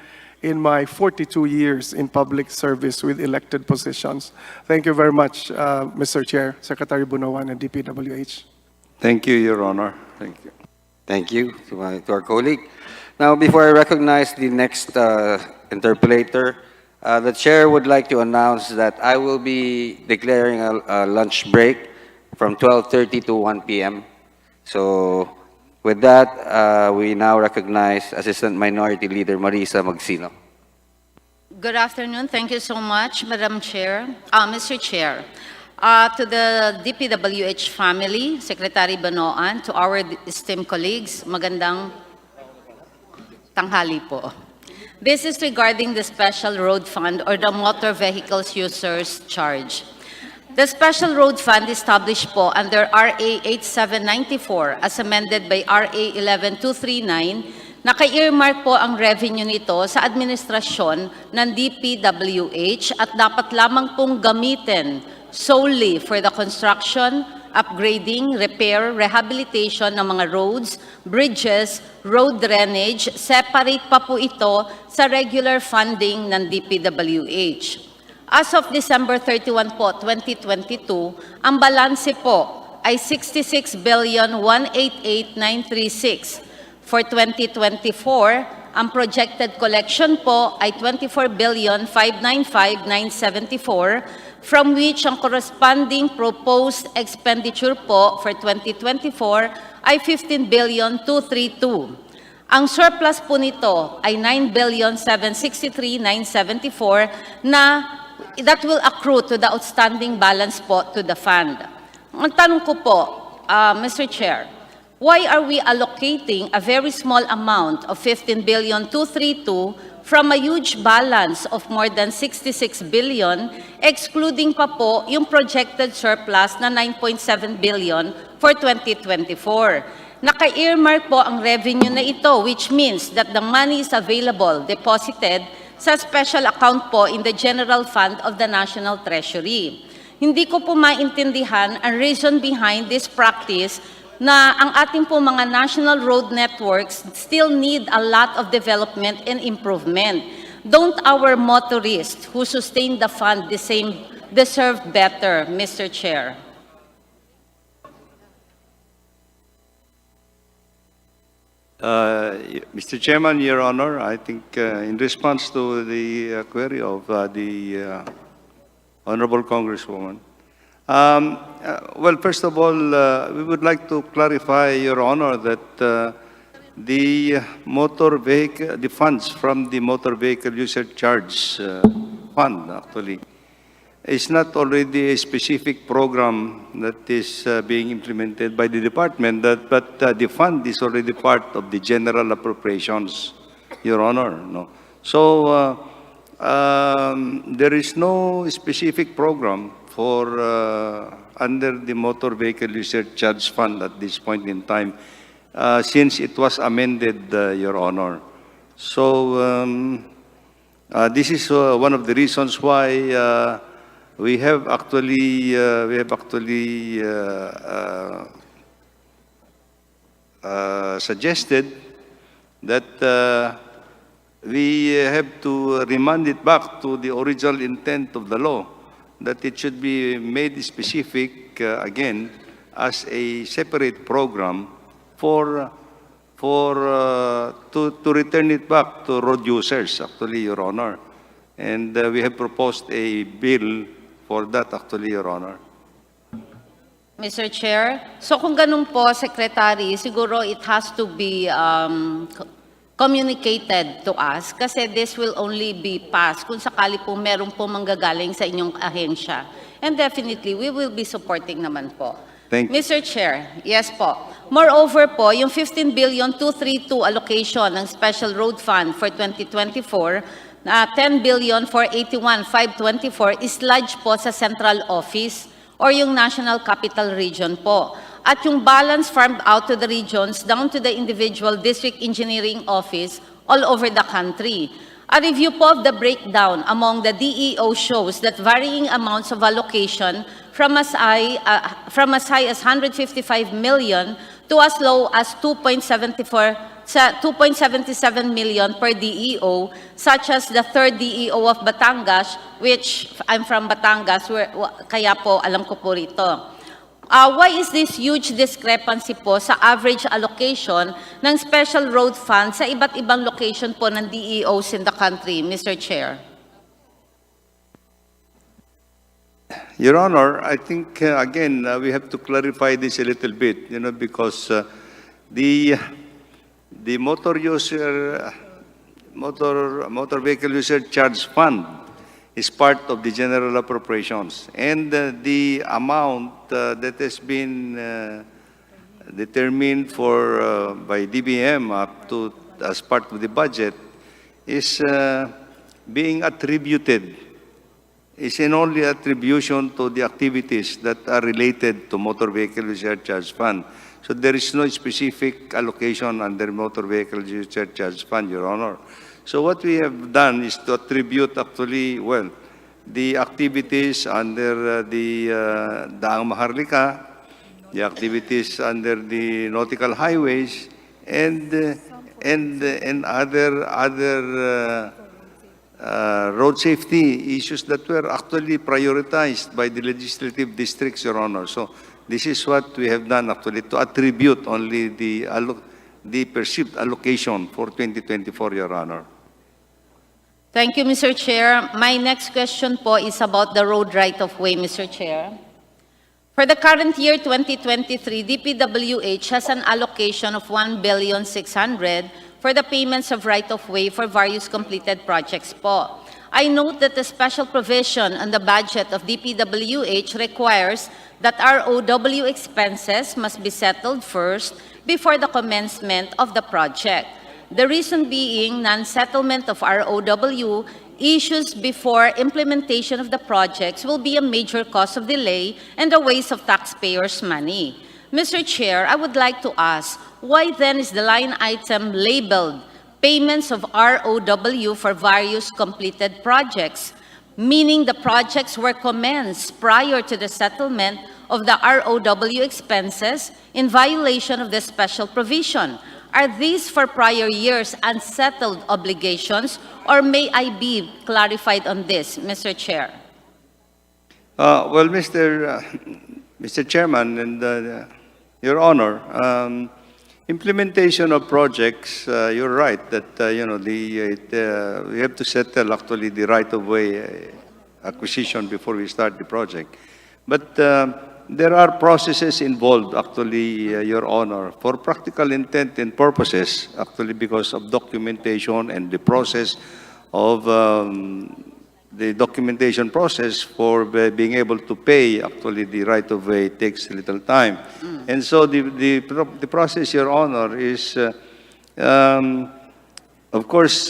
in my 42 years in public service with elected positions. Thank you very much, Mr. Chair, Secretary Bunoan, and DPWH. Thank you, Your Honor. Thank you. Thank you to our colleague. Now, before I recognize the next interpellator, the chair would like to announce that I will be declaring a lunch break from 12:30 to 1 p.m. So, with that, we now recognize Assistant Minority Leader Marisa Magsino. Good afternoon. Thank you so much, Madam Chair. Mr. Chair, to the DPWH family, Secretary Banoan, to our esteemed colleagues, magandang tanghali po. This is regarding the Special Road Fund or the Motor Vehicles Users Charge. The Special Road Fund established po under RA 8794 as amended by RA 11239, naka-earmark po ang revenue nito sa administrasyon ng DPWH at dapat lamang pong gamitin solely for the construction, upgrading, repair, rehabilitation ng mga roads, bridges, road drainage. Separate pa po ito sa regular funding ng DPWH. As of December 31 po, 2022, ang balanse po ay 66,188,936. For 2024, ang projected collection po ay 24,595,974, from which ang corresponding proposed expenditure po for 2024 ay 15,232. Ang surplus po nito ay 9,763,974 na that will accrue to the outstanding balance po to the fund. Ang tanong ko po, Mr. Chair, why are we allocating a very small amount of 15,232 from a huge balance of more than 66 billion, excluding pa po yung projected surplus na 9.7 billion for 2024? Naka-earmark po ang revenue na ito, which means that the money is available, deposited sa special account po in the General Fund of the National Treasury. Hindi ko po maintindihan ang reason behind this practice na ang ating po mga national road networks still need a lot of development and improvement. Don't our motorists who sustain the fund deserve better, Mr. Chair? Mr. Chairman, Your Honor, I think in response to the query of the Honorable Congresswoman, well, first of all, we would like to clarify, Your Honor, that the funds from the motor vehicle user charge fund, actually, is not already a specific program that is being implemented by the department, but the fund is already part of the general appropriations, Your Honor. No? So there is no specific program for under the motor vehicle user charge fund at this point in time, since it was amended, Your Honor. So this is one of the reasons why we have actually suggested that we have to remand it back to the original intent of the law, that it should be made specific again as a separate program to return it back to road users, actually, Your Honor. And we have proposed a bill for that, actually, Your Honor. Mr. Chair, so kung ganun po, Secretary, siguro it has to be communicated to us kasi this will only be passed kung sakali po meron po manggagaling sa inyong ahensya. And definitely, we will be supporting naman po. Thank you. Mr. Chair, yes po. Moreover po, yung 15,232 allocation ng Special Road Fund for 2024, 10,481,524 is lodged po sa Central Office or yung National Capital Region po. At yung balance farmed out to the regions down to the individual district engineering office all over the country. A review po of the breakdown among the DEO shows that varying amounts of allocation from as high as 155 million to as low as 2.77 million per DEO, such as the 3rd DEO of Batangas, which I'm from Batangas, kaya po alam ko po rito. Why is this huge discrepancy po sa average allocation ng special road fund sa iba't ibang location po ng DEOs in the country, Mr. Chair? Your Honor, I think, again, we have to clarify this a little bit, because the motor vehicle user charge fund is part of the general appropriations. And the amount that has been determined by DBM up to as part of the budget is being attributed, is in only attribution to the activities that are related to motor vehicle user charge fund. So there is no specific allocation under motor vehicle user charge fund, Your Honor. So what we have done is to attribute actually, well, the activities under the Daang Maharlika, the activities under the nautical highways, and other road safety issues that were actually prioritized by the legislative districts, Your Honor. So this is what we have done actually, to attribute only the perceived allocation for 2024, Your Honor. Thank you, Mr. Chair. My next question po is about the road right-of-way, Mr. Chair. For the current year, 2023, DPWH has an allocation of 1,600,000,000 for the payments of right-of-way for various completed projects po. I note that the special provision on the budget of DPWH requires that ROW expenses must be settled first before the commencement of the project. The reason being non-settlement of ROW issues before implementation of the projects will be a major cause of delay and a waste of taxpayers' money. Mr. Chair, I would like to ask, why then is the line item labeled payments of ROW for various completed projects, meaning the projects were commenced prior to the settlement of the ROW expenses in violation of the special provision? Are these for prior years unsettled obligations, or may I be clarified on this, Mr. Chair? Well, Mr. Chairman and Your Honor, implementation of projects, you're right that we have to settle actually the right-of-way acquisition before we start the project. But there are processes involved, actually, Your Honor, for practical intent and purposes, actually because of documentation and the process of the documentation process for being able to pay, actually, the right-of-way takes a little time. And so the process, Your Honor, is, of course,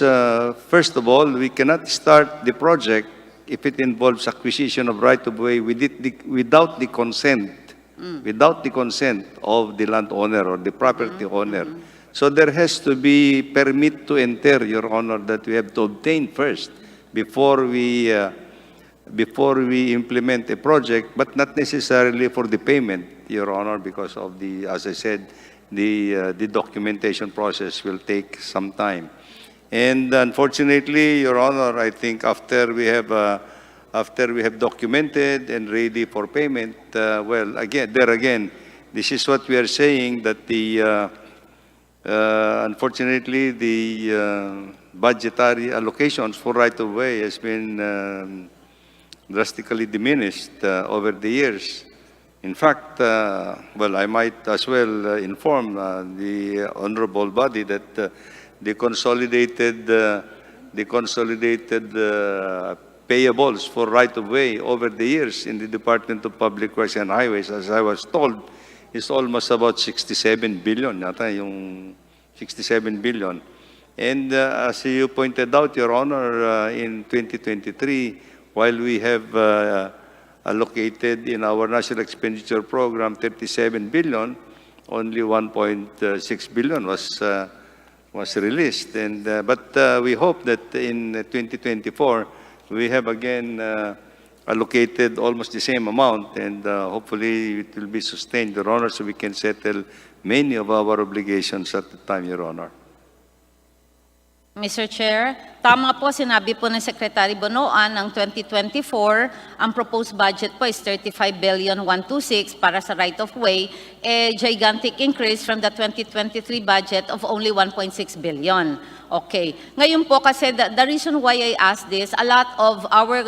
first of all, we cannot start the project if it involves acquisition of right-of-way without the consent, of the landowner or the property owner. So there has to be permit to enter, Your Honor, that we have to obtain first before we implement a project, but not necessarily for the payment, Your Honor, because of the, as I said, the documentation process will take some time. And unfortunately, Your Honor, I think after we have documented and ready for payment, well, again, this is what we are saying, that the unfortunately the budgetary allocations for right-of-way has been drastically diminished over the years. In fact, well, I might as well inform the honorable body that the consolidated payables for right-of-way over the years in the Department of Public Works and Highways, as I was told, is almost about 67 billion, yata yung 67 billion. And as you pointed out, Your Honor, in 2023, while we have allocated in our National Expenditure Program 37 billion, only 1.6 billion was released. And but we hope that in 2024 we have again allocated almost the same amount, and hopefully it will be sustained, Your Honor, so we can settle many of our obligations at the time, Your Honor. Mr. Chair, tama po, sinabi po ng Secretary Bonoan ng 2024, ang proposed budget po is 35,126 para sa right-of-way, a gigantic increase from the 2023 budget of only 1.6 billion. Okay. Ngayon po kasi, the reason why I asked this, a lot of our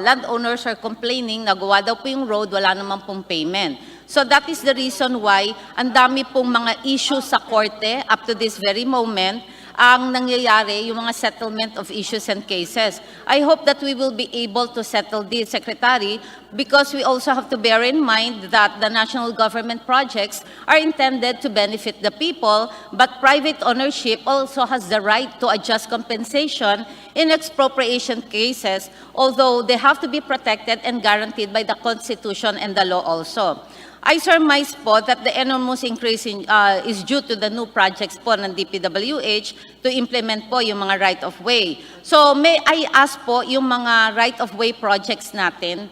landowners are complaining na gawa daw po yung road, wala naman pong payment. So that is the reason why ang dami pong mga issues sa korte up to this very moment, ang nangyayari, yung mga settlement of issues and cases. I hope that we will be able to settle this, Secretary, because we also have to bear in mind that the national government projects are intended to benefit the people, but private ownership also has the right to adjust compensation in expropriation cases, although they have to be protected and guaranteed by the Constitution and the law also. I surmise po that the enormous increase is due to the new projects po ng DPWH to implement po yung mga right-of-way. So may I ask po yung mga right-of-way projects natin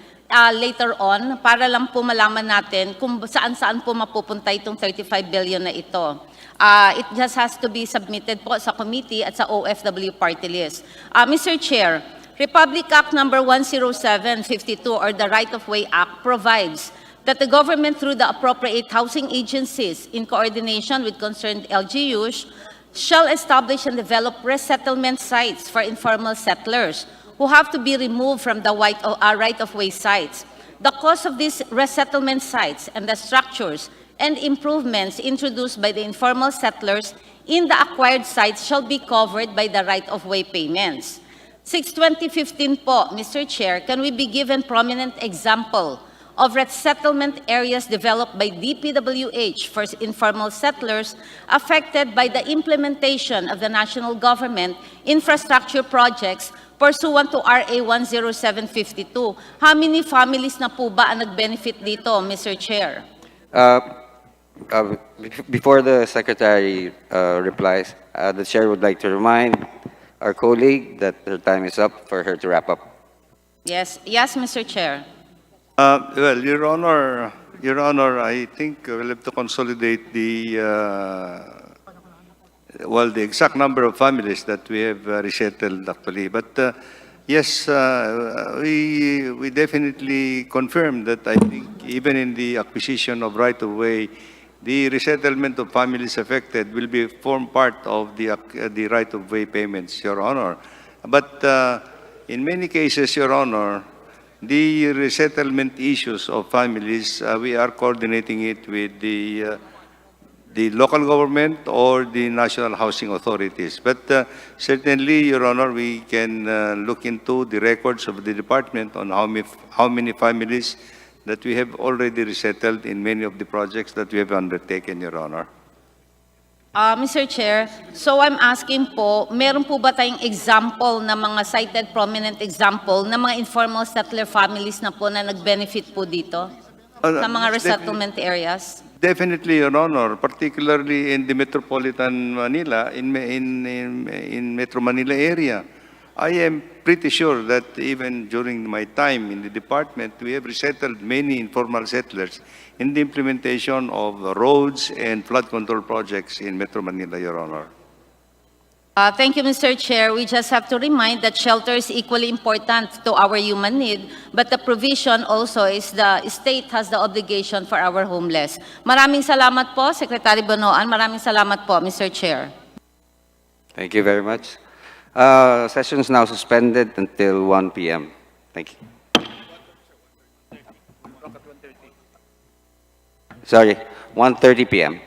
later on para lang po malaman natin kung saan-saan po mapupunta itong 35 billion na ito. It just has to be submitted po sa committee at sa OFW party list. Mr. Chair, Republic Act number 10752 or the Right-of-Way Act provides that the government through the appropriate housing agencies in coordination with concerned LGUs shall establish and develop resettlement sites for informal settlers who have to be removed from the right-of-way sites. The cost of these resettlement sites and the structures and improvements introduced by the informal settlers in the acquired sites shall be covered by the right-of-way payments. 6/2015 po, Mr. Chair, can we be given prominent example of resettlement areas developed by DPWH for informal settlers affected by the implementation of the national government infrastructure projects pursuant to RA 10752. How many families na po ba ang nag-benefit dito, Mr. Chair? Before the Secretary replies, the Chair would like to remind our colleague that her time is up for her to wrap up. Yes, yes, Mr. Chair. Well, Your Honor, I think we'll have to consolidate the exact number of families that we have resettled actually. But yes, we definitely confirm that I think even in the acquisition of right-of-way, the resettlement of families affected will form part of the right-of-way payments, Your Honor. But in many cases, Your Honor, the resettlement issues of families, we are coordinating it with the local government or the national housing authorities. But certainly, Your Honor, we can look into the records of the department on how many families that we have already resettled in many of the projects that we have undertaken, Your Honor. Mr. Chair, so I'm asking po, meron po ba tayong example na mga cited prominent example na mga informal settler families na po na nag-benefit po dito sa mga resettlement areas? Definitely, Your Honor, particularly in the metropolitan Manila, in Metro Manila area. I am pretty sure that even during my time in the department, we have resettled many informal settlers in the implementation of roads and flood control projects in Metro Manila, Your Honor. Thank you, Mr. Chair. We just have to remind that shelter is equally important to our human need, but the provision also is the state has the obligation for our homeless. Maraming salamat po, Secretary Bonoan. Maraming salamat po, Mr. Chair. Thank you very much. Session is now suspended until 1 p.m. Thank you. Sorry, 1:30 p.m.